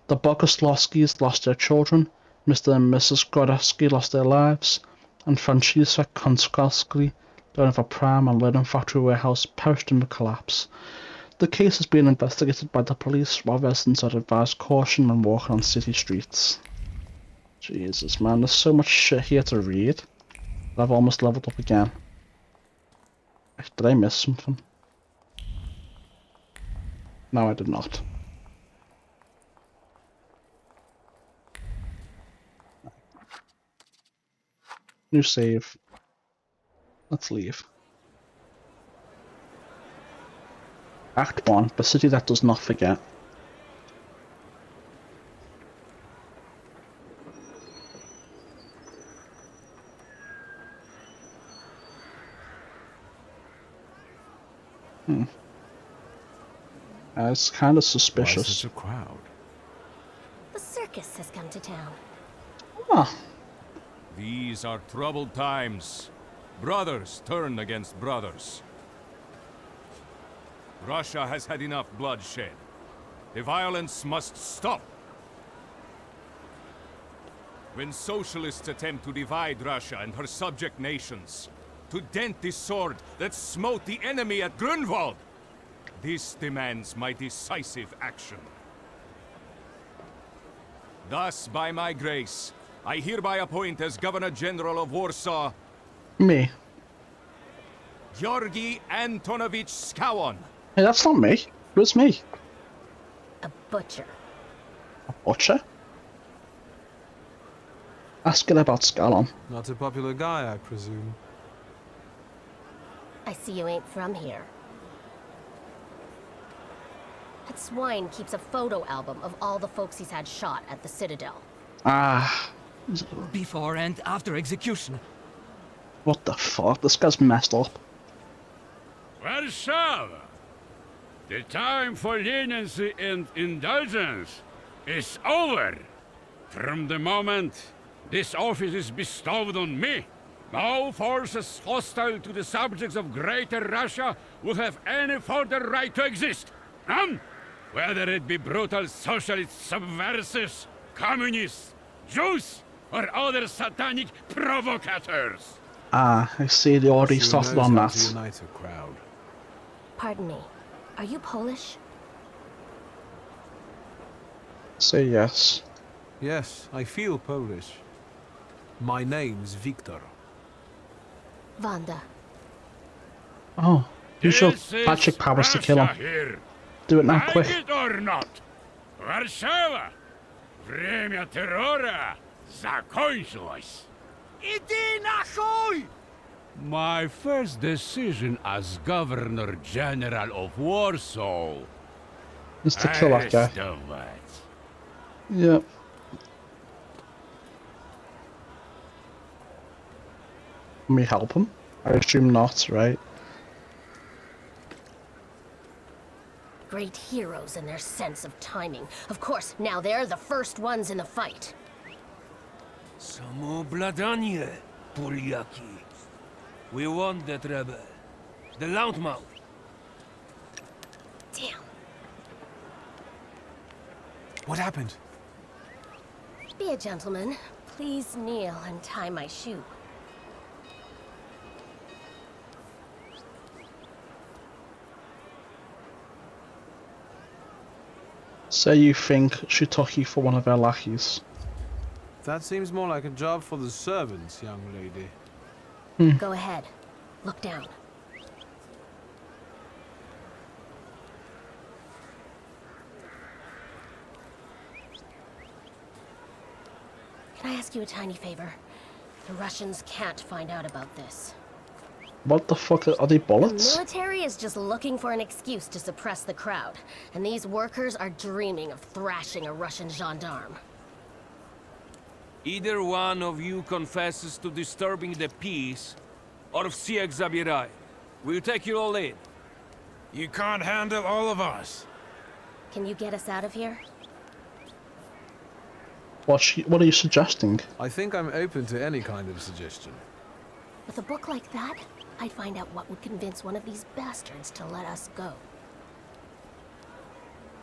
The Boguslavskis lost their children, Mr. and Mrs. Gorodowski lost their lives, and Franciszek Konskowski Died of a pram and lead factory warehouse, perished in the collapse. The case is being investigated by the police, while residents are advised caution when walking on city streets. Jesus, man, there's so much shit here to read. I've almost leveled up again. Did I miss something? No, I did not. New save. Let's leave. Act 1, the city that does not forget. It's kind of suspicious. Why such a crowd? The circus has come to town. Ah. These are troubled times. Brothers turn against brothers. Russia has had enough bloodshed. The violence must stop. When socialists attempt to divide Russia and her subject nations, to dent the sword that smote the enemy at Grunwald, this demands my decisive action. Thus, by my grace, I hereby appoint as Governor General of Warsaw... Me. Georgi Antonovich Skowon. Hey, that's not me. Who's me? A butcher. A butcher? Asking about Scallon. Not a popular guy, I presume. I see you ain't from here. That swine keeps a photo album of all the folks he's had shot at the Citadel. Ah. Before and after execution. What the fuck? This guy's messed up. Warsaw! The time for leniency and indulgence is over. From the moment this office is bestowed on me, no forces hostile to the subjects of Greater Russia will have any further right to exist. None! Whether it be brutal socialist subversives, communists, Jews, or other satanic provocators. Ah, I see they already started on that. Unite a crowd. Pardon me. Are you Polish? Say yes. Yes, I feel Polish. My name's Victor. Wanda. Oh, use your magic powers to kill him. Here. Do it now, Like quick. it or not, Warszawa, время террора закончилось. Иди нахуй! My first decision as Governor General of Warsaw Is to kill that guy. arrestovать. Yep. Can we help him? I assume not, right? Great heroes in their sense of timing. Of course, now they're the first ones in the fight. Samoobladanie, Polyaki. We want that rebel. The Loudmouth. Damn. What happened? Be a gentleman. Please kneel and tie my shoe. Say you think she took you for one of her lackeys. That seems more like a job for the servants, young lady. Go ahead. Look down. Can I ask you a tiny favor? The Russians can't find out about this. What the fuck are they The bullets? military is just looking for an excuse to suppress the crowd, and these workers are dreaming of thrashing a Russian gendarme. Either one of you confesses to disturbing the peace, or всех забирай. We'll take you all in. You can't handle all of us. Can you get us out of here? What are you suggesting? I think I'm open to any kind of suggestion. With a book like that, I'd find out what would convince one of these bastards to let us go.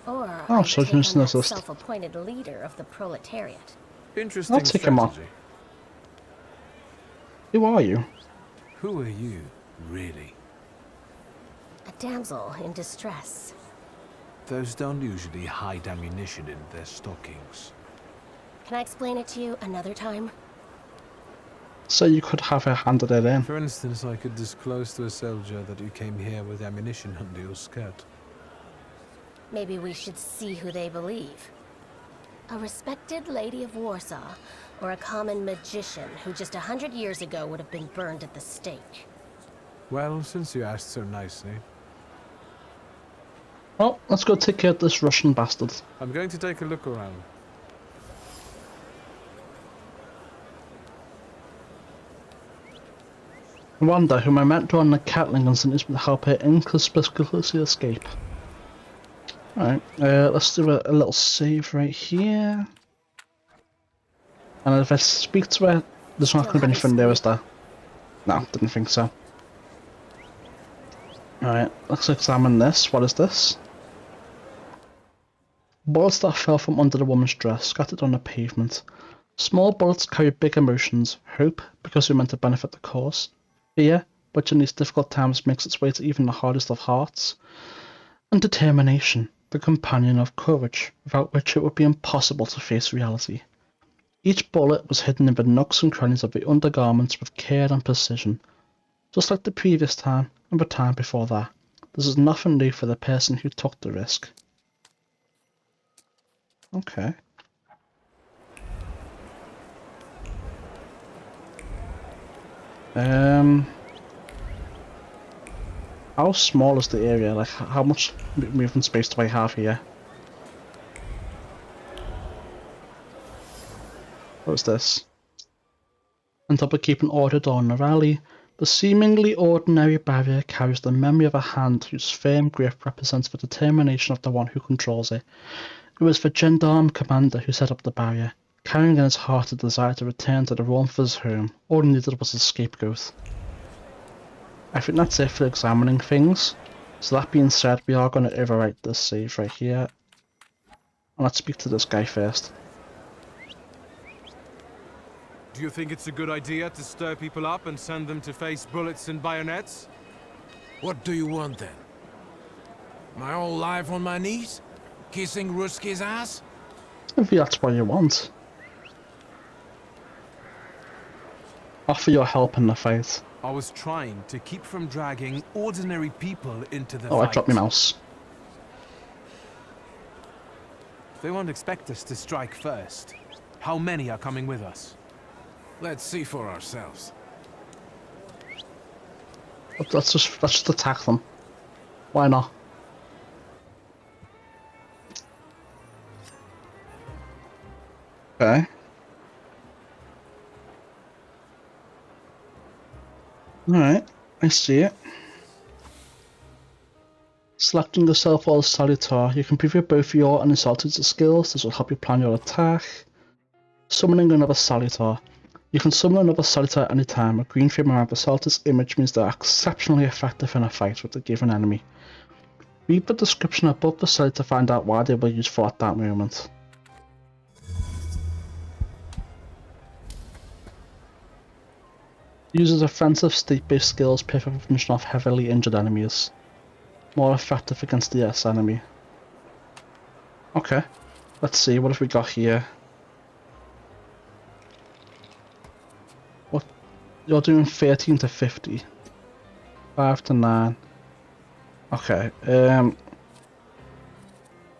Or I'd so take you on can that assist. self-appointed leader of the proletariat. Interesting I'll take him on. strategy. Who are you? Who are you? Really? A damsel in distress. Those don't usually hide ammunition in their stockings. Can I explain it to you another time? So you could have her handed it in. For instance, I could disclose to a soldier that you came here with ammunition under your skirt. Maybe we should see who they believe. A respected lady of Warsaw, or a common magician who just 100 years ago would have been burned at the stake. Well, since you asked so nicely. Well, let's go take care of this Russian bastard. I'm going to take a look around. I wonder who I met during the Catling incident would help her inconspicuously escape. Alright, let's do a little save right here. And if I speak to her, there's not going to be anything there, is there? No, didn't think so. Alright, let's examine this. What is this? Bullets that fell from under the woman's dress, scattered on the pavement. Small bullets carry big emotions. Hope, because we meant to benefit the cause. Fear, which in these difficult times makes its way to even the hardest of hearts. And determination, the companion of courage, without which it would be impossible to face reality. Each bullet was hidden in the nooks and crannies of the undergarments with care and precision. Just like the previous time, and the time before that, this is nothing new for the person who took the risk. Okay. How small is the area? Like, how much movement space do I have here? What is this? On top of keeping order during the rally, the seemingly ordinary barrier carries the memory of a hand whose firm grip represents the determination of the one who controls it. It was the gendarme commander who set up the barrier, carrying in his heart a desire to return to the warmth of his home. All he needed was a scapegoat. I think that's it for examining things. So that being said, we are going to overwrite this save right here. And let's speak to this guy first. Do you think it's a good idea to stir people up and send them to face bullets and bayonets? What do you want then? My whole life on my knees? Kissing Ruski's ass? If that's what you want. Offer your help in the fight. I was trying to keep from dragging ordinary people into the fight. I dropped my mouse. They won't expect us to strike first. How many are coming with us? Let's see for ourselves. Let's just attack them. Why not? Okay. Alright, I see it. Selecting the self-wall Salutar, you can preview both your and Insulted's skills. This will help you plan your attack. Summoning another Salutar. You can summon another Salutar at any time. A green frame around the Salutar's image means they are exceptionally effective in a fight with a given enemy. Read the description above the Salutar to find out why they were useful at that moment. Uses offensive state-based skills perfect for finishing off heavily injured enemies. More effective against the S enemy. Okay, let's see, what have we got here? What? You're doing 13 to 50. 5 to 9. Okay,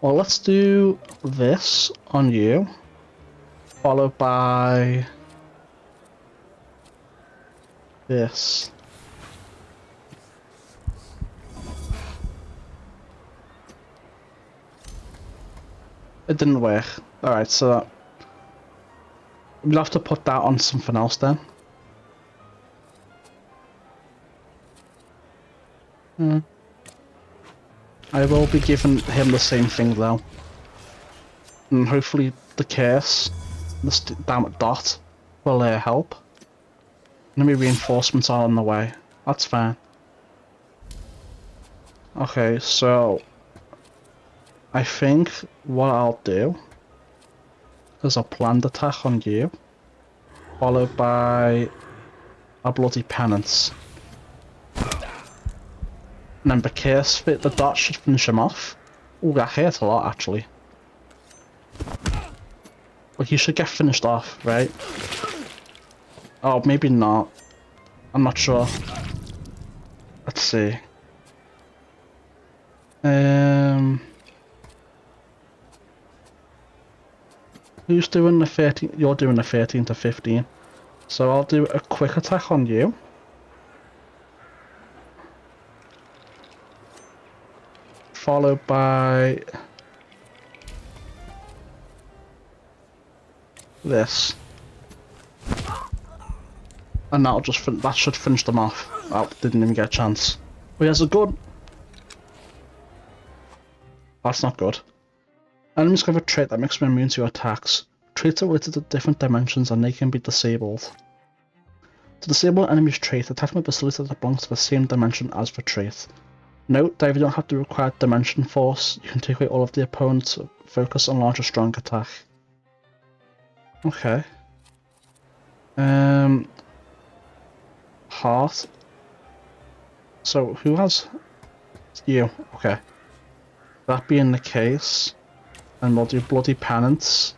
well, let's do this on you. Followed by this. It didn't work. Alright, so we'll have to put that on something else then. I will be giving him the same thing though. And hopefully the curse, this damn dot, will help. Enemy reinforcements are on the way. That's fine. Okay, so I think what I'll do is a planned attack on you, followed by a bloody penance. And then the curse bit, the dot should finish him off. Ooh, that hurt a lot, actually. But he should get finished off, right? Oh, maybe not. I'm not sure. Let's see. Who's doing the 13? You're doing the 13 to 15. So I'll do a quick attack on you. Followed by this. And that'll just that should finish them off. Oh, didn't even get a chance. But he has a good. That's not good. Enemies have a trait that makes them immune to your attacks. Traits are related to different dimensions and they can be disabled. To disable an enemy's trait, attack with a facility that belongs to the same dimension as the trait. Note that if you don't have the required dimension force, you can take away all of the opponent's focus and launch a strong attack. Okay. Heart. So who has you? Okay. That being the case, and we'll do bloody penance,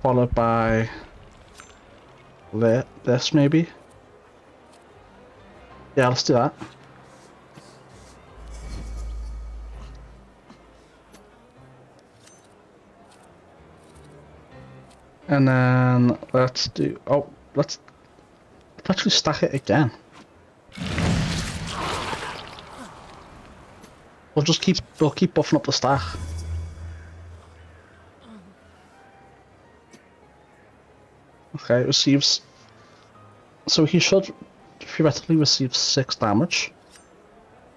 followed by this maybe. Yeah, let's do that. And then let's do. Oh, let's actually stack it again. We'll keep buffing up the stack. Okay, it receives. So he should theoretically receive 6 damage.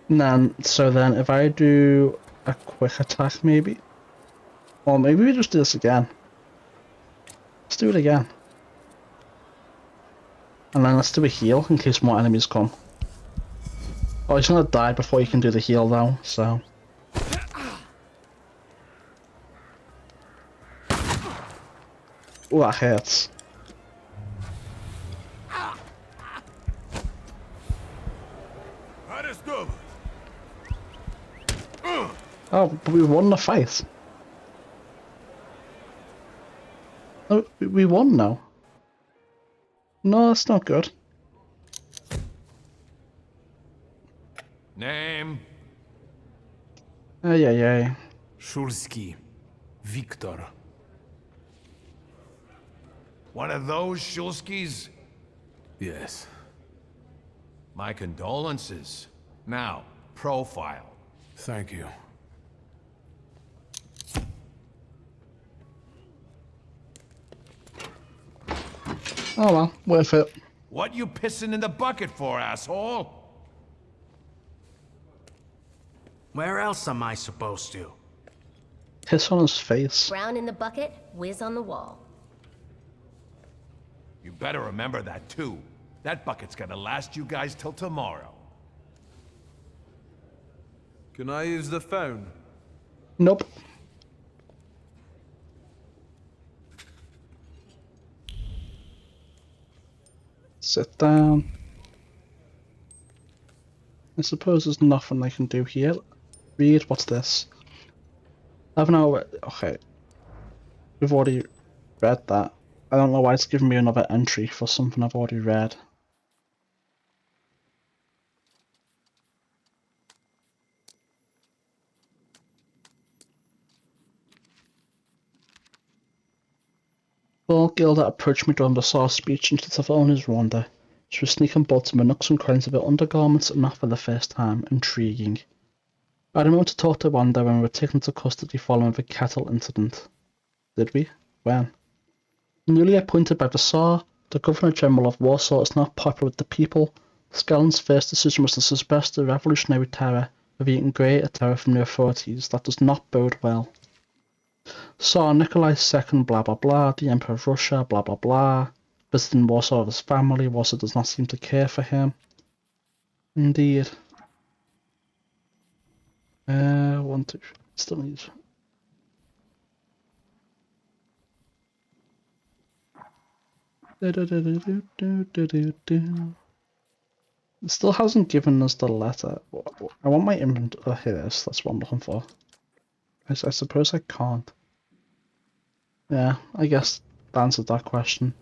And then, if I do a quick attack maybe. Or maybe we just do this again. Let's do it again. And then let's do a heal in case more enemies come. Oh, he's gonna die before he can do the heal though, so. Ooh, that hurts. Oh, but we won the fight. No, we won now. No, that's not good. Name? Yeah. Szulski. Victor. One of those Szulskis? Yes. My condolences. Now, profile. Thank you. Oh well, worth it. What you pissing in the bucket for, asshole? Where else am I supposed to? Piss on his face. Brown in the bucket, whiz on the wall. You better remember that, too. That bucket's gonna last you guys till tomorrow. Can I use the phone? Nope. Sit down. I suppose there's nothing I can do here. Read, what's this? I've now okay. We've already read that. I don't know why it's giving me another entry for something I've already read. All girl that approached me during the source speech into the phone is Rwanda. She was sneaking both some nooks and crannies of her undergarments and not for the first time. Intriguing. I had a moment to talk to Wanda when we were taken to custody following the cattle incident. Did we? When? Newly appointed by the Tsar, the Governor-General of Warsaw is not popular with the people. Stallin's first decision was to suppress the revolutionary terror, revealing greater terror from the authorities. That does not bode well. Tsar Nikolai II, blah blah blah, the Emperor of Russia, blah blah blah. Visiting Warsaw with his family, Warsaw does not seem to care for him. Indeed. One, two, still needs. It still hasn't given us the letter. I want my inventory. Oh, here it is. That's what I'm looking for. I suppose I can't. Yeah, I guess that answered that question.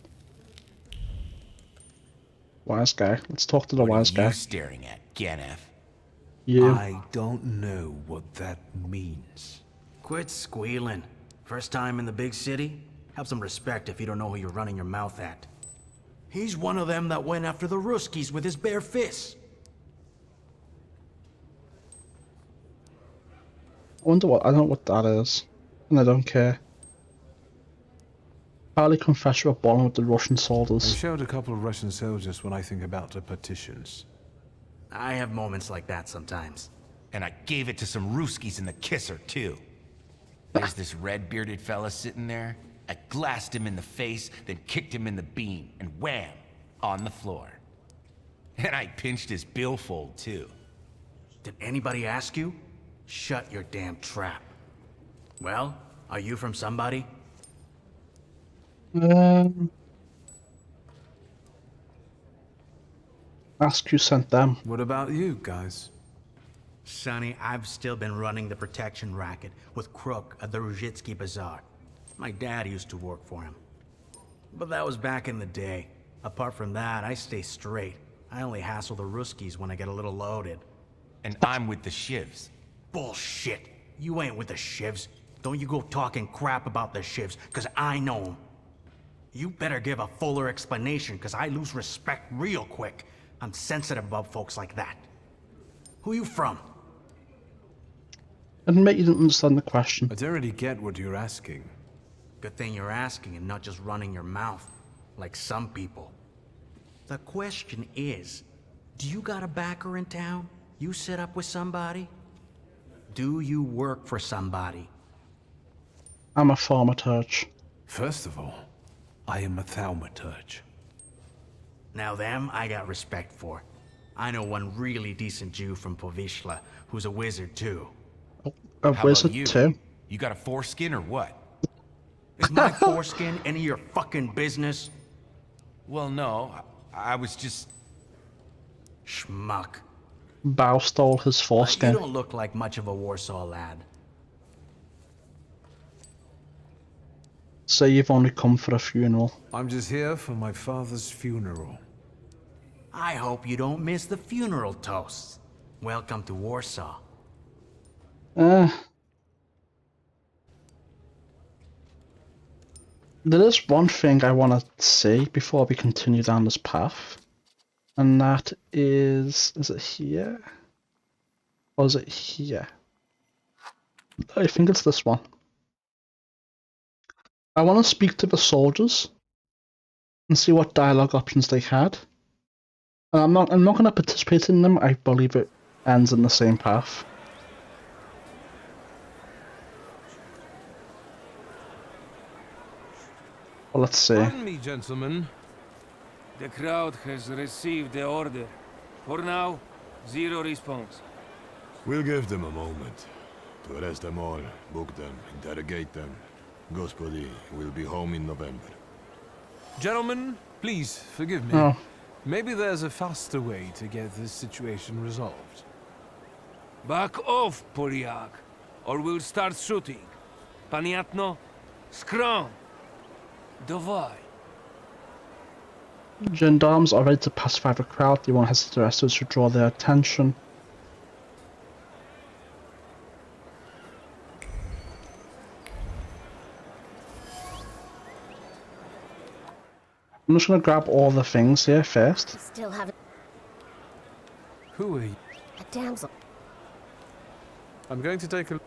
Wise guy. Let's talk to the wise guy. What are you staring at, Ganef? You. I don't know what that means. Quit squealing. First time in the big city? Have some respect if you don't know who you're running your mouth at. He's one of them that went after the Ruskies with his bare fists. I wonder what. I don't know what that is. And I don't care. Partly confess you were born with the Russian I soldiers. showed a couple of Russian soldiers when I think about the petitions. I have moments like that sometimes. And I gave it to some Ruskies in the kisser, too. There's this red-bearded fella sitting there. I glassed him in the face, then kicked him in the bean, and wham! On the floor. And I pinched his billfold, too. Did anybody ask you? Shut your damn trap. Well, are you from somebody? Ask who sent them. What about you guys? Sonny, I've still been running the protection racket with Crook at the Ruzhitsky Bazaar. My dad used to work for him. But that was back in the day. Apart from that, I stay straight. I only hassle the Ruskies when I get a little loaded. And I'm with the Shivs. Bullshit. You ain't with the Shivs. Don't you go talking crap about the Shivs, cause I know them. You better give a fuller explanation, cause I lose respect real quick. I'm sensitive about folks like that. Who you from? Admit you didn't understand the question. I don't really get what you're asking. Good thing you're asking and not just running your mouth, like some people. The question is, do you got a backer in town? You set up with somebody? Do you work for somebody? I'm a Thaumaturge. First of all, I am a Thaumaturge. Now them, I got respect for. I know one really decent Jew from Povishla, who's a wizard too. A How wizard about you? too? You got a foreskin or what? Is my foreskin any of your fucking business? Well, no. I was just... Schmuck. Bao stole his You foreskin. don't look like much of a Warsaw lad. Say you've only come for a funeral. I'm just here for my father's funeral. I hope you don't miss the funeral toasts. Welcome to Warsaw. There is one thing I want to say before we continue down this path. And that is it here? Or is it here? I think it's this one. I want to speak to the soldiers and see what dialogue options they had. And I'm not going to participate in them. I believe it ends in the same path. Well, let's see. Pardon me, gentlemen. The crowd has received the order. For now, zero response. We'll give them a moment. To arrest them all, book them, interrogate them. Gospodi will be home in November. Gentlemen, please forgive me. Oh. Maybe there's a faster way to get this situation resolved. Back off, Polyak, or we'll start shooting. Paniatno, scrum. Dawaj. Gendarmes are ready to pacify the crowd. They won't hesitate to arrest those who draw their attention. I'm just going to grab all the things here first. Still haven't. Who are you? A damsel. I'm going to take a... I'm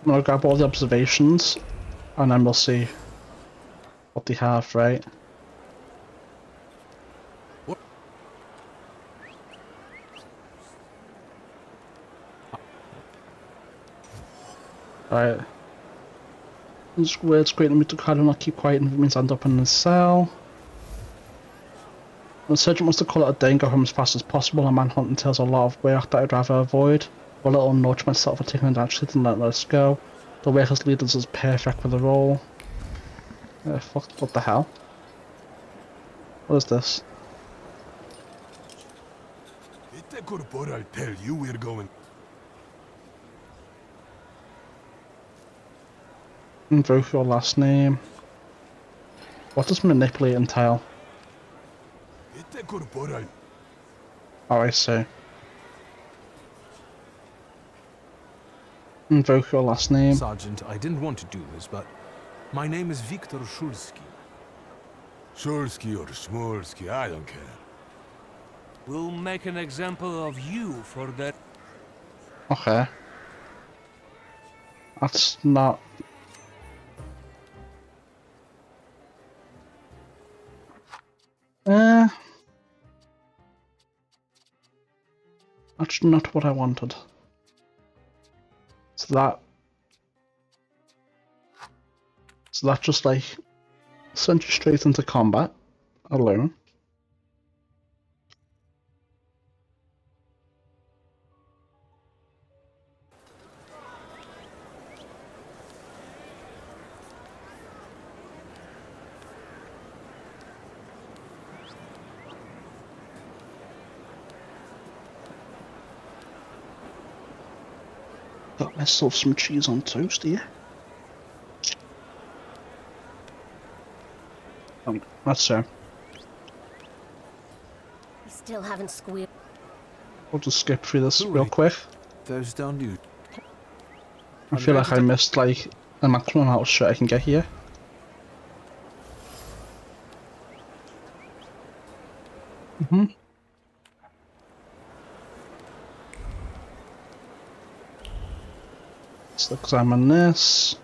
going to grab all the observations, and then we'll see what they have, right? Right. It's weird, it's great to me to kind of not keep quiet and it means I end up in the cell. The sergeant wants to call it a day and go home as fast as possible. A manhunt entails a lot of work that I'd rather avoid. A little nudge myself for taking advantage and let us go. The work as leaders is perfect for the role. Fuck, what the hell? What is this? But I'll tell you we're going. Invoke your last name. What does manipulate entail? Oh, I see. Invoke your last name. Sergeant, I didn't want to do this, but my name is Viktor Shulsky. Shulsky or Smolsky, I don't care. We'll make an example of you for that. Okay. That's not... That's not what I wanted. So that just like sent you straight into combat alone. Got myself some cheese on toast here. That's You still haven't squealed. We'll just skip through this real quick. Those down you. I feel like I missed like a maximum amount of shit I can get here. Let's examine this.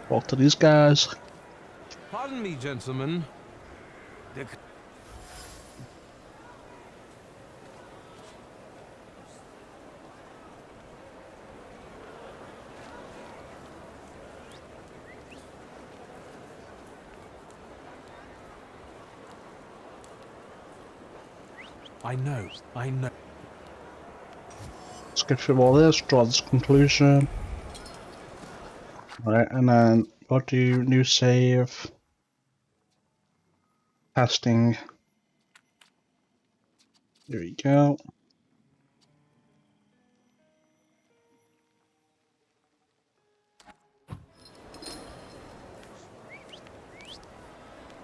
Talk to these guys. Pardon me, gentlemen. I know. Let's get through all this, draw this conclusion. Alright, and then go to new save. Testing. There we go.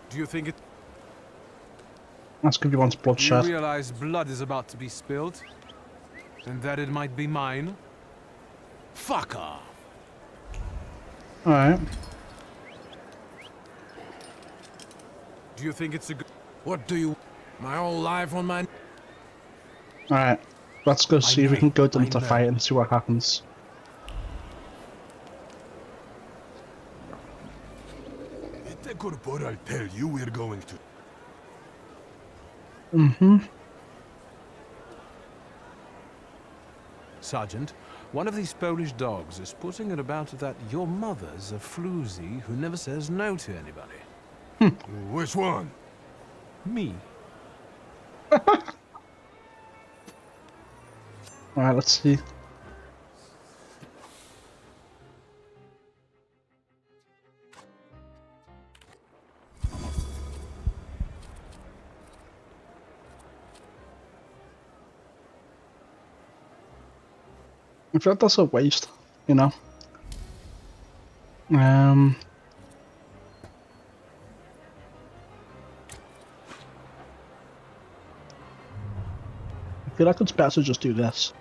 Do you think it... Let's give you one's Do bloodshed. you realize blood is about to be spilled? And that it might be mine? Fuck off! Alright. Do you think it's a good... What do you... My whole life on my... Alright. Let's go see if we can go to the fight and see what happens. But I'll tell you we're going to. Sergeant, one of these Polish dogs is putting it about that your mother's a floozy who never says no to anybody. Which one? Me. Alright, let's see. I feel like that's a waste, you know? I feel like it's better to just do this.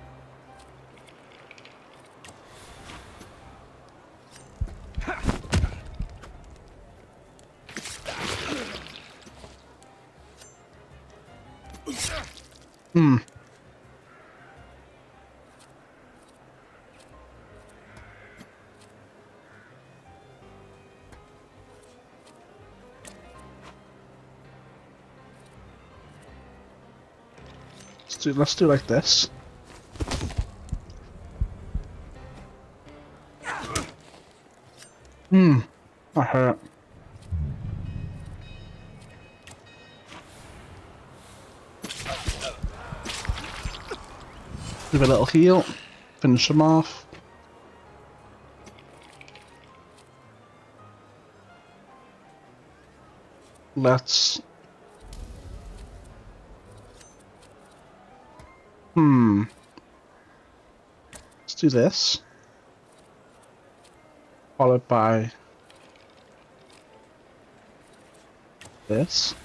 Let's do like this. That hurt. Give a little heal, finish him off. Let's Let's do this. Followed by this.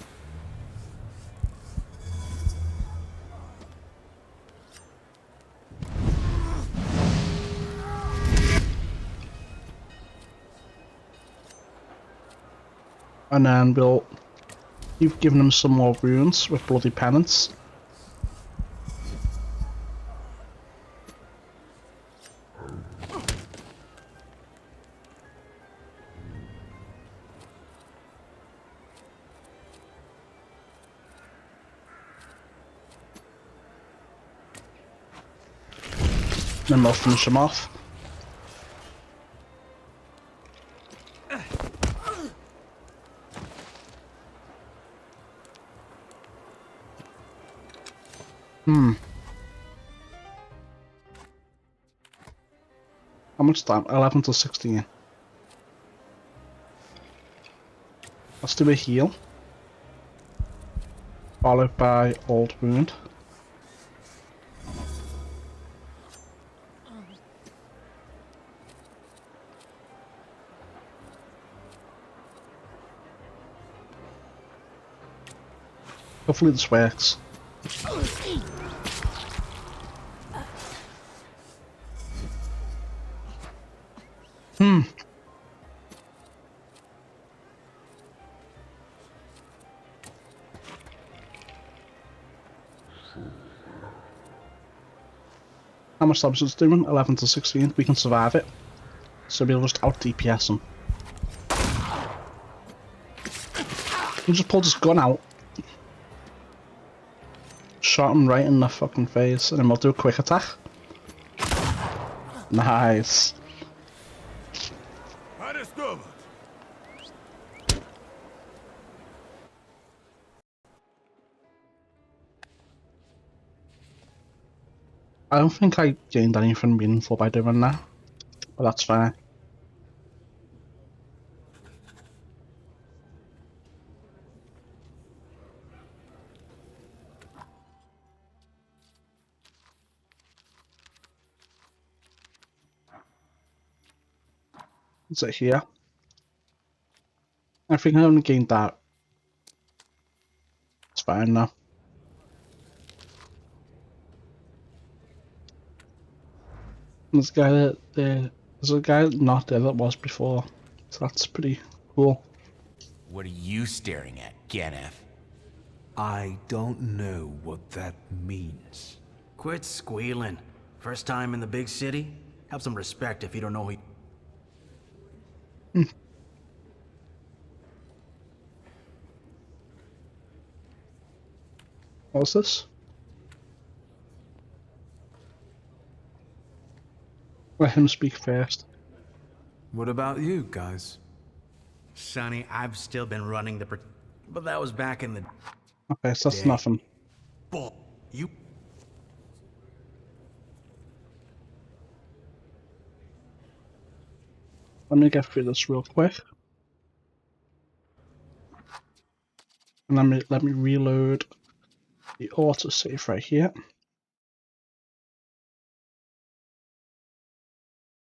And then you've given him some more runes with bloody penance. Then we'll finish him off. How much time? 11 to 16. Let's do a heal. Followed by old wound. Hopefully this works. How much damage is it doing? 11 to 16. We can survive it. So we'll just out DPS him. He just pulled his gun out. Shot him right in the fucking face, and then we'll do a quick attack. Nice. I don't think I gained anything meaningful by doing that, but that's fine. Is it here? I think I only gained that. It's fine now. There's a guy there's a guy not there that was before, so that's pretty cool. What are you staring at, Ganef? I don't know what that means. Quit squealing. First time in the big city? Have some respect if you don't know who... What's this? Let him speak first. What about you guys? Sonny, I've still been running the... But that was back in the... Okay, so that's nothing. Bull. You... Let me get through this real quick. And let me reload the autosave right here.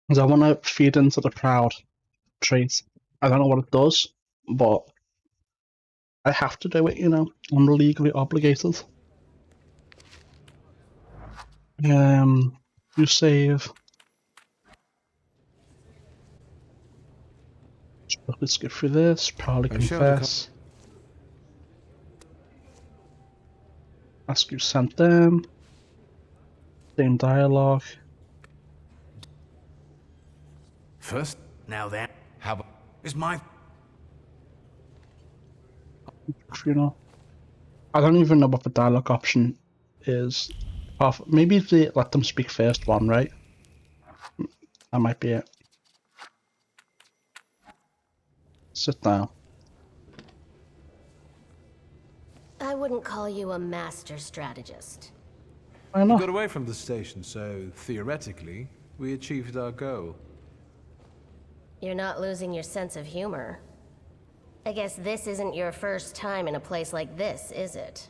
Because I want to feed into the proud trait. I don't know what it does, but I have to do it, you know. I'm legally obligated. You save. Let's get through this. Probably confess. Ask you sent them. Same dialogue. First? Now that... How about... Is my... You know, I don't even know what the dialogue option is. Maybe they let them speak first one, right? That might be it. Sit down. I wouldn't call you a master strategist. Why We not? got away from the station, so theoretically, we achieved our goal. You're not losing your sense of humor. I guess this isn't your first time in a place like this, is it?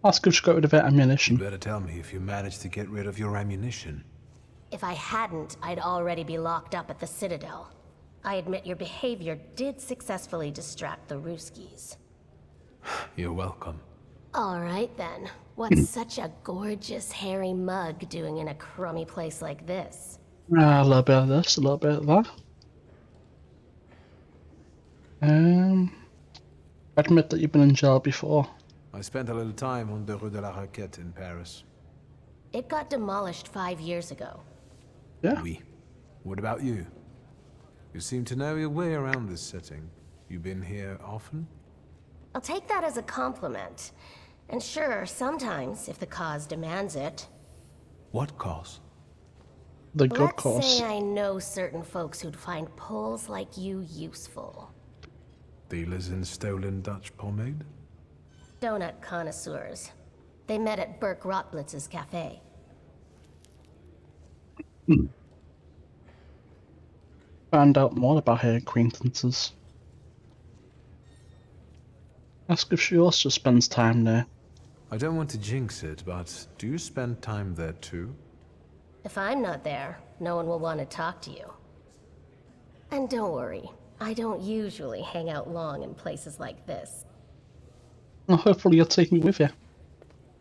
Ask if she got rid of her You ammunition. better tell me if you managed to get rid of your ammunition. If I hadn't, I'd already be locked up at the Citadel. I admit your behavior did successfully distract the Ruskies. You're welcome. All right then. What's such a gorgeous, hairy mug doing in a crummy place like this? A little bit of this, a little bit of that. Admit that you've been in jail before. I spent a little time on the Rue de la Raquette in Paris. It got demolished 5 years ago. Yeah. Oui. What about you? You seem to know your way around this setting. You been here often? I'll take that as a compliment. And sure, sometimes, if the cause demands it. What cause? The good Let's cause. say I know certain folks who'd find poles like you useful. Dealers in stolen Dutch pomade? Donut connoisseurs. They met at Burke Rotblitz's cafe. Find out more about her acquaintances. Ask if she also spends time there. I don't want to jinx it, but do you spend time there too? If I'm not there, no one will want to talk to you. And don't worry, I don't usually hang out long in places like this. Well, hopefully you'll take me with you.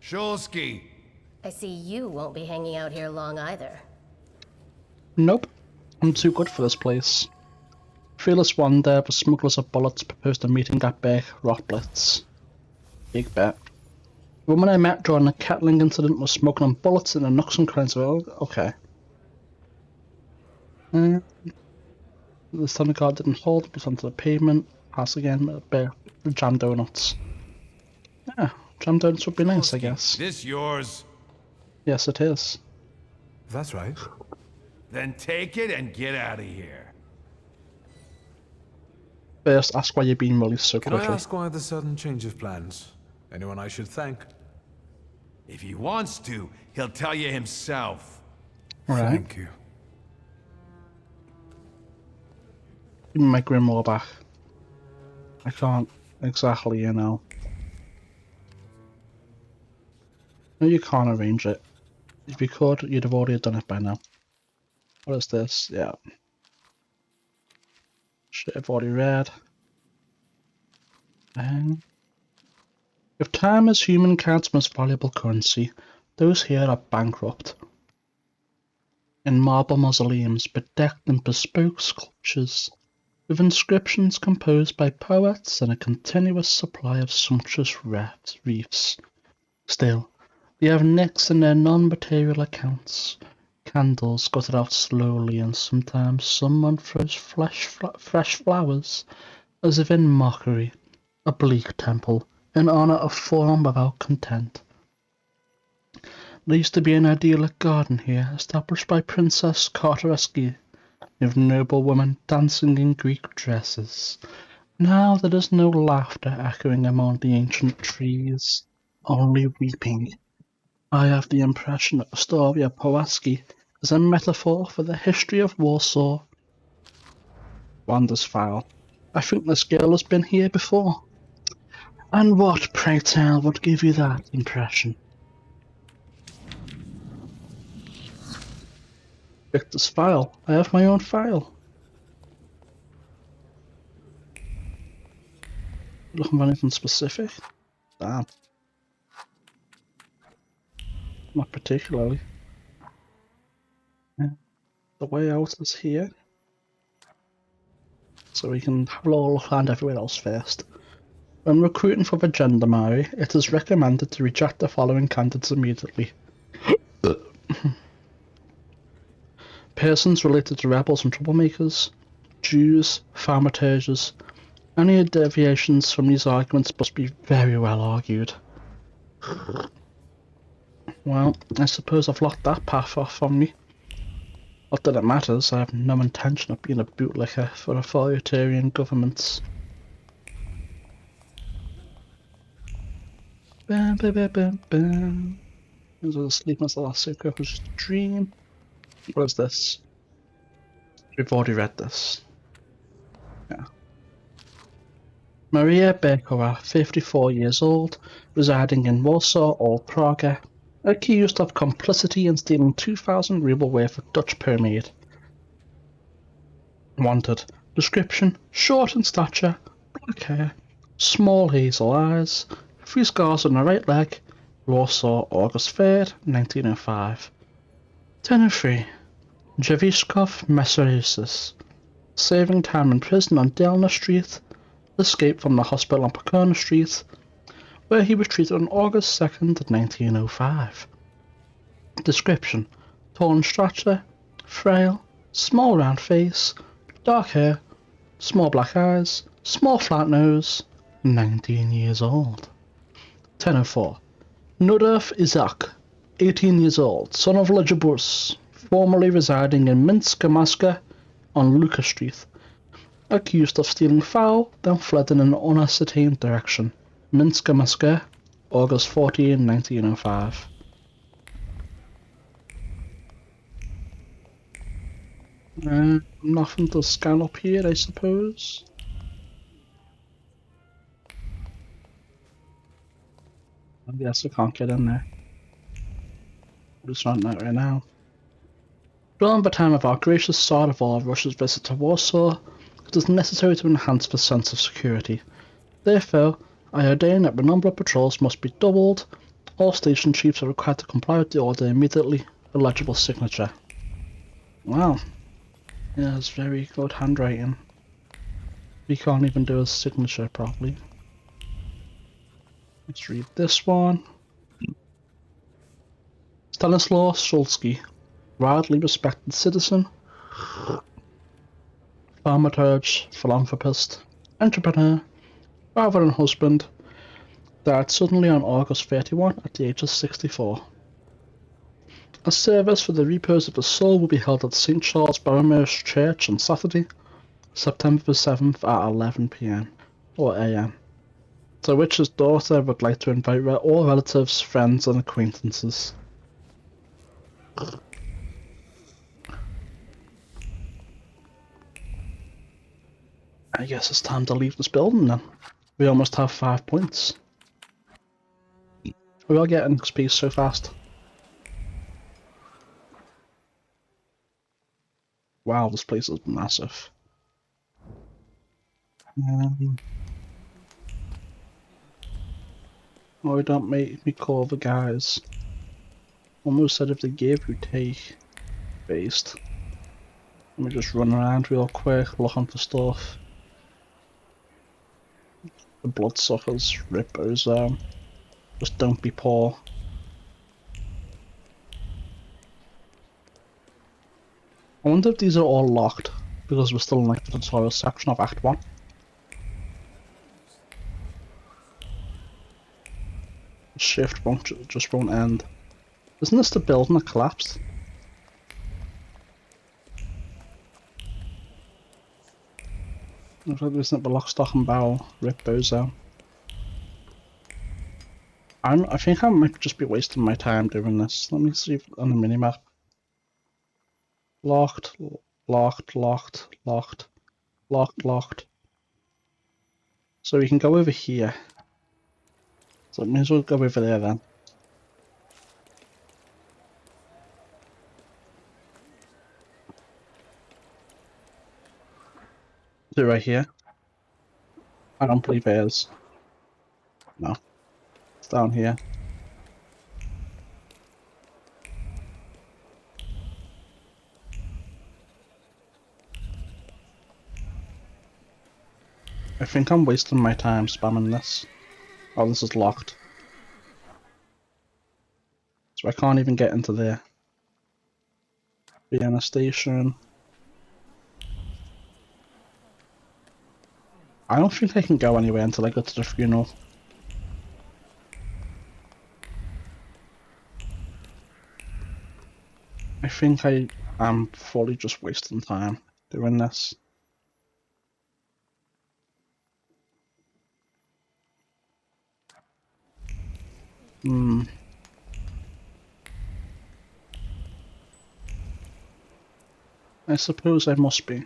Shulsky! I see you won't be hanging out here long either. Nope. I'm too good for this place. Fearless Wonder, the smugglers of bullets proposed a meeting at Burke Rotblitz. Big bet. The woman I met during the Kettling incident was smoking on bullets in the nooks and crannies of okay. The standard guard didn't hold, but onto the pavement. Pass again, the jam donuts. Yeah, jam donuts would be nice, I guess. This yours? Yes, it is. That's right. Then take it and get out of here. First, ask why you're being released so Can quickly. I ask why the sudden change of plans? Anyone I should thank? If he wants to, he'll tell you himself. Right. Thank you. Give me my Grimoire back. I can't exactly, you know. No, you can't arrange it. If you could, you'd have already done it by now. What is this? Yeah. Shit, I've already read. If time is humankind's most valuable currency, those here are bankrupt. In marble mausoleums bedecked in bespoke sculptures, with inscriptions composed by poets and a continuous supply of sumptuous wreaths. Still, they have nicks in their non-material accounts. Candles gutted out slowly, and sometimes someone throws fresh flowers, as if in mockery. A bleak temple, in honor of form without content. There used to be an idyllic garden here, established by Princess Carterescu, with noble women dancing in Greek dresses. Now there is no laughter echoing among the ancient trees, only weeping. I have the impression that the story of Pulaski is a metaphor for the history of Warsaw. Wanda's file. I think this girl has been here before. And what, pray tell, would give you that impression? Victor's file. I have my own file. Looking for anything specific? Damn. Not particularly. Yeah. The way out is here. So we can have a little look around everywhere else first. When recruiting for the gendarmerie, it is recommended to reject the following candidates immediately. Persons related to rebels and troublemakers, Jews, thaumaturges. Any deviations from these arguments must be very well argued. Well, I suppose I've locked that path off from me. Not that it matters, I have no intention of being a bootlicker for authoritarian governments. Bam, bam, bam, bam, bam. I was asleep as the last secret was just a dream. What is this? We've already read this. Yeah. Maria Bekova, 54 years old, residing in Warsaw, Old Prague, accused of complicity in stealing 2,000 ruble worth of Dutch pyramid. Wanted. Description: short in stature, black hair, small hazel eyes, 3 scars on the right leg. Warsaw, August 3rd, 1905. 10:03. Javiskov Massachusetts. Saving time in prison on Delna Street. Escaped from the hospital on Pokorna Street, where he was treated on August 2nd, 1905. Description: tall in stature, frail, small round face, dark hair, small black eyes, small flat nose, 19 years old. 10:04. Nudov Isaac, 18 years old, son of Lejaburs, formerly residing in Minsk, Maska, on Lucas Street, accused of stealing fowl, then fled in an unascertained direction. Minsk, Maska, August 14, 1905. Nothing to scan up here, I suppose. I guess I can't get in there. We'll just run that right now. During the time of our gracious Tsar of all Russia's visit to Warsaw, it is necessary to enhance the sense of security. Therefore, I ordain that the number of patrols must be doubled. All station chiefs are required to comply with the order immediately. Illegible signature. Wow. Yeah, it's very good handwriting. He can't even do his signature properly. Let's read this one. Stanislaw Shulsky, widely respected citizen, thaumaturge, philanthropist, entrepreneur, father and husband, died suddenly on August 31 at the age of 64. A service for the repose of his soul will be held at St. Charles Borromeo's Church on Saturday, September the 7th at 11 p.m. or a.m. To which his daughter would like to invite all relatives, friends and acquaintances. I guess it's time to leave this building then. We almost have 5 points. We are getting XP so fast. Wow, this place is massive. Oh, don't make me call the guys. Almost said if they gave you take based. Let me just run around real quick, look onto stuff. The bloodsuckers, rip those just don't be poor. I wonder if these are all locked, because we're still in like the tutorial section of Act 1. Shift just won't end. Isn't this the building that collapsed? Isn't it the lock, stock and barrel? Rip those out. I think I might just be wasting my time doing this. Let me see on the minimap. Locked, locked, locked, locked, locked, locked. So we can go over here. So it may as well go over there then. Is it right here? I don't believe it is. No. It's down here. I think I'm wasting my time spamming this. Oh, this is locked. So I can't even get into there. Vienna Station. I don't think I can go anywhere until I go to the funeral. I think I am fully just wasting time doing this. I suppose I must be.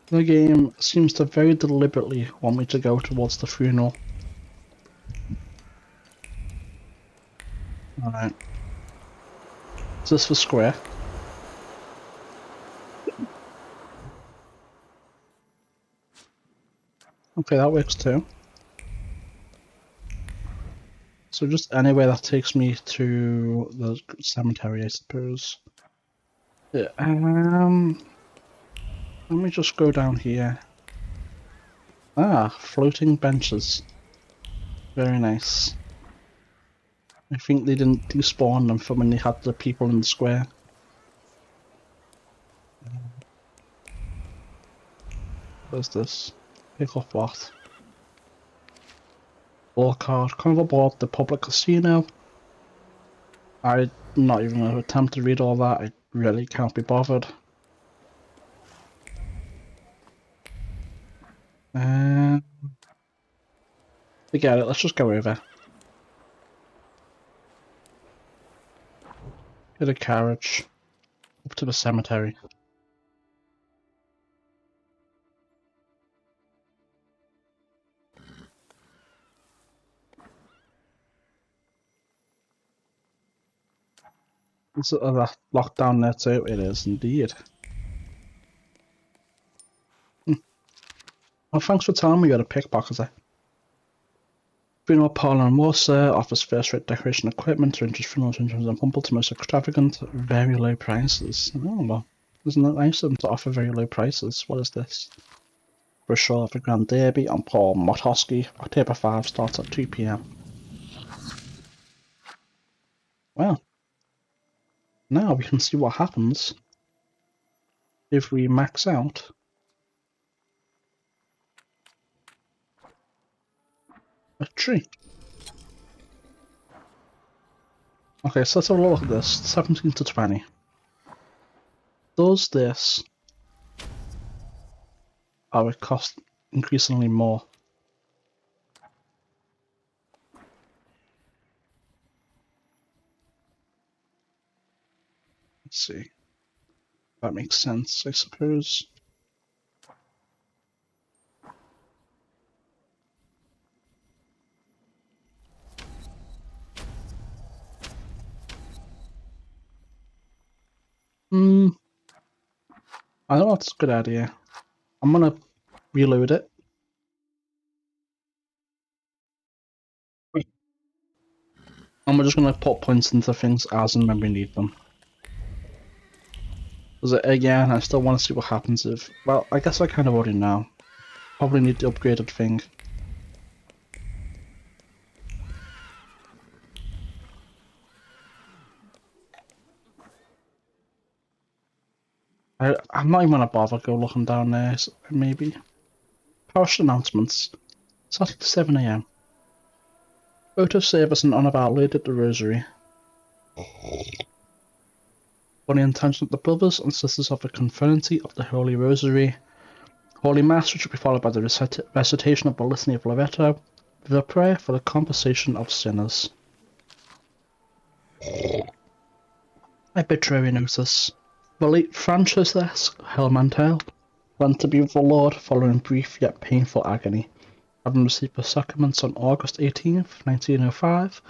The game seems to very deliberately want me to go towards the funeral. Alright. Is this for square? Okay, that works too. So just anywhere that takes me to the cemetery, I suppose. Yeah, let me just go down here. Ah, floating benches. Very nice. I think they didn't despawn them from when they had the people in the square. What's this? Pick up what? Ball card. Come aboard the public casino. I'm not even going to attempt to read all that. I really can't be bothered. Forget it. Let's just go over. Get a carriage up to the cemetery. Is that locked down there too? It is indeed. Well, thanks for telling me you're a pickpocketer. Funeral parlour in Warsaw offers first-rate decoration equipment, ranges funerals and humble to most extravagant, very low prices. Oh well, isn't it nice of them to offer very low prices? What is this? Brochure of the Grand Derby on Paul Motosky. October 5 starts at 2 PM. Well, now we can see what happens if we max out a tree. Okay, so let's have a look at this. 17 to 20. Does this it cost increasingly more? Let's see. That makes sense, I suppose. I don't know if it's a good idea. I'm gonna reload it. And we're just gonna put points into things as and when we need them. Because again, I still want to see what happens if... Well, I guess I kind of already know. Probably need the upgraded thing. I'm not even gonna bother go looking down there, maybe. Parish announcements. Saturday 7 AM. Photo service in honour of Our Lady of the Rosary. For the intention of the brothers and sisters of the Confraternity of the Holy Rosary. Holy Mass, which will be followed by the recitation of the Litany of Loretto, with a prayer for the compensation of sinners. Obituary notice. The late Francis Helmantel went to be with the Lord following brief yet painful agony, having received the sacraments on August 18th, 1905,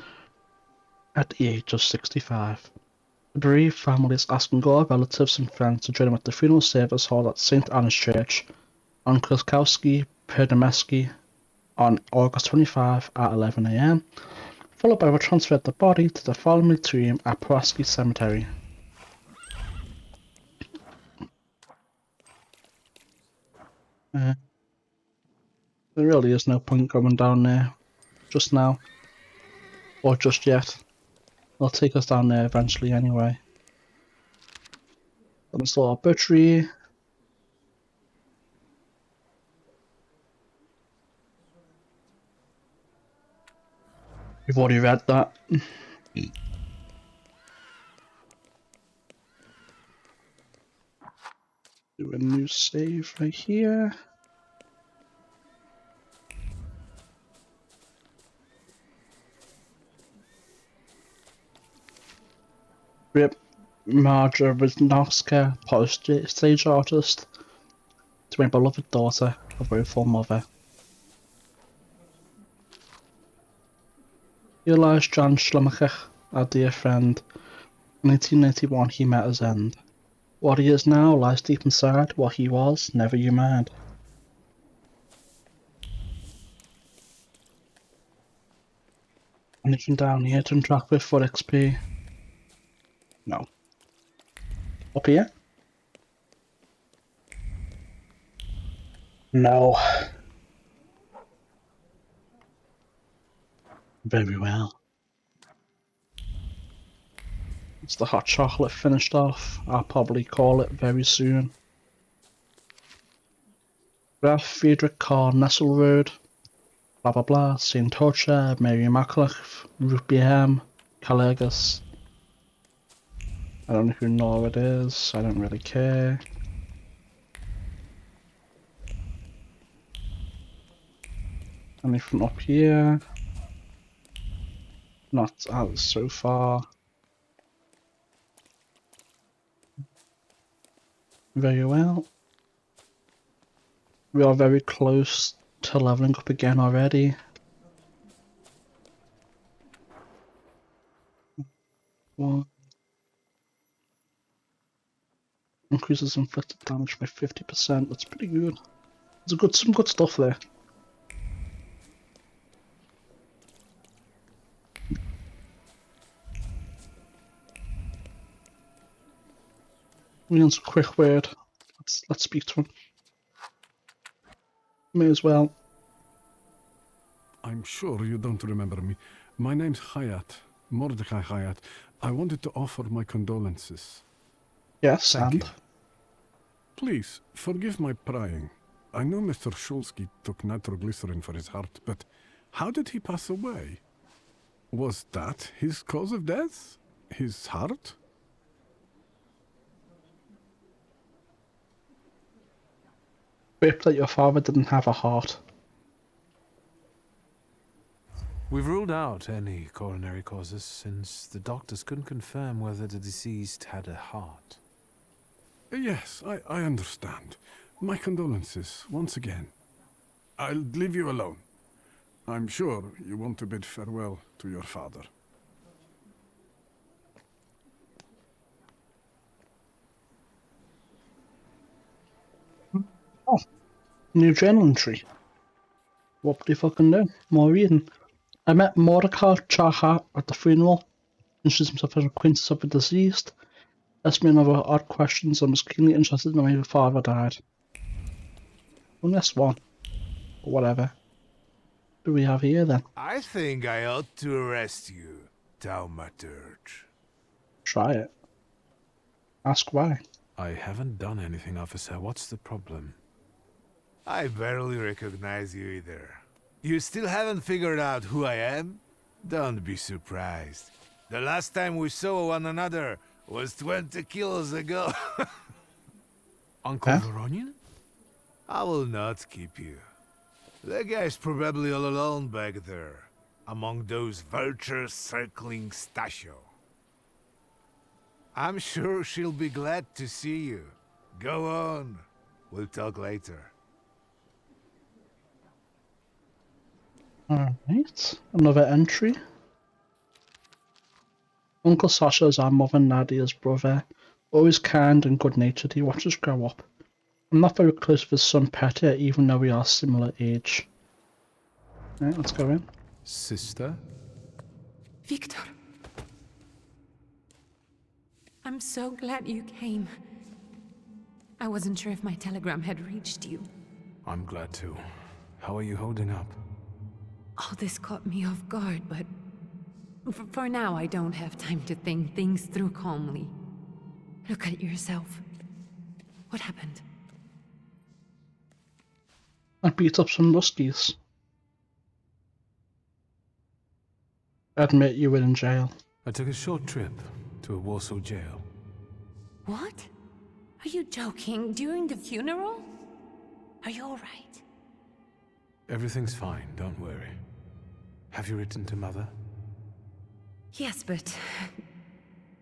at the age of 65. The bereaved family is asking God, relatives and friends to join them at the funeral service held at St. Anna's Church on Kluskowski, Perdemeski on August 25 at 11 AM, followed by a transfer of the body to the family tomb at Pulaski Cemetery. There really is no point going down there just now, or just yet. They'll take us down there eventually anyway. Install our butchery. We've already read that. Do a new save right here. Rip Marja Wisnowska, Polish stage artist. to my beloved daughter, a woeful mother. Elias Jan Schlumachich, our dear friend. In 1891 he met his end. What he is now lies deep inside what he was, never you mind. Anything down here to interact with for XP? No. Up here? No. Very well. It's the hot chocolate finished off. I'll probably call it very soon. Graf Friedrich Karl Nesselrode, blah blah blah, St. Torcha, Mary Immaculate, Ruth BM, Calergus. I don't know who Nora it is, I don't really care. Anything up here? Not out so far. Very well. We are very close to leveling up again already. One. Increases inflicted damage by 50%. That's pretty good. There's some good stuff there. Leon's a quick word. Let's speak to him. May as well. I'm sure you don't remember me. My name's Hayat, Mordecai Hayat. I wanted to offer my condolences. Yes, Thank and? you. Please, forgive my prying. I know Mr. Shulsky took nitroglycerin for his heart, but how did he pass away? Was that his cause of death? His heart? Rip that your father didn't have a heart. We've ruled out any coronary causes since the doctors couldn't confirm whether the deceased had a heart. Yes, I understand. My condolences, once again. I'll leave you alone. I'm sure you want to bid farewell to your father. Oh, new journal entry. What do you fucking do? More reading. I met Mordecai Chaha at the funeral. Introduced himself as an acquaintance of the deceased. Asked me another odd questions and was keenly interested in why my father died. Only that's one. But whatever. What do we have here then? I think I ought to arrest you, Thaumaturge. Try it. Ask why. I haven't done anything, officer. What's the problem? I barely recognize you either. You still haven't figured out who I am? Don't be surprised. The last time we saw one another was 20 kilos ago. Uncle Voronian? I will not keep you. The guy's probably all alone back there, among those vultures circling Stasio. I'm sure she'll be glad to see you. Go on. We'll talk later. Alright, another entry. Uncle Sasha is our mother Nadia's brother. Always kind and good-natured, he watches us grow up. I'm not very close with his son Petya, even though we are similar age. Alright, let's go in. Sister? Victor. I'm so glad you came. I wasn't sure if my telegram had reached you. I'm glad too. How are you holding up? All this caught me off guard, but for now I don't have time to think things through calmly. Look at yourself. What happened? I beat up some Ruskies. Admit you were in jail. I took a short trip to a Warsaw jail. What? Are you joking? During the funeral? Are you alright? Everything's fine, don't worry. Have you written to Mother? Yes, but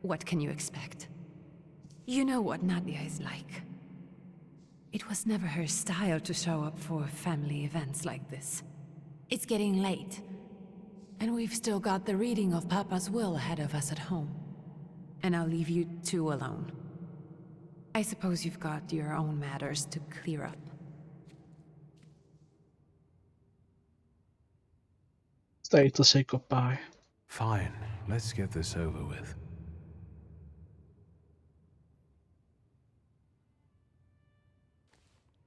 what can you expect? You know what Nadia is like. It was never her style to show up for family events like this. It's getting late, and we've still got the reading of Papa's will ahead of us at home. And I'll leave you two alone. I suppose you've got your own matters to clear up. Stay to say goodbye. Fine, let's get this over with.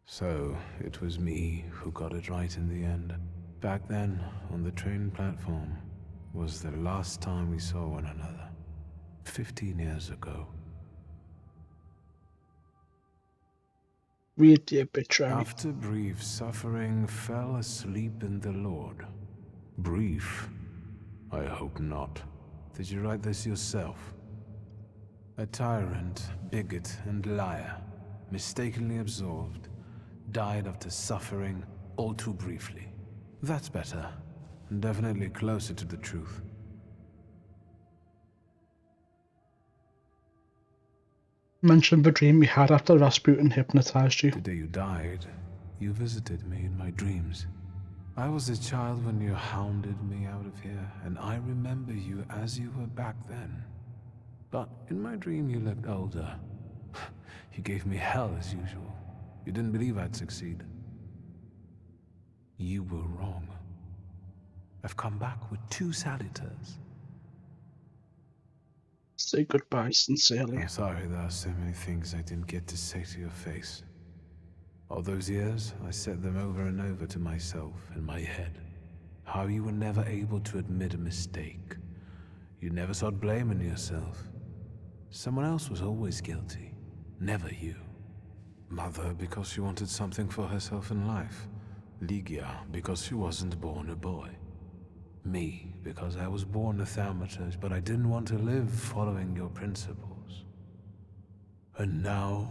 So, it was me who got it right in the end. Back then, on the train platform, was the last time we saw one another. 15 years ago. Read the obituary. After brief suffering, fell asleep in the Lord. Brief? I hope not. Did you write this yourself? A tyrant, bigot, and liar, mistakenly absolved, died after suffering all too briefly. That's better, and definitely closer to the truth. Mention the dream you had after Rasputin hypnotized you. The day you died, you visited me in my dreams. I was a child when you hounded me out of here, and I remember you as you were back then. But in my dream you looked older. You gave me hell as usual. You didn't believe I'd succeed. You were wrong. I've come back with 2 saluters. Say goodbye sincerely. I'm sorry there are so many things I didn't get to say to your face. All those years, I said them over and over to myself in my head. How you were never able to admit a mistake. You never sought blame in yourself. Someone else was always guilty, never you. Mother, because she wanted something for herself in life. Ligia, because she wasn't born a boy. Me, because I was born a Thaumaturge, but I didn't want to live following your principles. And now...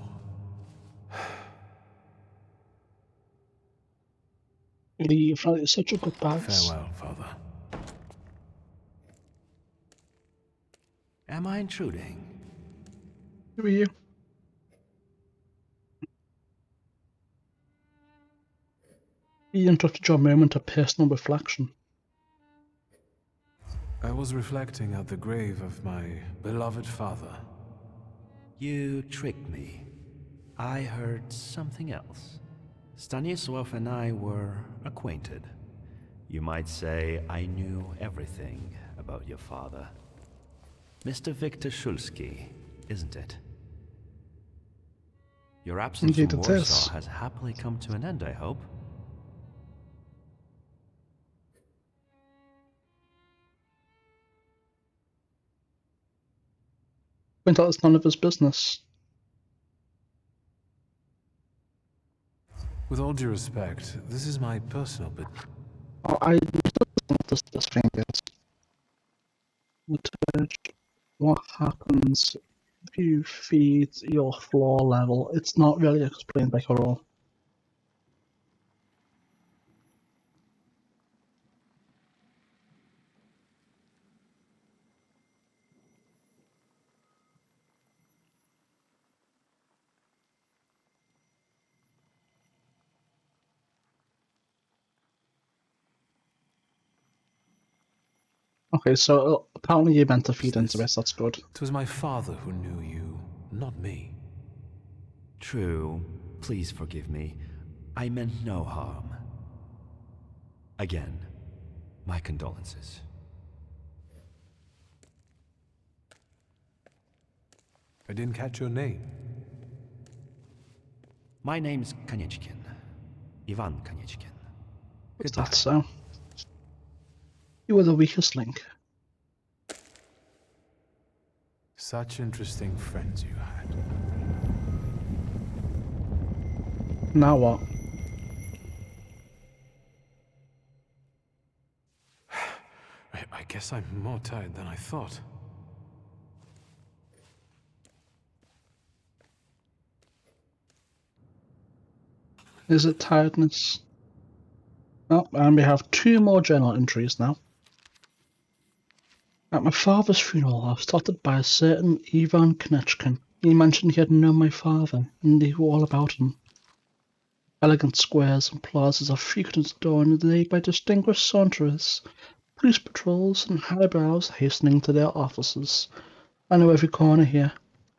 Leave, it's such a goodbye. Farewell, Father. Am I intruding? Who are you? He interrupted your moment of personal reflection. I was reflecting at the grave of my beloved father. You tricked me. I heard something else. Stanisław and I were acquainted. You might say I knew everything about your father. Mr. Victor Szulski, isn't it? Your absence Indeed from it Warsaw is. has happily come to an end, I hope. Point out it's none of his business. With all due respect, this is my personal bit. Oh, I what this thing is. What happens if you feed your floor level? It's not really explained by her. Okay, so apparently you meant to feed into it, that's good. It was my father who knew you, not me. True. Please forgive me. I meant no harm. Again, my condolences. I didn't catch your name. My name's Kaniechkin. Ivan Kaniechkin. Is that so? You were the weakest link. Such interesting friends you had. Now what? I guess I'm more tired than I thought. Is it tiredness? Oh, and we have 2 more journal entries now. At my father's funeral, I was started by a certain Ivan Kaniechkin. He mentioned he had known my father and knew all about him. Elegant squares and plazas are frequented during the day by distinguished saunterers, police patrols, and highbrows hastening to their offices. I know every corner here,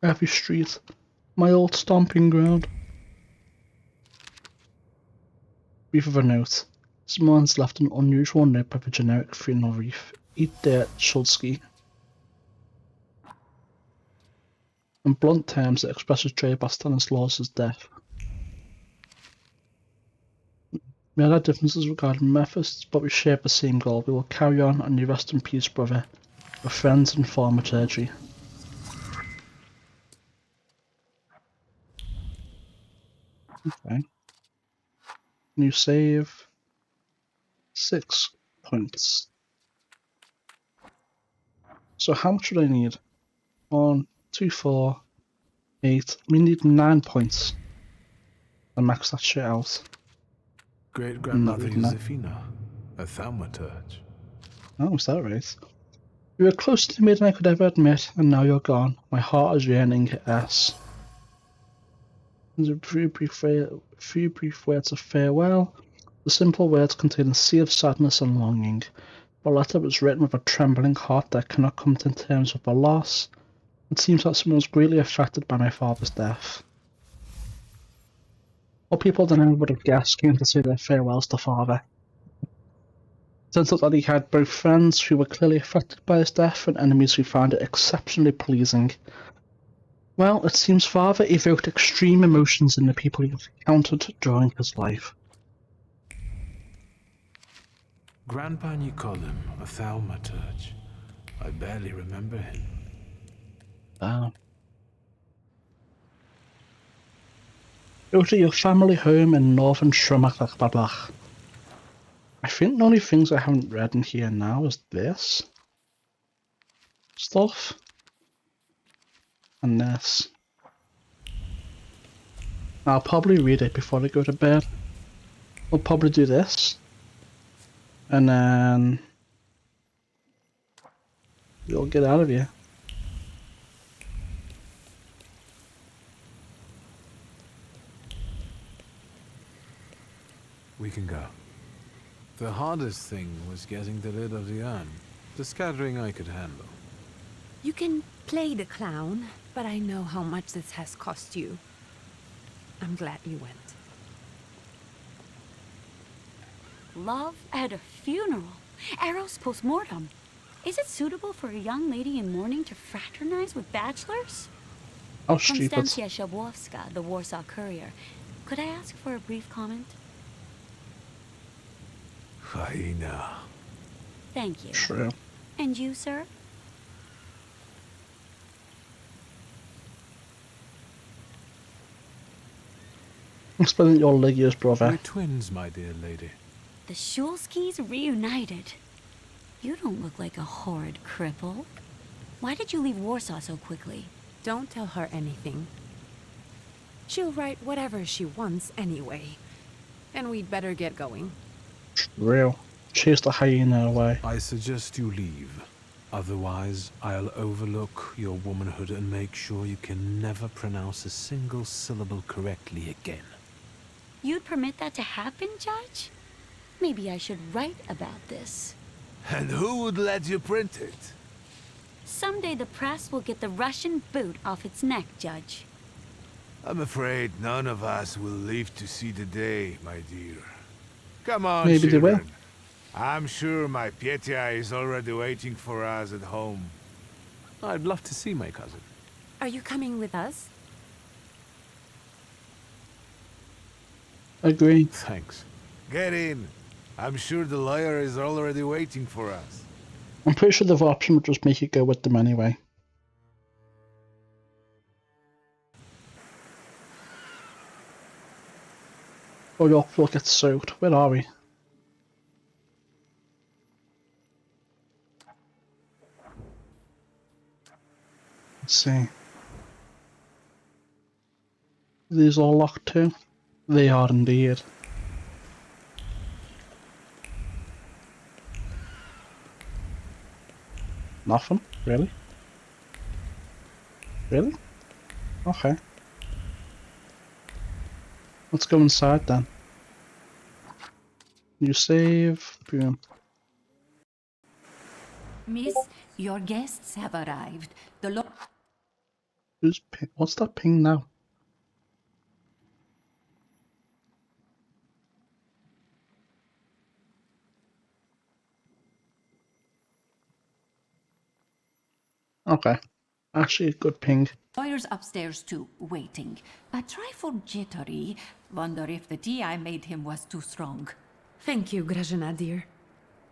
every street, my old stomping ground. Brief of a note. Someone's left an unusual note by the generic funeral wreath. Eat there, Shulsky. In blunt terms, it expresses joy about Stanislaus' death. We had our differences regarding methods, but we shared the same goal. We will carry on, and you rest in peace, brother. We're friends in Thaumaturge. Okay. New save. 6 points. So how much would I need? 1, 2, 4, 8. We need 9 points. And max that shit out. Great-grandmother Josefina, a thaumaturge. Oh, is that right? You were closer to me than I could ever admit, and now you're gone. My heart is yearning, S. There's a few brief words of farewell. The simple words contain a sea of sadness and longing. The letter was written with a trembling heart that cannot come to terms with the loss. It seems that someone was greatly affected by my father's death. More people than I would have guessed came to say their farewells to father. It turns out that he had both friends who were clearly affected by his death and enemies who found it exceptionally pleasing. Well, it seems father evoked extreme emotions in the people he encountered during his life. Grandpa Nicolum, a thaumaturge. I barely remember him. Go to your family home in northern Shromakakbabach. I think the only things I haven't read in here now is this stuff and this. I'll probably read it before I go to bed. We'll probably do this, and then we'll get out of here. We can go. The hardest thing was getting the lid of the urn. The scattering I could handle. You can play the clown, but I know how much this has cost you. I'm glad you went. Love at a funeral. Eros post-mortem. Is it suitable for a young lady in mourning to fraternize with bachelors? Oh, stupid. Konstantia Shabowska, the Warsaw Courier. Could I ask for a brief comment? Hyena. Thank you. True. And you, sir? Explain your Lygia's brother. We're twins, my dear lady. The Shulskis reunited. You don't look like a horrid cripple. Why did you leave Warsaw so quickly? Don't tell her anything. She'll write whatever she wants anyway. And we'd better get going. Real. Chase the hyena away. I suggest you leave. Otherwise, I'll overlook your womanhood and make sure you can never pronounce a single syllable correctly again. You'd permit that to happen, Judge? Maybe I should write about this. And who would let you print it? Someday the press will get the Russian boot off its neck, Judge. I'm afraid none of us will live to see the day, my dear. Come on, Maybe they will. children. I'm sure my Petya is already waiting for us at home. I'd love to see my cousin. Are you coming with us? Agree. Thanks. Get in. I'm sure the lawyer is already waiting for us. I'm pretty sure the option would just make you go with them anyway. Oh, your floor gets soaked. Where are we? Let's see. These all locked too? They are indeed. Nothing? Really? Really? Okay. Let's go inside then. You save. Boom. Miss, your guests have arrived. The Who's ping? What's that ping now? Okay. Actually, a good ping. lawyer's upstairs too, waiting. A trifle jittery. Wonder if the tea I made him was too strong. Thank you, Grażyna dear.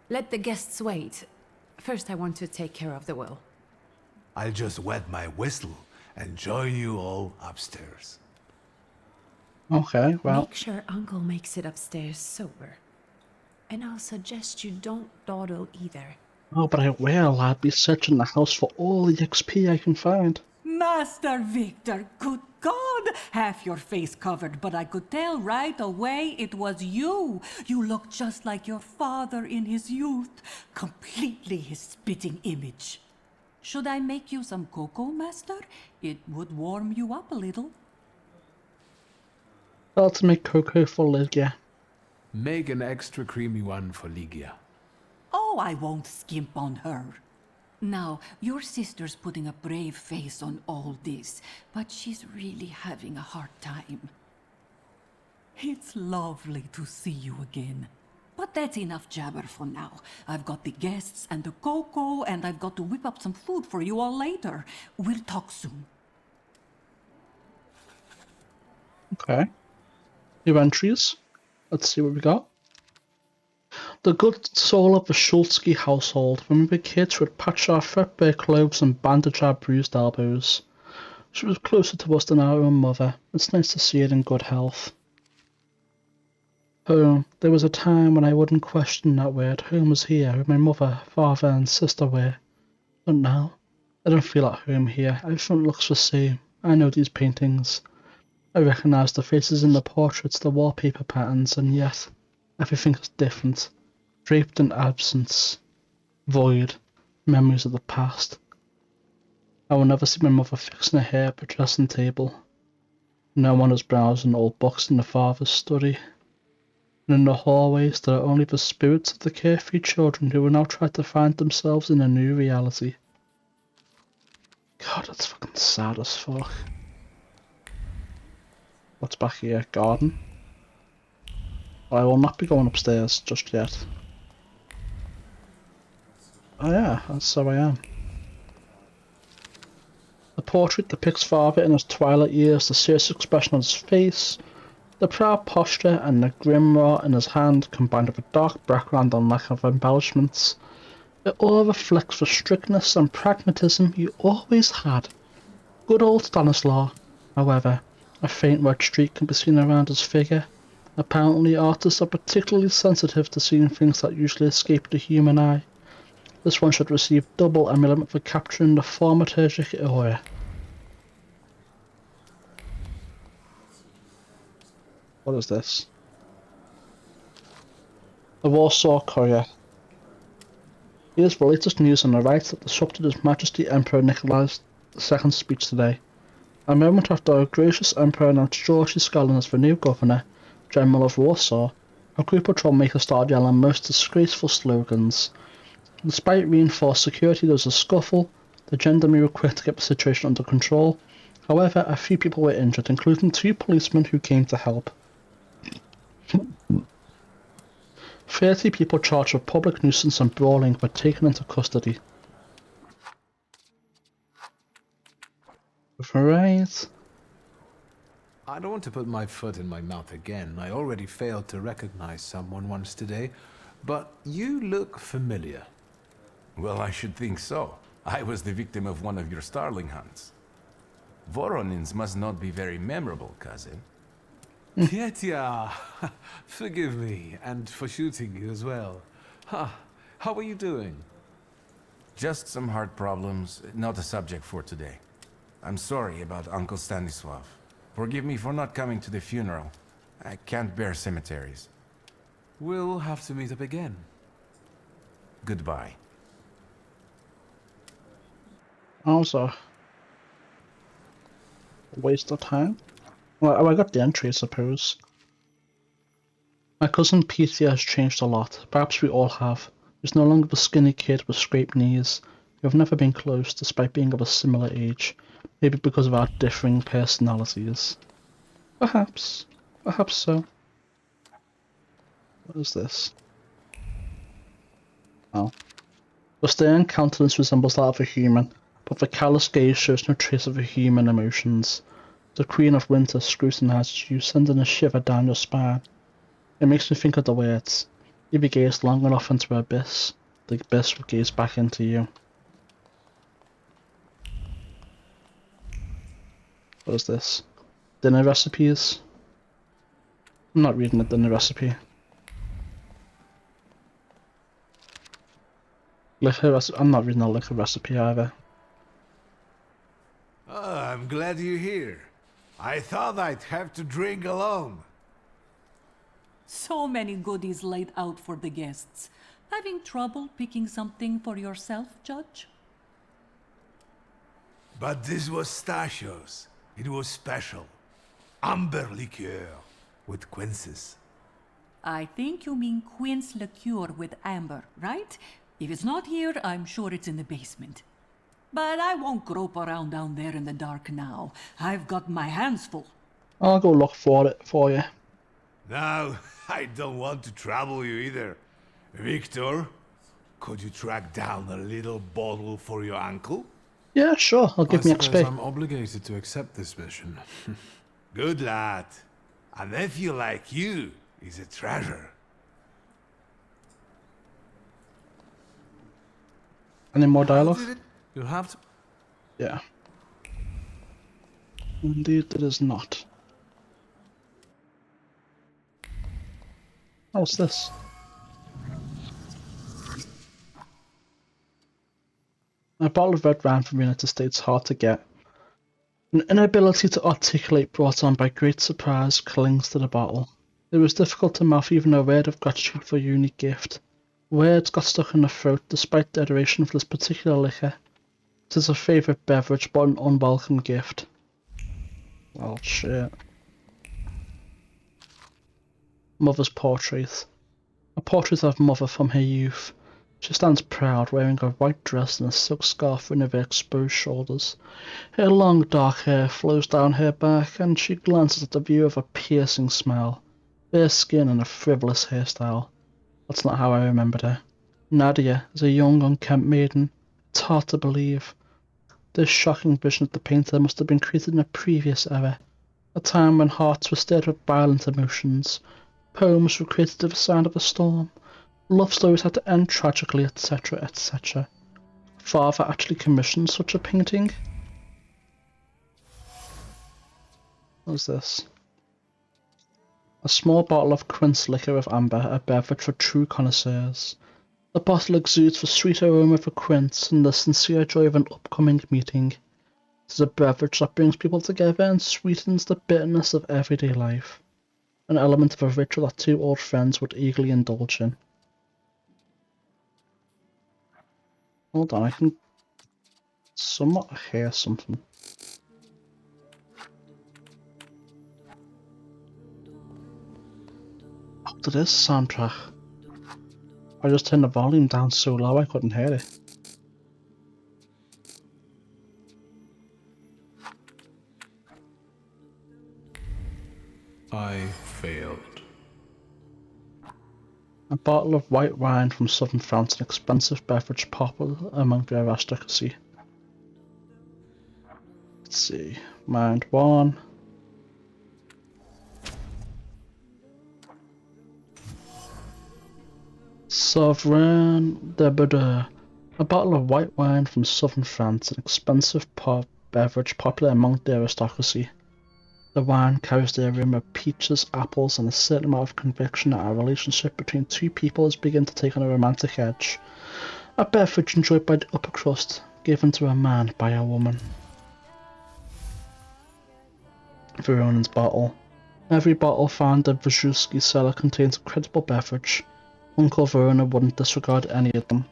Let the guests wait. First, I want to take care of the will. I'll just wet my whistle and join you all upstairs. Okay, well. Make sure Uncle makes it upstairs sober. And I'll suggest you don't dawdle either. Oh, but I will. I'll be searching the house for all the XP I can find. Master Victor, good God! Half your face covered, but I could tell right away it was you. You looked just like your father in his youth. Completely his spitting image. Should I make you some cocoa, Master? It would warm you up a little. I'll to make cocoa for Lygia. Make an extra creamy one for Lygia. Oh, I won't skimp on her. Now, your sister's putting a brave face on all this, but she's really having a hard time. It's lovely to see you again. But that's enough jabber for now. I've got the guests and the cocoa, and I've got to whip up some food for you all later. We'll talk soon. Okay. New entries. Let's see what we got. The good soul of the Schultzky household. When we were kids, we'd patch our threadbare clothes and bandage our bruised elbows. She was closer to us than our own mother. It's nice to see her in good health. Home. There was a time when I wouldn't question that word. Home was here, where my mother, father, and sister were. But now, I don't feel at home here. Everything looks the same. I know these paintings. I recognise the faces in the portraits, the wallpaper patterns, and yet everything is different. Draped in absence. Void. Memories of the past. I will never see my mother fixing her hair at the dressing table. No one is browsing old books in the father's study. And in the hallways there are only the spirits of the carefree children who will now try to find themselves in a new reality. God, that's fucking sad as fuck. What's back here? Garden? Well, I will not be going upstairs just yet. Oh yeah, that's so I am. The portrait depicts father in his twilight years, the serious expression on his face, the proud posture and the grimoire in his hand combined with a dark background and lack of embellishments. It all reflects the strictness and pragmatism he always had. Good old Stanislaw, however, a faint red streak can be seen around his figure. Apparently artists are particularly sensitive to seeing things that usually escape the human eye. This one should receive double emolument for capturing the Thaumaturgic aura. What is this? The Warsaw Courier. Here's the latest news on the rights that disrupted His Majesty Emperor Nicholas II's speech today. A moment after our gracious Emperor announced Georgy Scallon as the new Governor General of Warsaw, a group of troublemakers started yelling most disgraceful slogans. Despite reinforced security, there was a scuffle. The gendarmerie were quick to get the situation under control. However, a few people were injured, including 2 policemen who came to help. 30 people charged with public nuisance and brawling were taken into custody. Right. I don't want to put my foot in my mouth again. I already failed to recognize someone once today, but you look familiar. Well, I should think so. I was the victim of one of your starling hunts. Voronins must not be very memorable, cousin. Pietia, forgive me, and for shooting you as well. How are you doing? Just some heart problems, not a subject for today. I'm sorry about Uncle Stanislav. Forgive me for not coming to the funeral. I can't bear cemeteries. We'll have to meet up again. Goodbye. Also, a waste of time. Well, I got the entry, I suppose. My cousin Peter has changed a lot. Perhaps we all have. He's no longer the skinny kid with scraped knees. We have never been close, despite being of a similar age. Maybe because of our differing personalities. Perhaps. Perhaps so. What is this? Oh. The stern countenance resembles that of a human, but the callous gaze shows no trace of a human emotions. The Queen of Winter scrutinizes you, sending a shiver down your spine. It makes me think of the words. If you gaze long enough into the abyss will gaze back into you. What is this? Dinner recipes? I'm not reading a dinner recipe. I'm not reading a liquor recipe either. Oh, I'm glad you're here. I thought I'd have to drink alone. So many goodies laid out for the guests. Having trouble picking something for yourself, Judge? But this was Stachio's. It was special. Amber liqueur with quinces. I think you mean quince liqueur with amber, right? If it's not here, I'm sure it's in the basement. But I won't grope around down there in the dark now. I've got my hands full. I'll go look for it for you. No, I don't want to trouble you either. Victor, could you track down a little bottle for your uncle? Yeah, sure. I'll give me XP. I'm obligated to accept this mission. Good lad. A nephew like you is a treasure. Any more dialogue? You'll have to... Yeah. Indeed, it is not. Oh, what's this? A bottle of red wine from the United States hard to get. An inability to articulate brought on by great surprise clings to the bottle. It was difficult to mouth even a word of gratitude for a unique gift. Words got stuck in the throat despite the adoration for this particular liquor. It is a favourite beverage but an unwelcome gift. Well, shit. Mother's portrait. A portrait of Mother from her youth. She stands proud, wearing a white dress and a silk scarf over her exposed shoulders. Her long dark hair flows down her back, and she glances at the view of a piercing smile, bare skin and a frivolous hairstyle. That's not how I remembered her. Nadia is a young, unkempt maiden. It's hard to believe. This shocking vision of the painter must have been created in a previous era, a time when hearts were stirred with violent emotions, poems were created to the sound of a storm, love stories had to end tragically, etc., etc. Father actually commissioned such a painting? What's this? A small bottle of quince liquor of amber, a beverage for true connoisseurs. The bottle exudes the sweet aroma of a quince and the sincere joy of an upcoming meeting. It is a beverage that brings people together and sweetens the bitterness of everyday life. An element of a ritual that two old friends would eagerly indulge in. Hold on, I can somewhat hear something. Oh, there is soundtrack. I just turned the volume down so low I couldn't hear it. I failed. A bottle of white wine from southern France, an expensive beverage popular among the aristocracy. Let's see. Mind one. Sovereign de Bordeaux. A bottle of white wine from southern France, an expensive beverage popular among the aristocracy. The wine carries the aroma of peaches, apples, and a certain amount of conviction that our relationship between two people is beginning to take on a romantic edge. A beverage enjoyed by the upper crust, given to a man by a woman. Veronan's bottle. Every bottle found in Vazhusky's cellar contains a credible beverage. Uncle Verona wouldn't disregard any of them.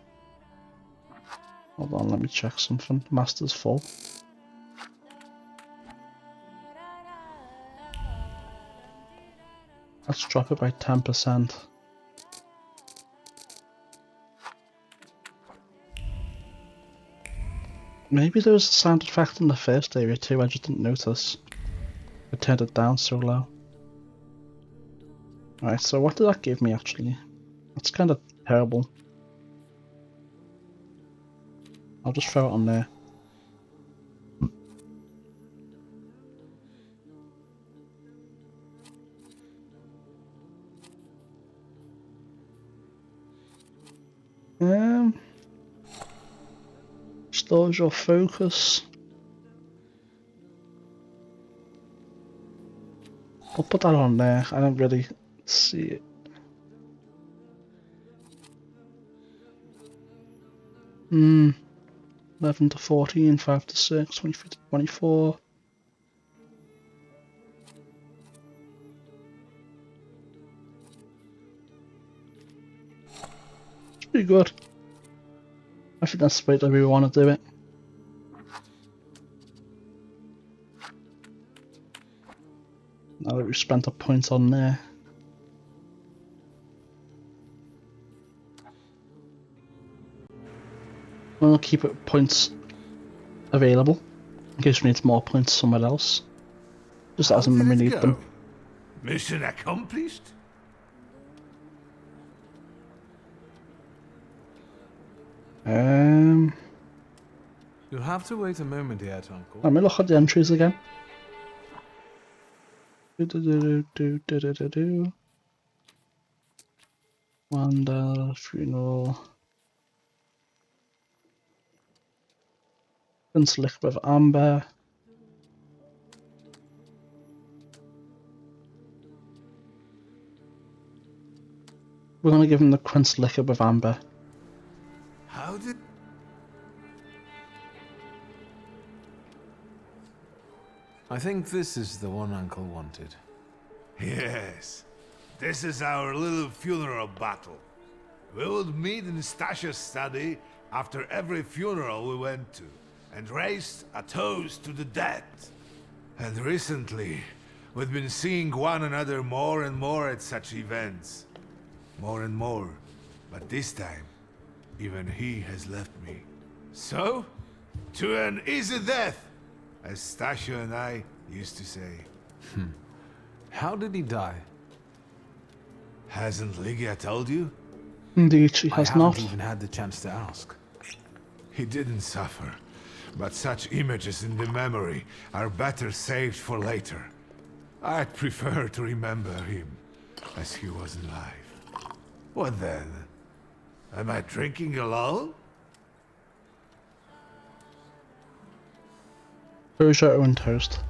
Hold on, let me check something. Master's full. Let's drop it by 10%. Maybe there was a sound effect in the first area too, I just didn't notice. I turned it down so low. Alright, so what did that give me actually? That's kind of terrible. I'll just throw it on there. Stores your focus. I'll put that on there. I don't really see it. 11 to 14, 5 to 6, 23 to 24. It's pretty good. I think that's the way that we want to do it. Now that we've spent a point on there. We'll keep it points available in case we need more points somewhere else. Just as and when we need them. Mission accomplished? You'll have to wait a moment yet, Uncle. Let me look at the entries again. Wanda, funeral. Prince Lick with Amber. We're gonna give him the Prince Liquor with Amber. How did... I think this is the one Uncle wanted. Yes. This is our little funeral battle. We would meet in Stasha's study after every funeral we went to, and raised a toast to the dead. And recently, we've been seeing one another more and more at such events. More and more. But this time, even he has left me. So, to an easy death, as Stasha and I used to say. How did he die? Hasn't Lygia told you? Indeed, she has not. I haven't even had the chance to ask. He didn't suffer, but such images in the memory are better saved for later. I'd prefer to remember him as he was alive. What then? Am I drinking alone? Where's your own toast?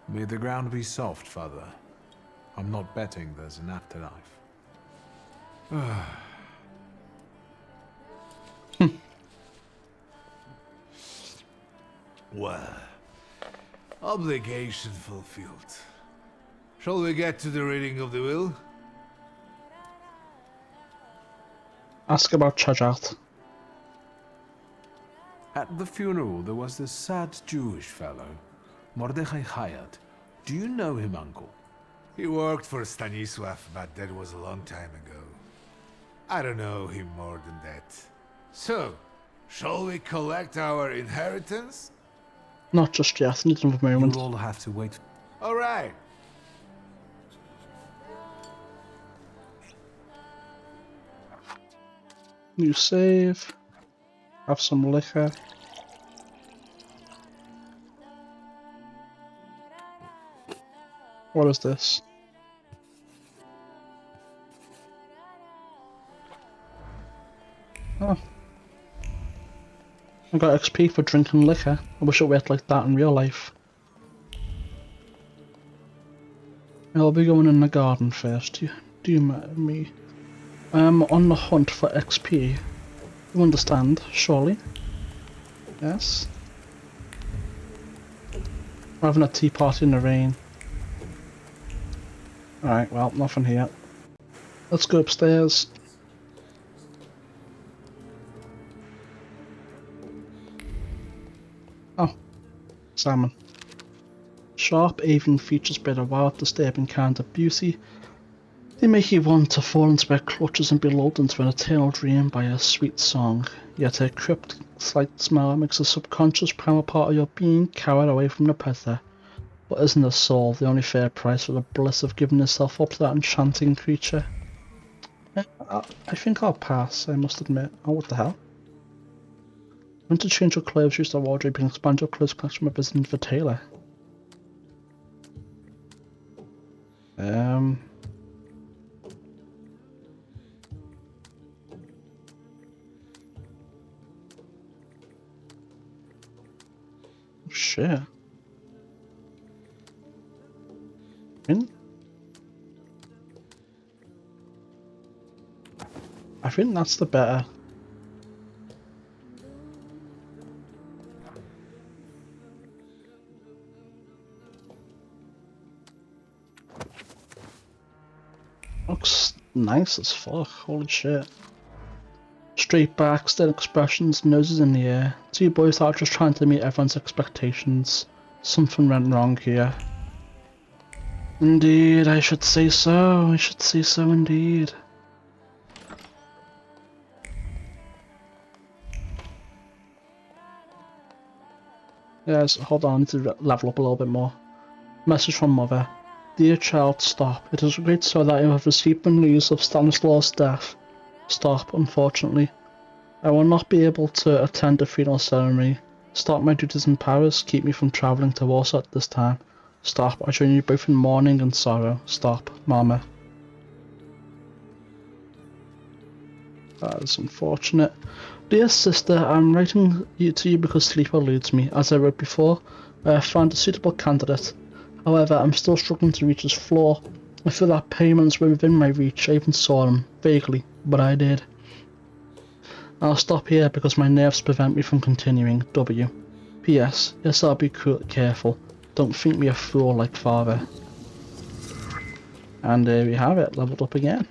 May the ground be soft, Father. I'm not betting there's an afterlife. Well, obligation fulfilled. Shall we get to the reading of the will? Ask about Chajat. At the funeral, there was this sad Jewish fellow, Mordechai Hayat. Do you know him, Uncle? He worked for Stanisław, but that was a long time ago. I don't know him more than that. So, shall we collect our inheritance? Not just yet, need another moment. You'll all have to wait. All right. New save. Have some liquor. What is this? Oh. I got XP for drinking liquor. I wish it worked like that in real life. I'll be going in the garden first. Do you me? On the hunt for XP. You understand, surely? Yes? We're having a tea party in the rain. Alright, well, nothing here. Let's go upstairs. Oh. Salmon. Sharp avian features bear a wild, disturbing kind of beauty. They make you want to fall into their clutches and be lulled into an eternal dream by a sweet song, yet a cryptic slight smile makes the subconscious primal part of your being cower away from the predator. But isn't the soul the only fair price for the bliss of giving yourself up to that enchanting creature? I think I'll pass, I must admit. Oh, what the hell? Want to change your clothes, use the wardrobe, and expand your clothes collection by visiting the tailor. Shit. I think that's the better. Looks nice as fuck, holy shit. Straight back, steady expressions, noses in the air. Two boys that are just trying to meet everyone's expectations. Something went wrong here. Indeed, I should say so. I should say so indeed. Yes, hold on, I need to level up a little bit more. Message from Mother. Dear child, stop. It is great so that you have received the news of Stanislaus' death. Stop, unfortunately. I will not be able to attend the funeral ceremony. Stop my duties in Paris, keep me from travelling to Warsaw at this time. Stop, I join you both in mourning and sorrow. Stop, Mama. That is unfortunate. Dear sister, I'm writing to you because sleep eludes me. As I wrote before, I have found a suitable candidate. However, I'm still struggling to reach his floor. I feel that payments were within my reach. I even saw them, vaguely, but I did. I'll stop here because my nerves prevent me from continuing. W. P.S. Yes, I'll be careful. Don't think me a fool like father. And there we have it, leveled up again.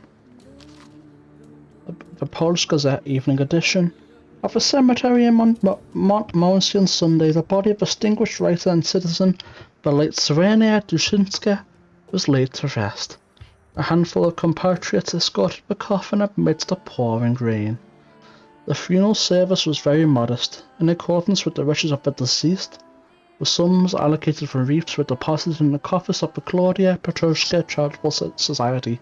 The Polish Gazette Evening Edition. At the cemetery in Montmorency on Sunday, the body of distinguished writer and citizen, the late Serenia Dushinska, was laid to rest. A handful of compatriots escorted the coffin amidst the pouring rain. The funeral service was very modest. In accordance with the wishes of the deceased, the sums allocated for wreaths were deposited in the coffers of the Claudia Petrovska Charitable Society.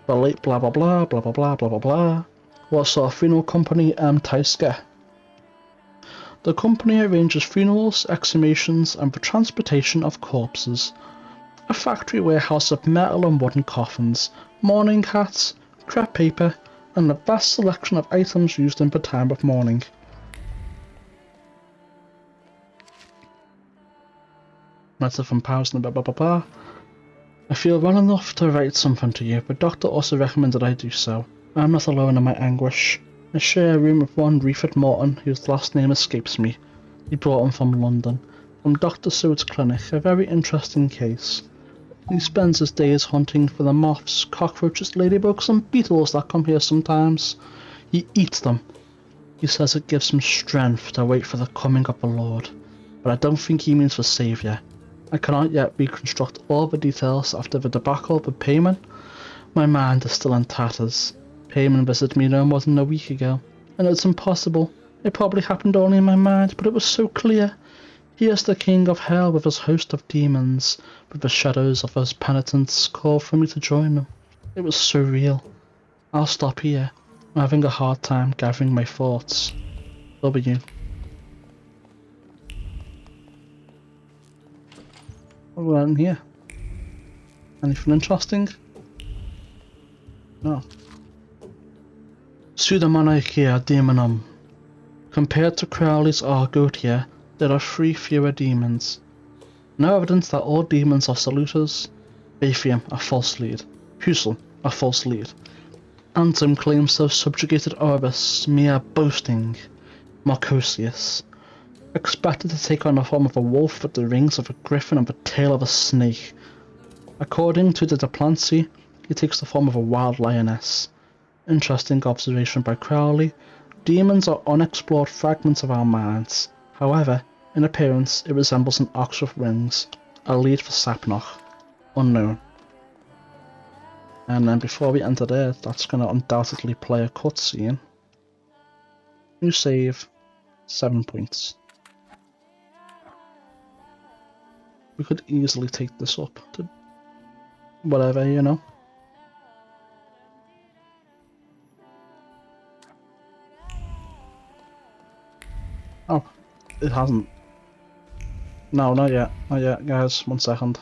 The late blah blah blah blah blah blah blah blah blah Warsaw Funeral Company Taiska. The company arranges funerals, exhumations, and the transportation of corpses. A factory warehouse of metal and wooden coffins, mourning hats, crepe paper, and a vast selection of items used in the time of mourning. Letter from Paris and blah blah blah blah. I feel well enough to write something to you, but Doctor also recommended I do so. I am not alone in my anguish. I share a room with one Reeford Morton, whose last name escapes me. He brought him from London, from Dr. Seward's clinic, a very interesting case. He spends his days hunting for the moths, cockroaches, ladybugs, and beetles that come here sometimes. He eats them. He says it gives him strength to wait for the coming of the Lord, but I don't think he means the Saviour. I cannot yet reconstruct all the details after the debacle with Payman. My mind is still in tatters. Payman visited me no more than a week ago, and it's impossible. It probably happened only in my mind, but it was so clear. He is the king of hell with his host of demons, with the shadows of his penitents call for me to join them. It was so real. I'll stop here. I'm having a hard time gathering my thoughts. W. What have we got in here? Anything interesting? No. Pseudomonarchia Demonum. Compared to Crowley's Argotia, there are 3 fewer demons. No evidence that all demons are saluters. Bathium, a false lead. Puzzle, a false lead. Antim claims to have subjugated Orbis, mere boasting. Marcosius. Expected to take on the form of a wolf with the rings of a griffin and the tail of a snake. According to the Duplancy, he takes the form of a wild lioness. Interesting observation by Crowley. Demons are unexplored fragments of our minds. However, in appearance, it resembles an ox with wings. a lead for Sapnoch, unknown. And then before we enter there, that's going to undoubtedly play a cutscene. New save, 7 points. We could easily take this up to whatever, you know. Oh, it hasn't. No, not yet. Not yet, guys. 1 second.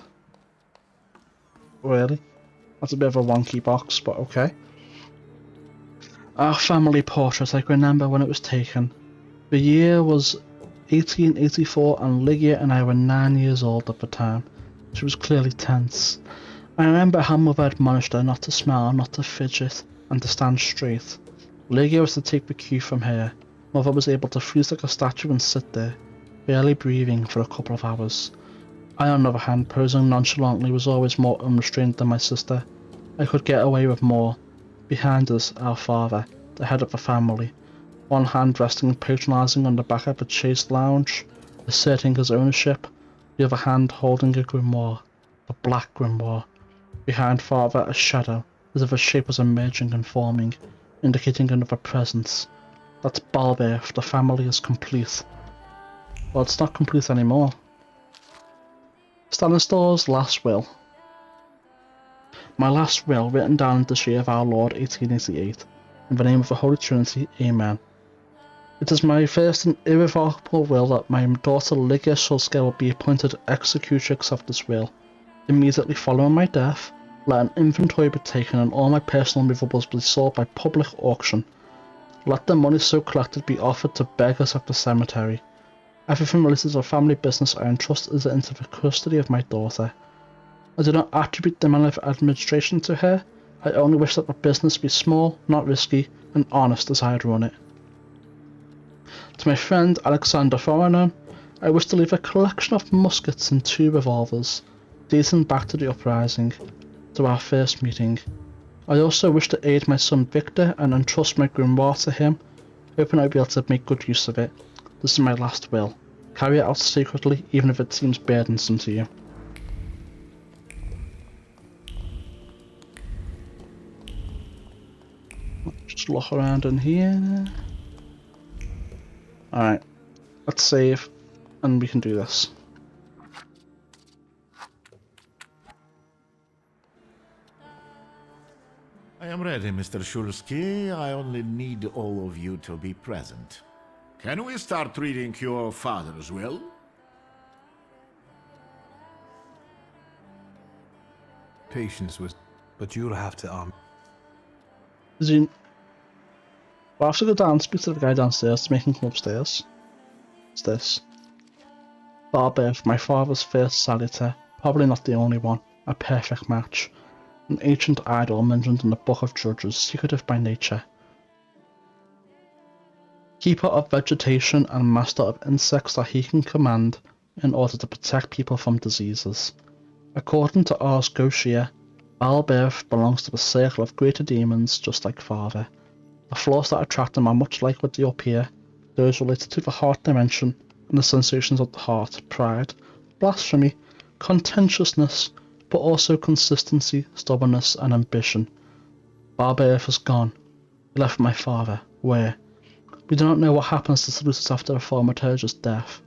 Really? That's a bit of a wonky box, but okay. Our family portrait, I can remember when it was taken. The year was 1884 and Lygia and I were 9 years old at the time. She was clearly tense. I remember how Mother admonished her not to smile, not to fidget, and to stand straight. Lygia was to take the cue from her. Mother was able to freeze like a statue and sit there, barely breathing for a couple of hours. I, on the other hand, posing nonchalantly, was always more unrestrained than my sister. I could get away with more. Behind us, our father, the head of the family, one hand resting patronising on the back of a chaise lounge, asserting his ownership, the other hand holding a grimoire, the black grimoire. Behind father, a shadow, as if a shape was emerging and forming, indicating another presence. That's Balbert, the family is complete. Well, it's not complete anymore. Stanislav's last will. My last will, written down in the year of our Lord 1888. In the name of the Holy Trinity, Amen. It is my first and irrevocable will that my daughter Lygia Shulska will be appointed executrix of this will. Immediately following my death, let an inventory be taken and all my personal movables be sold by public auction. Let the money so collected be offered to beggars at the cemetery. Everything related to the family business I entrust is into the custody of my daughter. I do not attribute the manner of administration to her. I only wish that the business be small, not risky, and honest as I had run it. To my friend Alexander Foreigner, I wish to leave a collection of muskets and 2 revolvers, dating back to the uprising, to our first meeting. I also wish to aid my son Victor and entrust my grimoire to him, hoping I'll be able to make good use of it. This is my last will. Carry it out secretly, even if it seems burdensome to you. Just look around in here. Alright, let's save, and we can do this. I am ready, Mr. Shulsky. I only need all of you to be present. Can we start reading your father's will? Patience with, but you'll have to Is he... We'll have to go down and speak to the guy downstairs to make him come upstairs. What's this? Barbeth, my father's first salutator, probably not the only one. A perfect match. An ancient idol mentioned in the Book of Judges, secretive by nature. Keeper of vegetation and master of insects that he can command in order to protect people from diseases. According to Ars Goetia, Baalberth belongs to the circle of greater demons just like father. The flaws that attract him are much like what they appear, those related to the heart dimension and the sensations of the heart, pride, blasphemy, contentiousness, but also consistency, stubbornness, and ambition. Baalberth is gone. He left my father. Where? We do not know what happens to Salutis after the Thaumaturge's death.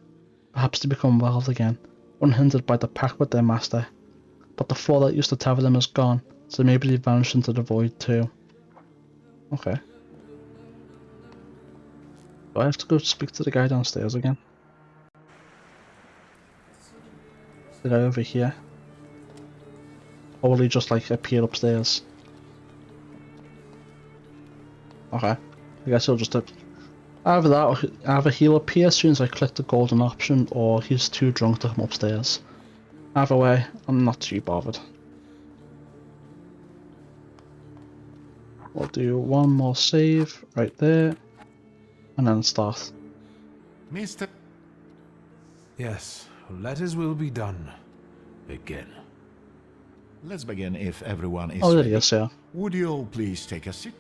Perhaps they become wild again, unhindered by the pact with their master. But the floor that used to tether them is gone, so maybe they vanished into the void too. Okay. Do I have to go speak to the guy downstairs again? The guy over here? Or will he just like appear upstairs? Okay. I guess he'll just either that or either he'll appear as soon as I click the golden option or he's too drunk to come upstairs. Either way, I'm not too bothered. We'll do one more save right there and then start. Mr. Yes, let his will be done. Begin. Let's begin if everyone is Oh, there ready. he is, yeah. Would you all please take a seat?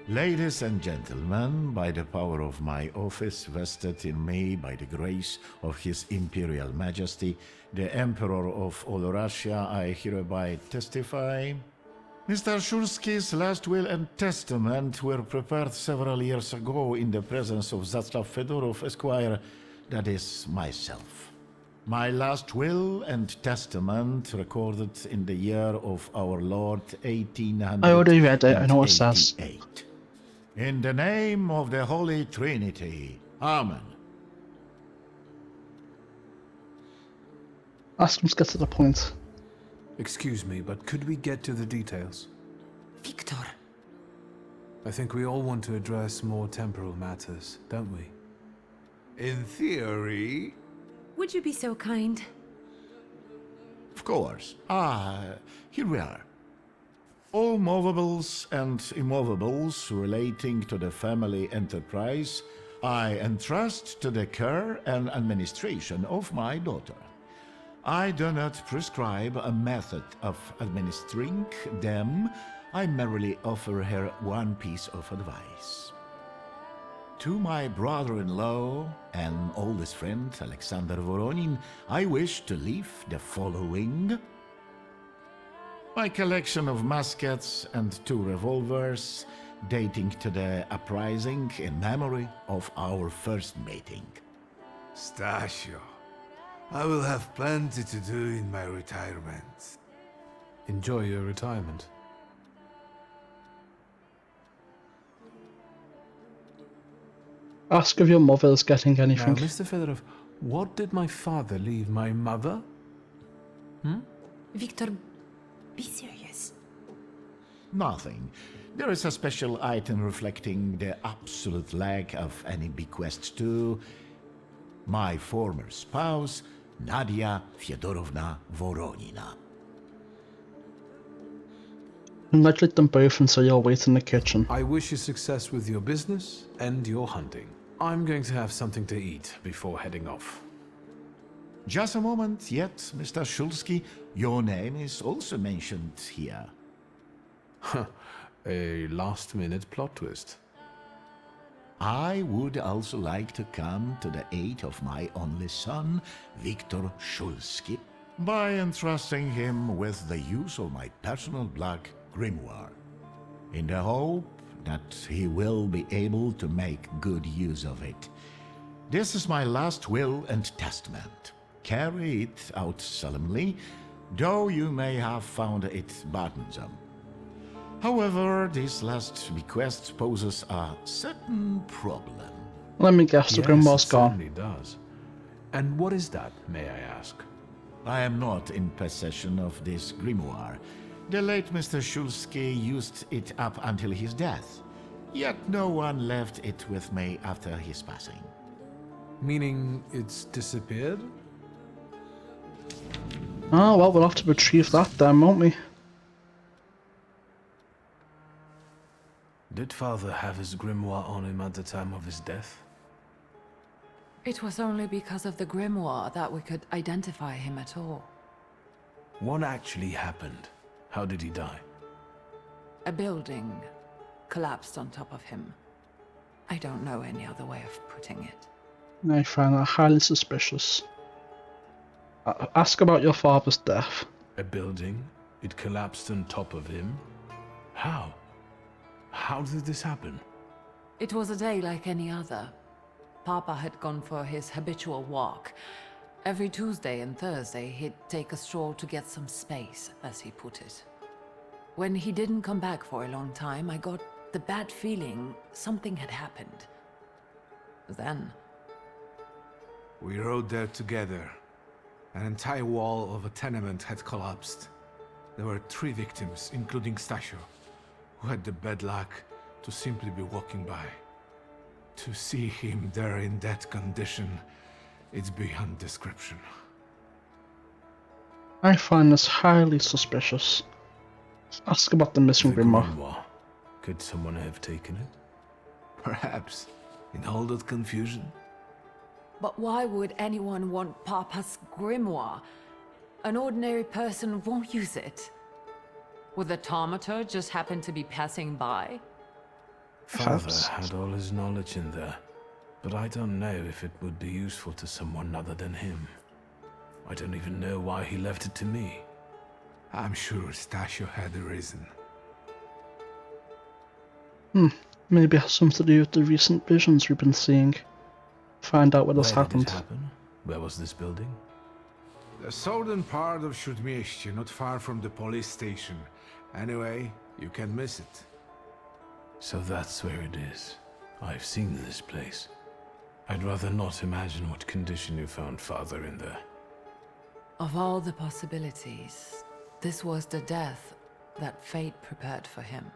Ladies and gentlemen, by the power of my office vested in me by the grace of His Imperial Majesty, the Emperor of all Russia, I hereby testify. Mr. Shulski's last will and testament were prepared several years ago in the presence of Zaslav Fedorov, Esquire, that is, myself. My last will and testament recorded in the year of our Lord 1888. I already read it, I know what it says. In the name of the Holy Trinity. Amen. Ask him to get to the point. Excuse me, but could we get to the details? Victor. I think we all want to address more temporal matters, don't we? In theory... Would you be so kind? Of course. Here we are. All movables and immovables relating to the family enterprise I entrust to the care and administration of my daughter. I do not prescribe a method of administering them. I merely offer her one piece of advice. To my brother-in-law and oldest friend, Alexander Voronin, I wish to leave the following. My collection of muskets and 2 revolvers, dating to the uprising in memory of our first meeting. Stasio, I will have plenty to do in my retirement. Enjoy your retirement. Ask if your mother is getting anything. Now, Mr. Fedorov, what did my father leave my mother? Victor, be serious. Nothing. There is a special item reflecting the absolute lack of any bequest to my former spouse, Nadia Fyodorovna Voronina. Congratulate them both until you'll wait in the kitchen. I wish you success with your business and your hunting. I'm going to have something to eat before heading off. Just a moment yet, Mr. Shulsky. Your name is also mentioned here. A last-minute plot twist. I would also like to come to the aid of my only son, Viktor Shulsky, by entrusting him with the use of my personal black grimoire, in the hope that he will be able to make good use of it. This is my last will and testament. Carry it out solemnly, though you may have found it burdensome. However, this last bequest poses a certain problem. Let me guess, the grimoire's it gone. certainly does. And what is that, may I ask? I am not in possession of this grimoire. The late Mr. Shulsky used it up until his death, yet no one left it with me after his passing. Meaning it's disappeared? Oh, well, we'll have to retrieve that then, won't we? Did father have his grimoire on him at the time of his death? It was only because of the grimoire that we could identify him at all. What actually happened? How did he die? A building collapsed on top of him. I don't know any other way of putting it. I find that highly suspicious. Ask about your father's death. A building? It collapsed on top of him? How? How did this happen? It was a day like any other. Papa had gone for his habitual walk. Every Tuesday and Thursday, he'd take a stroll to get some space, as he put it. When he didn't come back for a long time, I got the bad feeling something had happened. Then... We rode there together. An entire wall of a tenement had collapsed. There were 3 victims, including Stasio, who had the bad luck to simply be walking by. To see him there in that condition, it's beyond description. I find this highly suspicious. Ask about the missing grimoire. Could someone have taken it? Perhaps, in all that confusion. But why would anyone want Papa's grimoire? An ordinary person won't use it. Would the Thaumaturge just happen to be passing by? Father Perhaps. had all his knowledge in there, but I don't know if it would be useful to someone other than him. I don't even know why he left it to me. I'm sure Stasio had a reason. Maybe it has something to do with the recent visions we've been seeing. Find out what has Where did happened. it happen? Where was this building? The southern part of Śródmieście, not far from the police station. Anyway, you can't miss it. So that's where it is. I've seen this place. I'd rather not imagine what condition you found Father in there. Of all the possibilities, this was the death that fate prepared for him.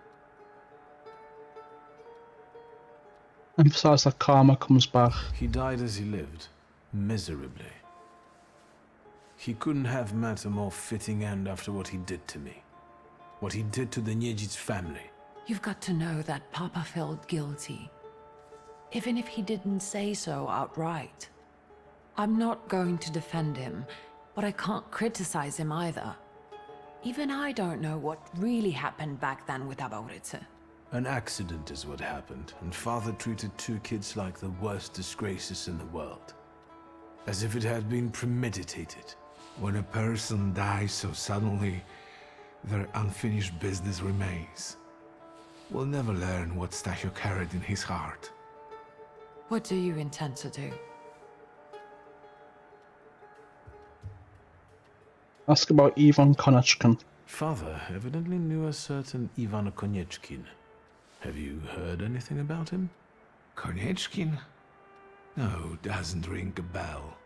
Emphasize that karma comes back. He died as he lived, miserably. He couldn't have met a more fitting end after what he did to me. What he did to the Niedzic's family. You've got to know that Papa felt guilty, even if he didn't say so outright. I'm not going to defend him, but I can't criticize him either. Even I don't know what really happened back then with Abauritze. An accident is what happened, and Father treated two kids like the worst disgraces in the world. As if it had been premeditated. When a person dies so suddenly, their unfinished business remains. We'll never learn what Stasio carried in his heart. What do you intend to do? Ask about Ivan Konechkin. Father evidently knew a certain Ivan Konieczkin. Have you heard anything about him? Konieczkin? No, doesn't ring a bell.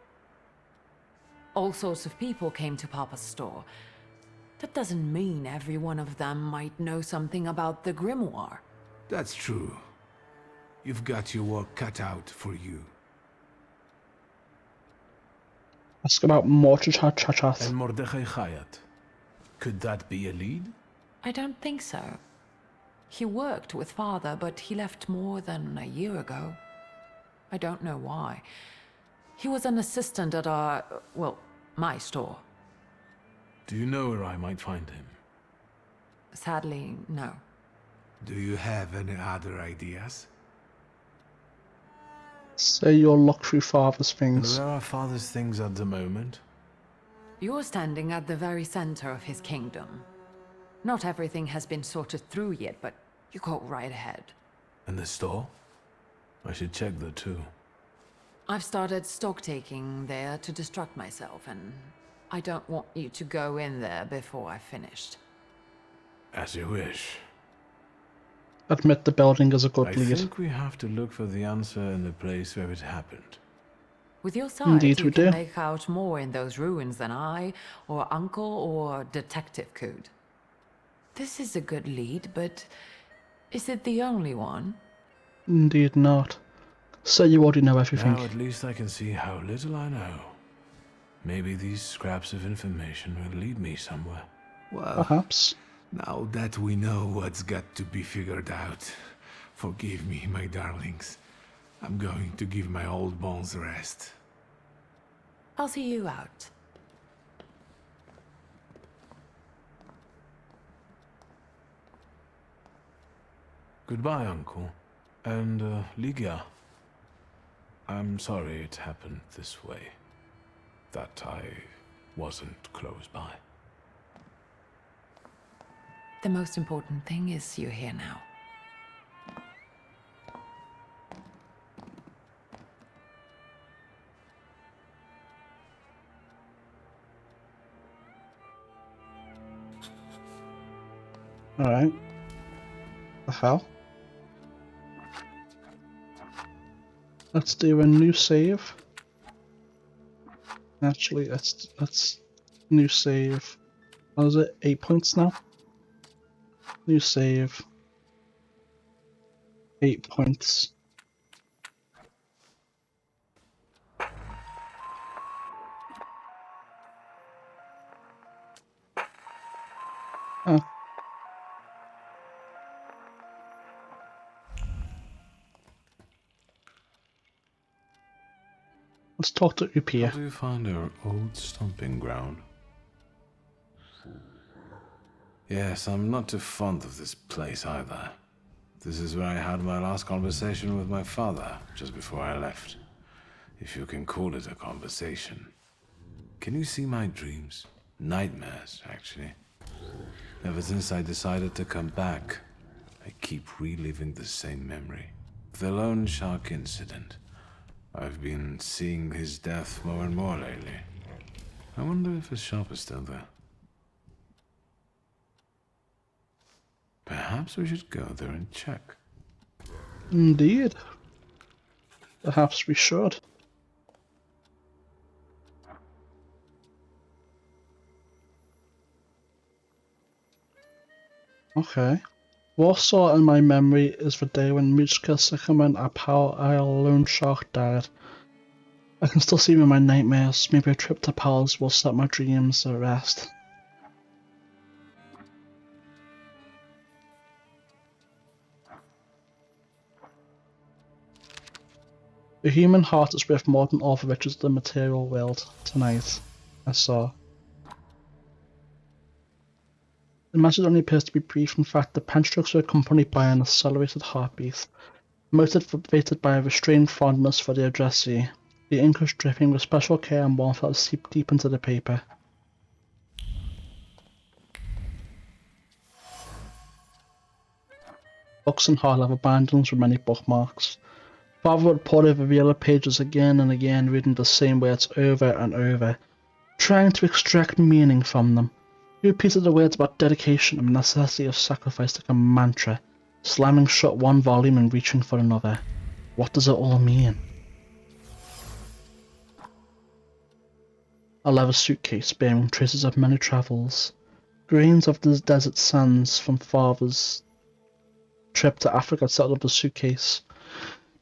All sorts of people came to Papa's store. That doesn't mean every one of them might know something about the grimoire. That's true. You've got your work cut out for you. Ask about Mordechai Chachat. And Mordechai Chayat. Could that be a lead? I don't think so. He worked with Father, but he left more than a year ago. I don't know why. He was an assistant at our, well, my store. Do you know where I might find him? Sadly, no. Do you have any other ideas? Say you'll look through Father's things. Where are Father's things at the moment? You're standing at the very center of his kingdom. Not everything has been sorted through yet, but you go right ahead. And the store? I should check that too. I've started stock-taking there to distract myself, and I don't want you to go in there before I've finished. As you wish. Admit the building is a good I lead. think we have to look for the answer in the place where it happened. With your sight, Indeed you we can do. make out more in those ruins than I, or Uncle, or Detective could. This is a good lead, but is it the only one? Indeed not. Say you already know everything. Now at least I can see how little I know. Maybe these scraps of information will lead me somewhere. Well, Perhaps. now that we know what's got to be figured out, forgive me, my darlings. I'm going to give my old bones a rest. I'll see you out. Goodbye, Uncle. And, Ligia. I'm sorry it happened this way. That I wasn't close by. The most important thing is you're here now. Alright. The hell? Let's do a new save. Actually, let's new save. What is it? 8 points now? New save. 8 points. Oh. Let's talk to Upia. How do you find our old stomping ground? Yes, I'm not too fond of this place either. This is where I had my last conversation with my father, just before I left. If you can call it a conversation. Can you see my dreams? Nightmares, actually. Ever since I decided to come back, I keep reliving the same memory. The lone shark incident. I've been seeing his death more and more lately. I wonder if his shop is still there. Perhaps we should go there and check. Indeed. Perhaps we should. Okay. Warsaw in my memory is the day when Mieszka Syckerman, a Powell Isle loan shark, died. I can still see him in my nightmares. Maybe a trip to Powell's will set my dreams at rest. The human heart is worth more than all the riches of the material world. Tonight, I saw. The message only appears to be brief. In fact, the pen strokes are accompanied by an accelerated heartbeat, motivated by a restrained fondness for the addressee. The ink was dripping with special care and warmth that was seeped deep into the paper. Books and hardleather bindings with many bookmarks. Father would pore over the yellow pages again and again, reading the same words over and over, trying to extract meaning from them. He repeated the words about dedication and the necessity of sacrifice like a mantra, slamming shut one volume and reaching for another. What does it all mean? A leather suitcase bearing traces of many travels, grains of the desert sands from Father's trip to Africa settled up the suitcase.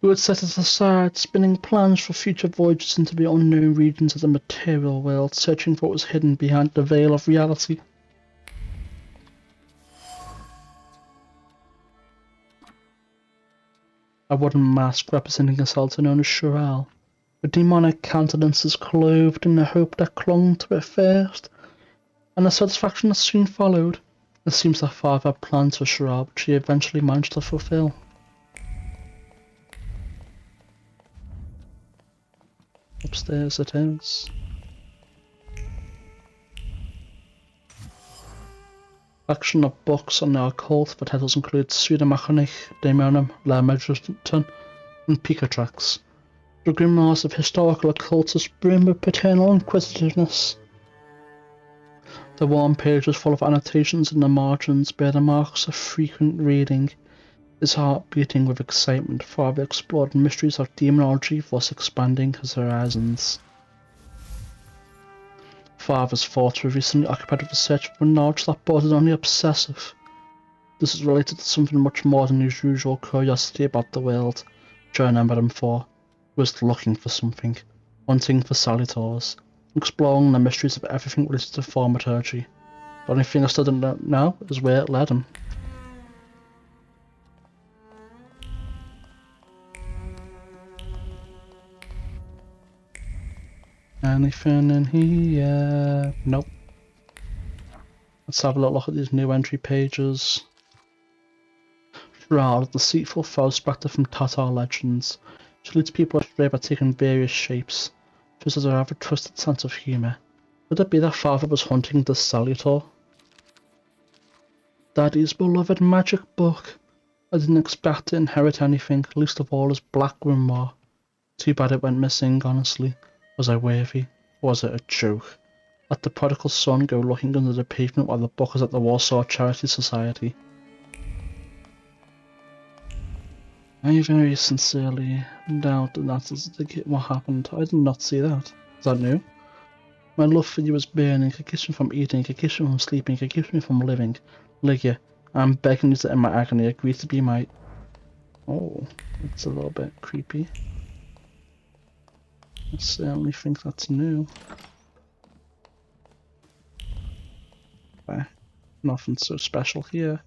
He would set it aside, spinning plans for future voyages into the unknown regions of the material world, searching for what was hidden behind the veil of reality. A wooden mask representing a sultan known as Shural. The demonic countenances clothed in the hope that clung to it first, and the satisfaction that soon followed. It seems that Father had plans for Shural, which he eventually managed to fulfill. Upstairs it is. Collection of books on the occult. The titles include Pseudomachonic, Daemonum, La Magician, and Picatrax. The grimoires of historical occultists brim with paternal inquisitiveness. The warm pages full of annotations in the margins bear the marks of frequent reading. His heart beating with excitement, Father explored mysteries of demonology, thus expanding his horizons. Father's thoughts were recently occupied with the search for knowledge that bordered on the obsessive. This is related to something much more than his usual curiosity about the world, which I remembered him for. He was looking for something, hunting for salutors, exploring the mysteries of everything related to thaumaturgy. The only thing I still don't know is where it led him. Anything in here? Nope. Let's have a little look at these new entry pages. Shroud, a deceitful foe spectre from Tatar legends. She leads people astray by taking various shapes. She has a rather twisted sense of humour. Could it be that Father was hunting the Salutor? Daddy's beloved magic book. I didn't expect to inherit anything, least of all his black grimoire. Too bad it went missing, honestly. Was I worthy? Or was it a joke? Let the prodigal son go looking under the pavement while the book is at the Warsaw Charity Society. I very sincerely doubt that is what happened. I did not see that. Is that new? My love for you is burning. It keeps me from eating. It keeps me from sleeping. It keeps me from living. Lygia, I'm begging you to end my agony. Agree to be my... Oh, it's a little bit creepy. I certainly think that's new. Nothing so special here.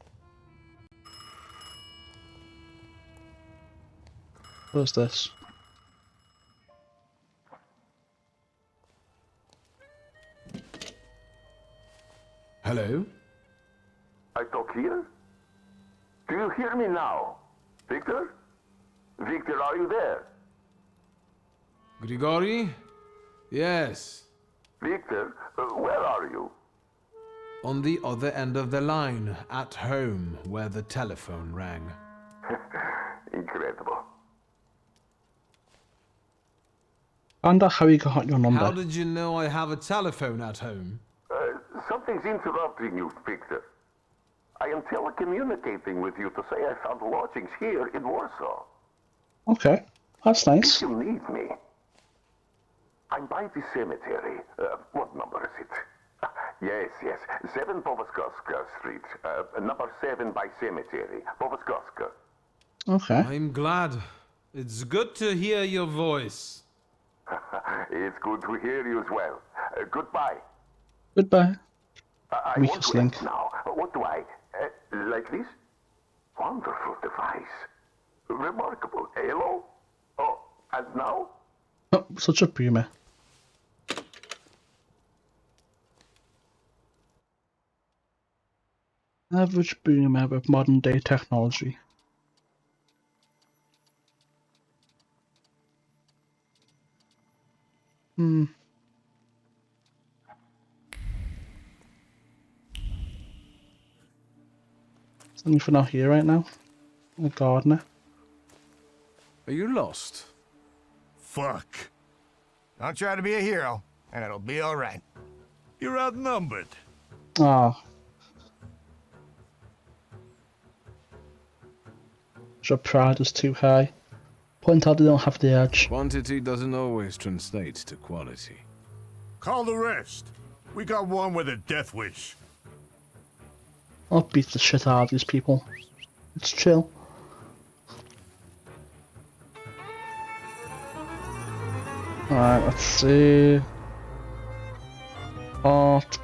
What is this? Hello? I talk here? Do you hear me now? Victor? Victor, are you there? Grigori? Yes. Victor, where are you? On the other end of the line, at home, where the telephone rang. Incredible. Wonder how you got your number. How did you know I have a telephone at home? Something's interrupting you, Victor. I am telecommunicating with you to say I found lodgings here in Warsaw. Okay, that's nice. If you need me, I'm by the cemetery. What number is it? Yes. 7 Powaskowska Street. Number 7 by cemetery. Powaskowska. Okay. I'm glad. It's good to hear your voice. It's good to hear you as well. Goodbye. Goodbye. I want to Link. ask now. What do I... like this? Wonderful device. Remarkable. Hello? Oh, and now? Oh, such a boomer. Average boomer with modern day technology. Hmm. Is anything out here right now? A gardener. Are you lost? Fuck. Don't try to be a hero, and it'll be alright. You're outnumbered. Ah. Your pride is too high. Point out they don't have the edge. Quantity doesn't always translate to quality. Call the rest. We got one with a death wish. I'll beat the shit out of these people. It's chill. Alright, let's see. Art.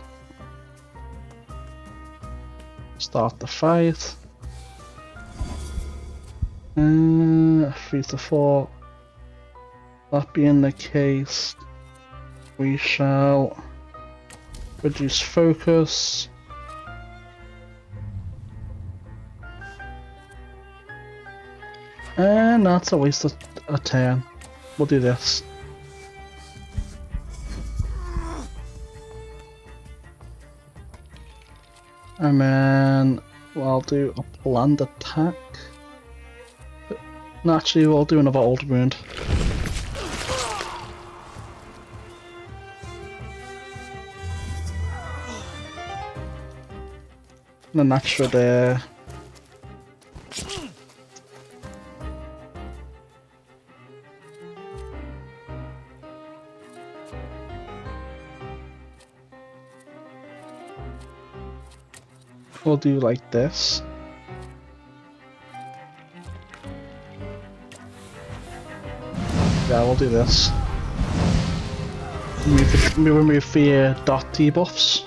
Start the fight. 3 to 4. That being the case, we shall reduce focus. And that's a waste of a turn. We'll do this. And then I'll do a planned attack. No, actually, we'll do another old wound. And then that should we'll do like this. Yeah, we'll do this. Remove the dot debuffs.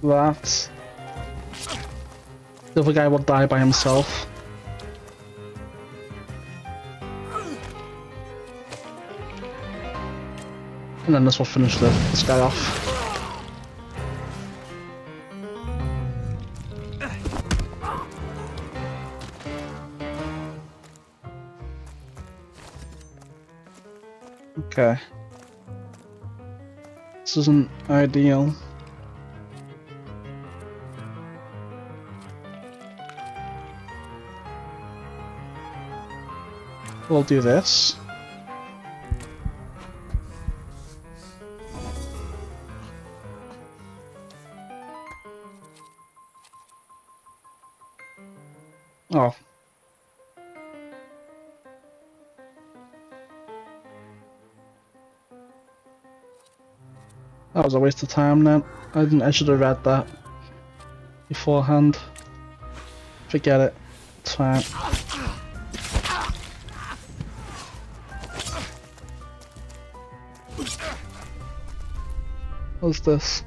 That. The other guy will die by himself. And then this will finish this guy off. Okay. This isn't ideal. We'll do this. Oh. That was a waste of time then. I should have read that beforehand. Forget it. It's fine. What's this?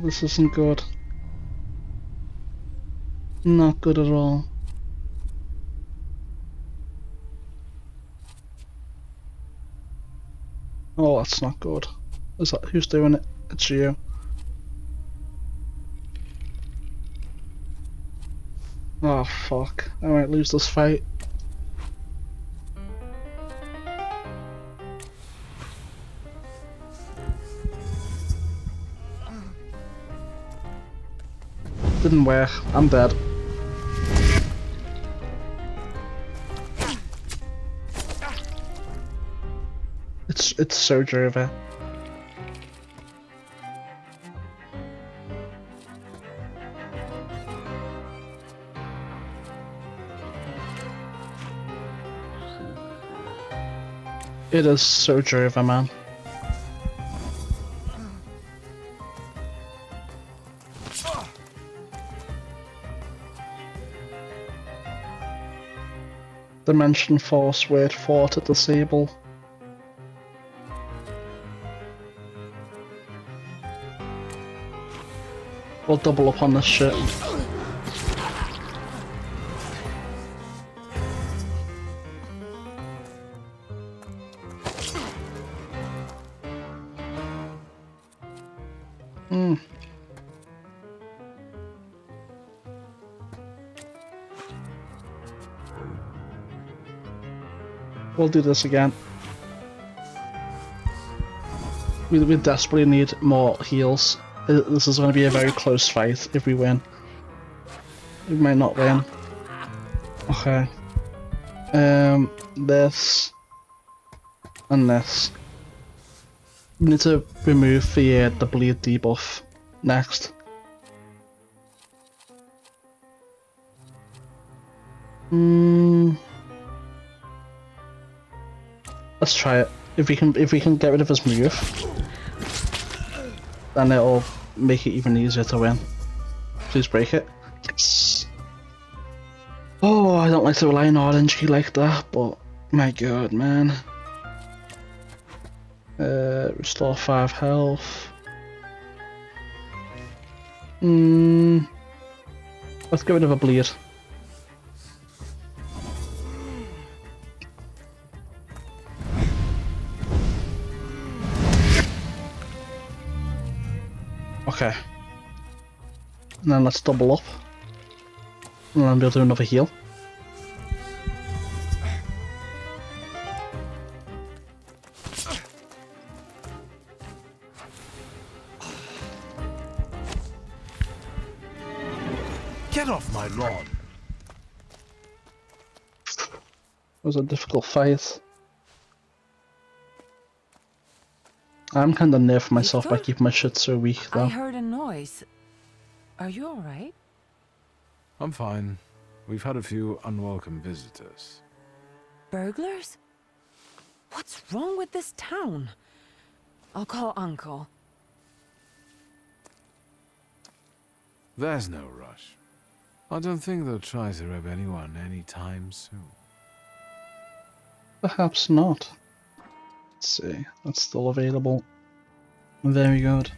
This isn't good. Not good at all. Oh, that's not good. Is that who's doing it? It's you. Oh fuck. I might lose this fight. Didn't work. I'm dead. It's surgery over. It is surgery over, man. Dimension Force wait 4 to disable. We'll double up on this shit. We'll do this again. We desperately need more heals. This is going to be a very close fight if we win. We might not win. Okay. This and this. We need to remove the bleed debuff next. Let's try it. If we can get rid of his move, then it'll make it even easier to win. Please break it. Yes. Oh, I don't like to rely on RNG like that, but my god, man. Restore 5 health. Let's get rid of a bleed. Okay. And then let's double up. And then we'll do another heal. Get off my lawn! It was a difficult fight. I'm kinda nerfing myself by keeping my shit so weak though. I heard a noise. Are you alright? I'm fine. We've had a few unwelcome visitors. Burglars? What's wrong with this town? I'll call Uncle. There's no rush. I don't think they'll try to rob anyone anytime soon. Perhaps not. Let's see. That's still available. Very good.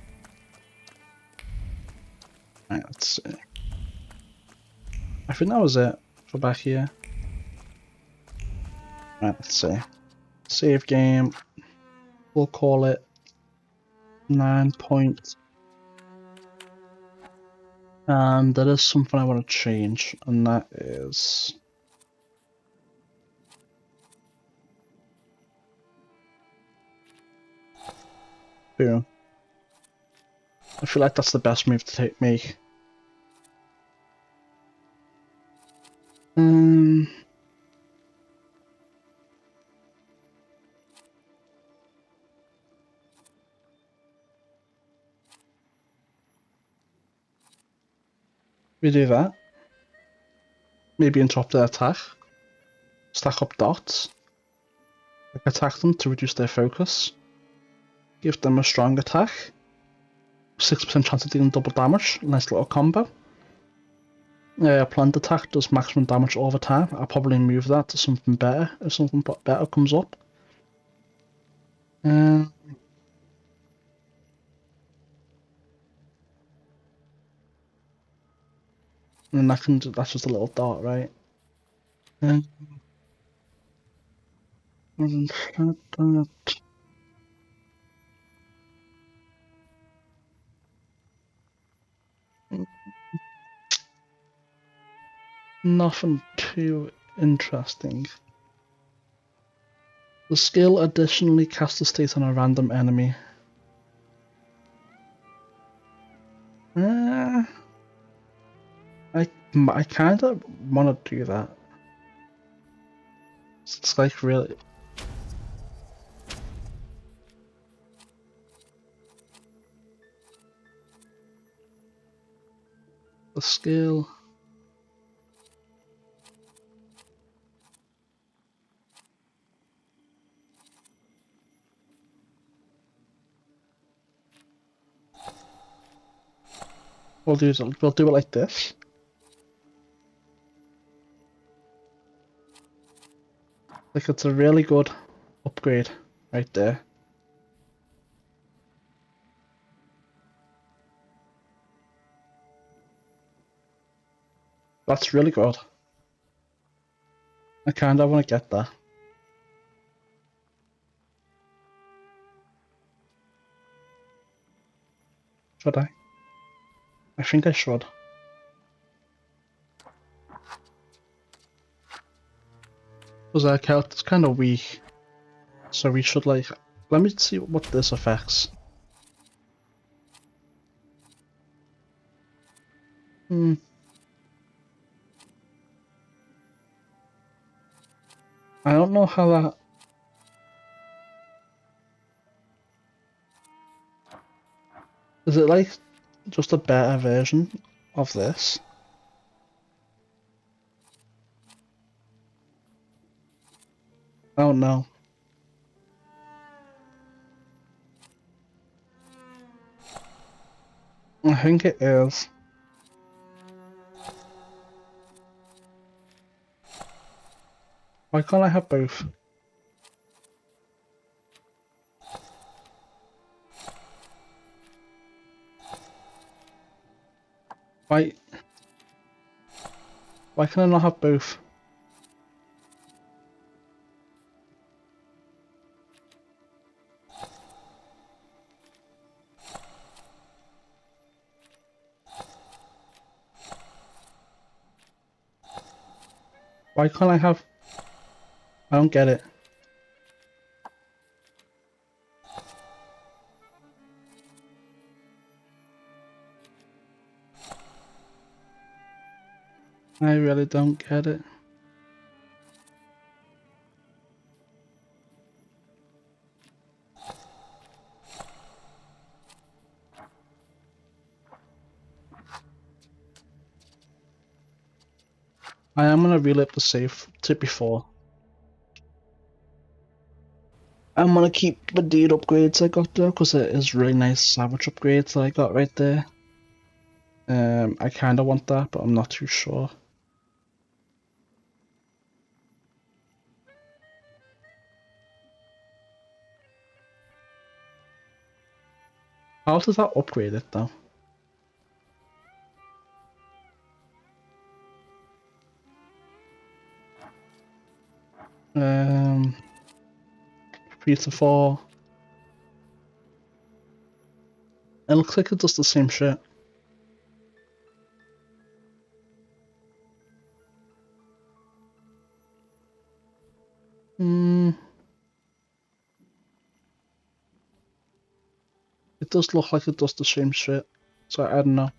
Right, let's see. I think that was it for back here. Right, let's see. Save game. We'll call it 9 point. And there is something I want to change, and that is boom. I feel like that's the best move to make. We do that. Maybe interrupt their attack. Stack up dots. Attack them to reduce their focus. Give them a strong attack. 6% chance of dealing double damage. Nice little combo. Planned attack does maximum damage over time. I'll probably move that to something better if something better comes up. And that's just a little dot, right? And nothing too interesting. The skill additionally casts a state on a random enemy. I kind of want to do that. It's like really. The skill. We'll do it like this. Like it's a really good upgrade right there. That's really good. I kinda want to get that. Should I? I think I should. Because our character's kind of weak. So we should like... Let me see what this affects. I don't know how that... Is it like just a better version of this? I don't know. I think it is. Why can't I have both? Why can I not have both? Why can't I have... I don't get it. I really don't get it. I am gonna relive the save to before. I'm gonna keep the deed upgrades I got there because it is really nice savage upgrades that I got right there. I kinda want that, but I'm not too sure. How does that upgrade it though? Um, 3 to 4. It looks like it does the same shit. It does look like it does the same shit, so I don't know.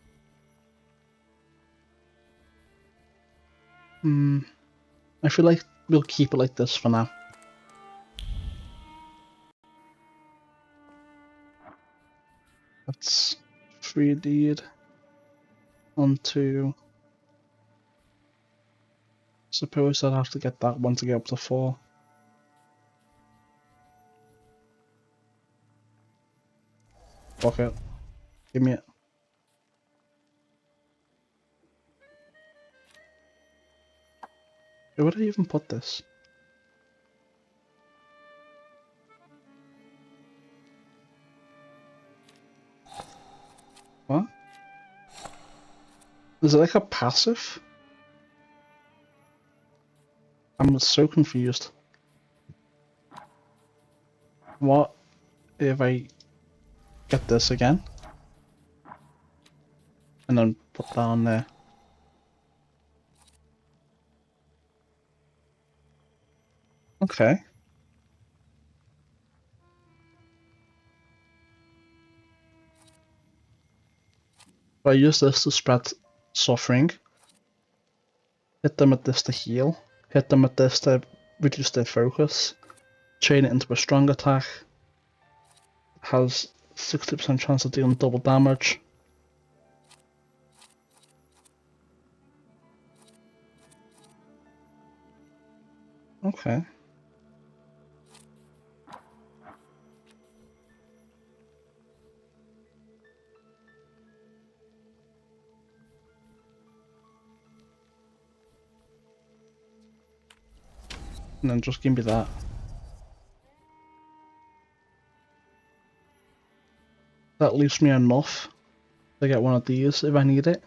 I feel like we'll keep it like this for now. That's 3 deed onto... Suppose I'd have to get that one to get up to 4. Fuck it. Give me it. Where would I even put this? What? Is it like a passive? I'm so confused. What if I get this again? And then put that on there. Okay. I use this to spread suffering. Hit them with this to heal. Hit them with this to reduce their focus. Chain it into a strong attack. Has 60% chance of dealing double damage. Okay. And then just give me that. That leaves me enough to get one of these if I need it.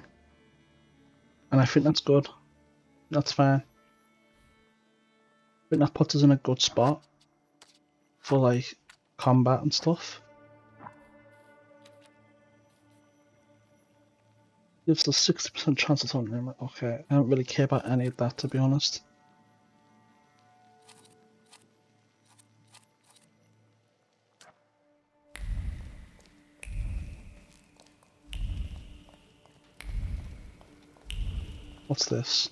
And I think that's good. That's fine. I think that puts us in a good spot for like combat and stuff. Gives us 60% chance of something. Okay, I don't really care about any of that, to be honest. What's this?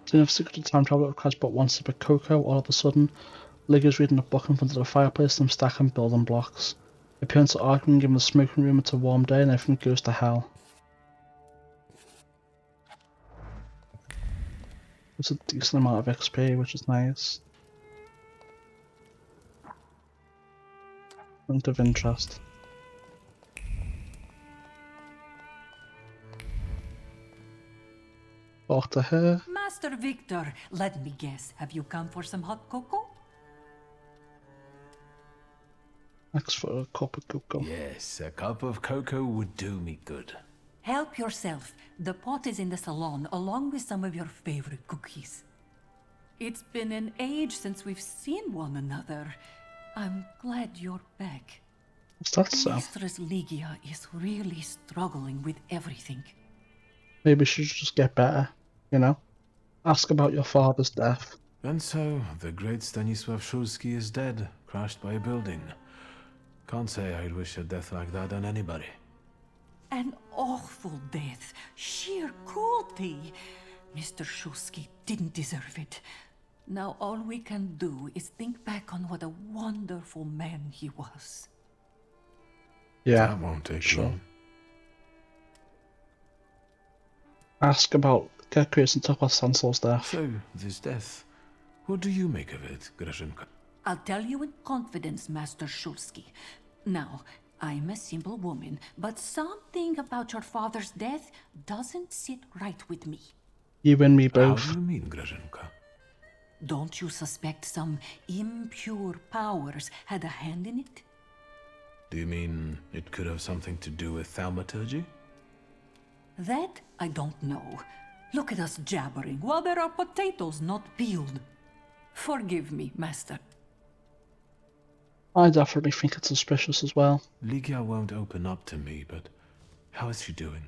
To have secret time travel requires but one sip of cocoa. All of a sudden, Lig is reading a book in front of the fireplace and stacking building blocks. Appearance of arguing given the smoking room it's a warm day and everything goes to hell. It's a decent amount of XP, which is nice. Point of interest. Talk to her. Master Victor, let me guess. Have you come for some hot cocoa? Ask for a cup of cocoa. Yes, a cup of cocoa would do me good. Help yourself. The pot is in the salon, along with some of your favorite cookies. It's been an age since we've seen one another. I'm glad you're back. Is that so? Mistress Ligia is really struggling with everything. Maybe she should just get better, you know? Ask about your father's death. And so, the great Stanisław Szulski is dead, crashed by a building. Can't say I'd wish a death like that on anybody. An awful death. Sheer cruelty. Mr. Szulski didn't deserve it. Now all we can do is think back on what a wonderful man he was. Yeah, that won't take sure. long. Ask about get curious and talk about Sansol's death. So, this death, what do you make of it, Grażynka? I'll tell you in confidence, Master Szulski. Now, I'm a simple woman, but something about your father's death doesn't sit right with me. You and me both. How do you mean, Grażynka? Don't you suspect some impure powers had a hand in it? Do you mean it could have something to do with Thaumaturge? That I don't know. Look at us jabbering while there are potatoes not peeled. Forgive me, Master. I definitely think it's suspicious as well. Ligia won't open up to me, but how is she doing?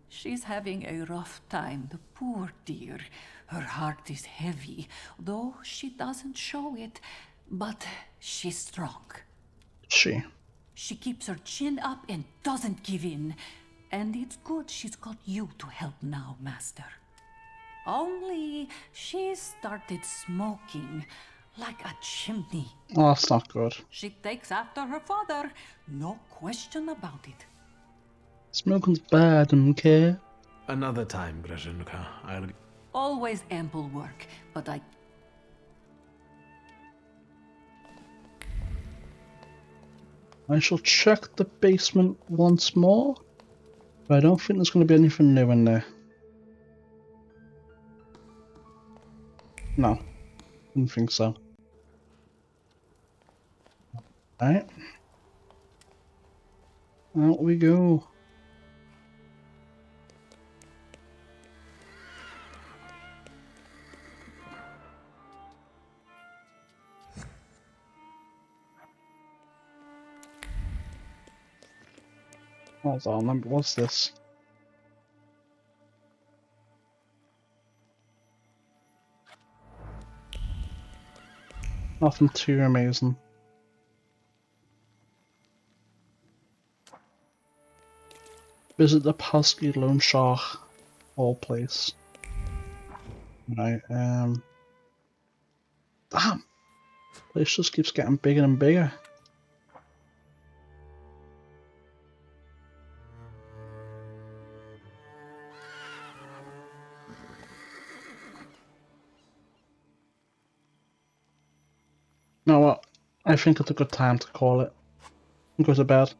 She's having a rough time, the poor dear. Her heart is heavy, though she doesn't show it. But she's strong. She keeps her chin up and doesn't give in. And it's good she's got you to help now, Master. Only she's started smoking like a chimney. Oh, that's not good. She takes after her father, no question about it. Smoking's bad, okay? Another time, Grażynka. I'll... Always ample work, but I shall check the basement once more, but I don't think there's going to be anything new in there. No, didn't think so. Alright. Out we go. Hold on, what's this? Nothing too amazing. Visit the Pasky Loan Shark all place. Right, damn! Place just keeps getting bigger and bigger. You know what? I think it's a good time to call it and go to bed.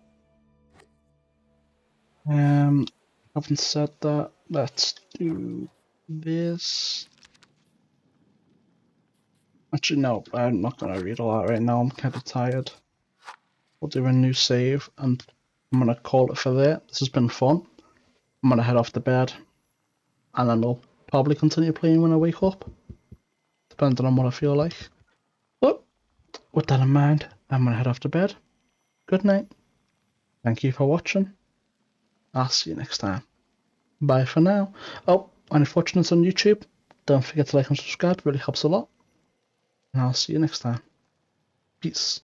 Having said that, let's do this. Actually, no, I'm not gonna read all that right now. I'm kind of tired. We'll do a new save, and I'm gonna call it for there. This has been fun. I'm gonna head off to bed, and then I'll probably continue playing when I wake up, depending on what I feel like. But with that in mind, I'm gonna head off to bed. Good night. Thank you for watching. I'll see you next time. Bye for now. Oh, and if watching this on YouTube, don't forget to like and subscribe. It really helps a lot. And I'll see you next time. Peace.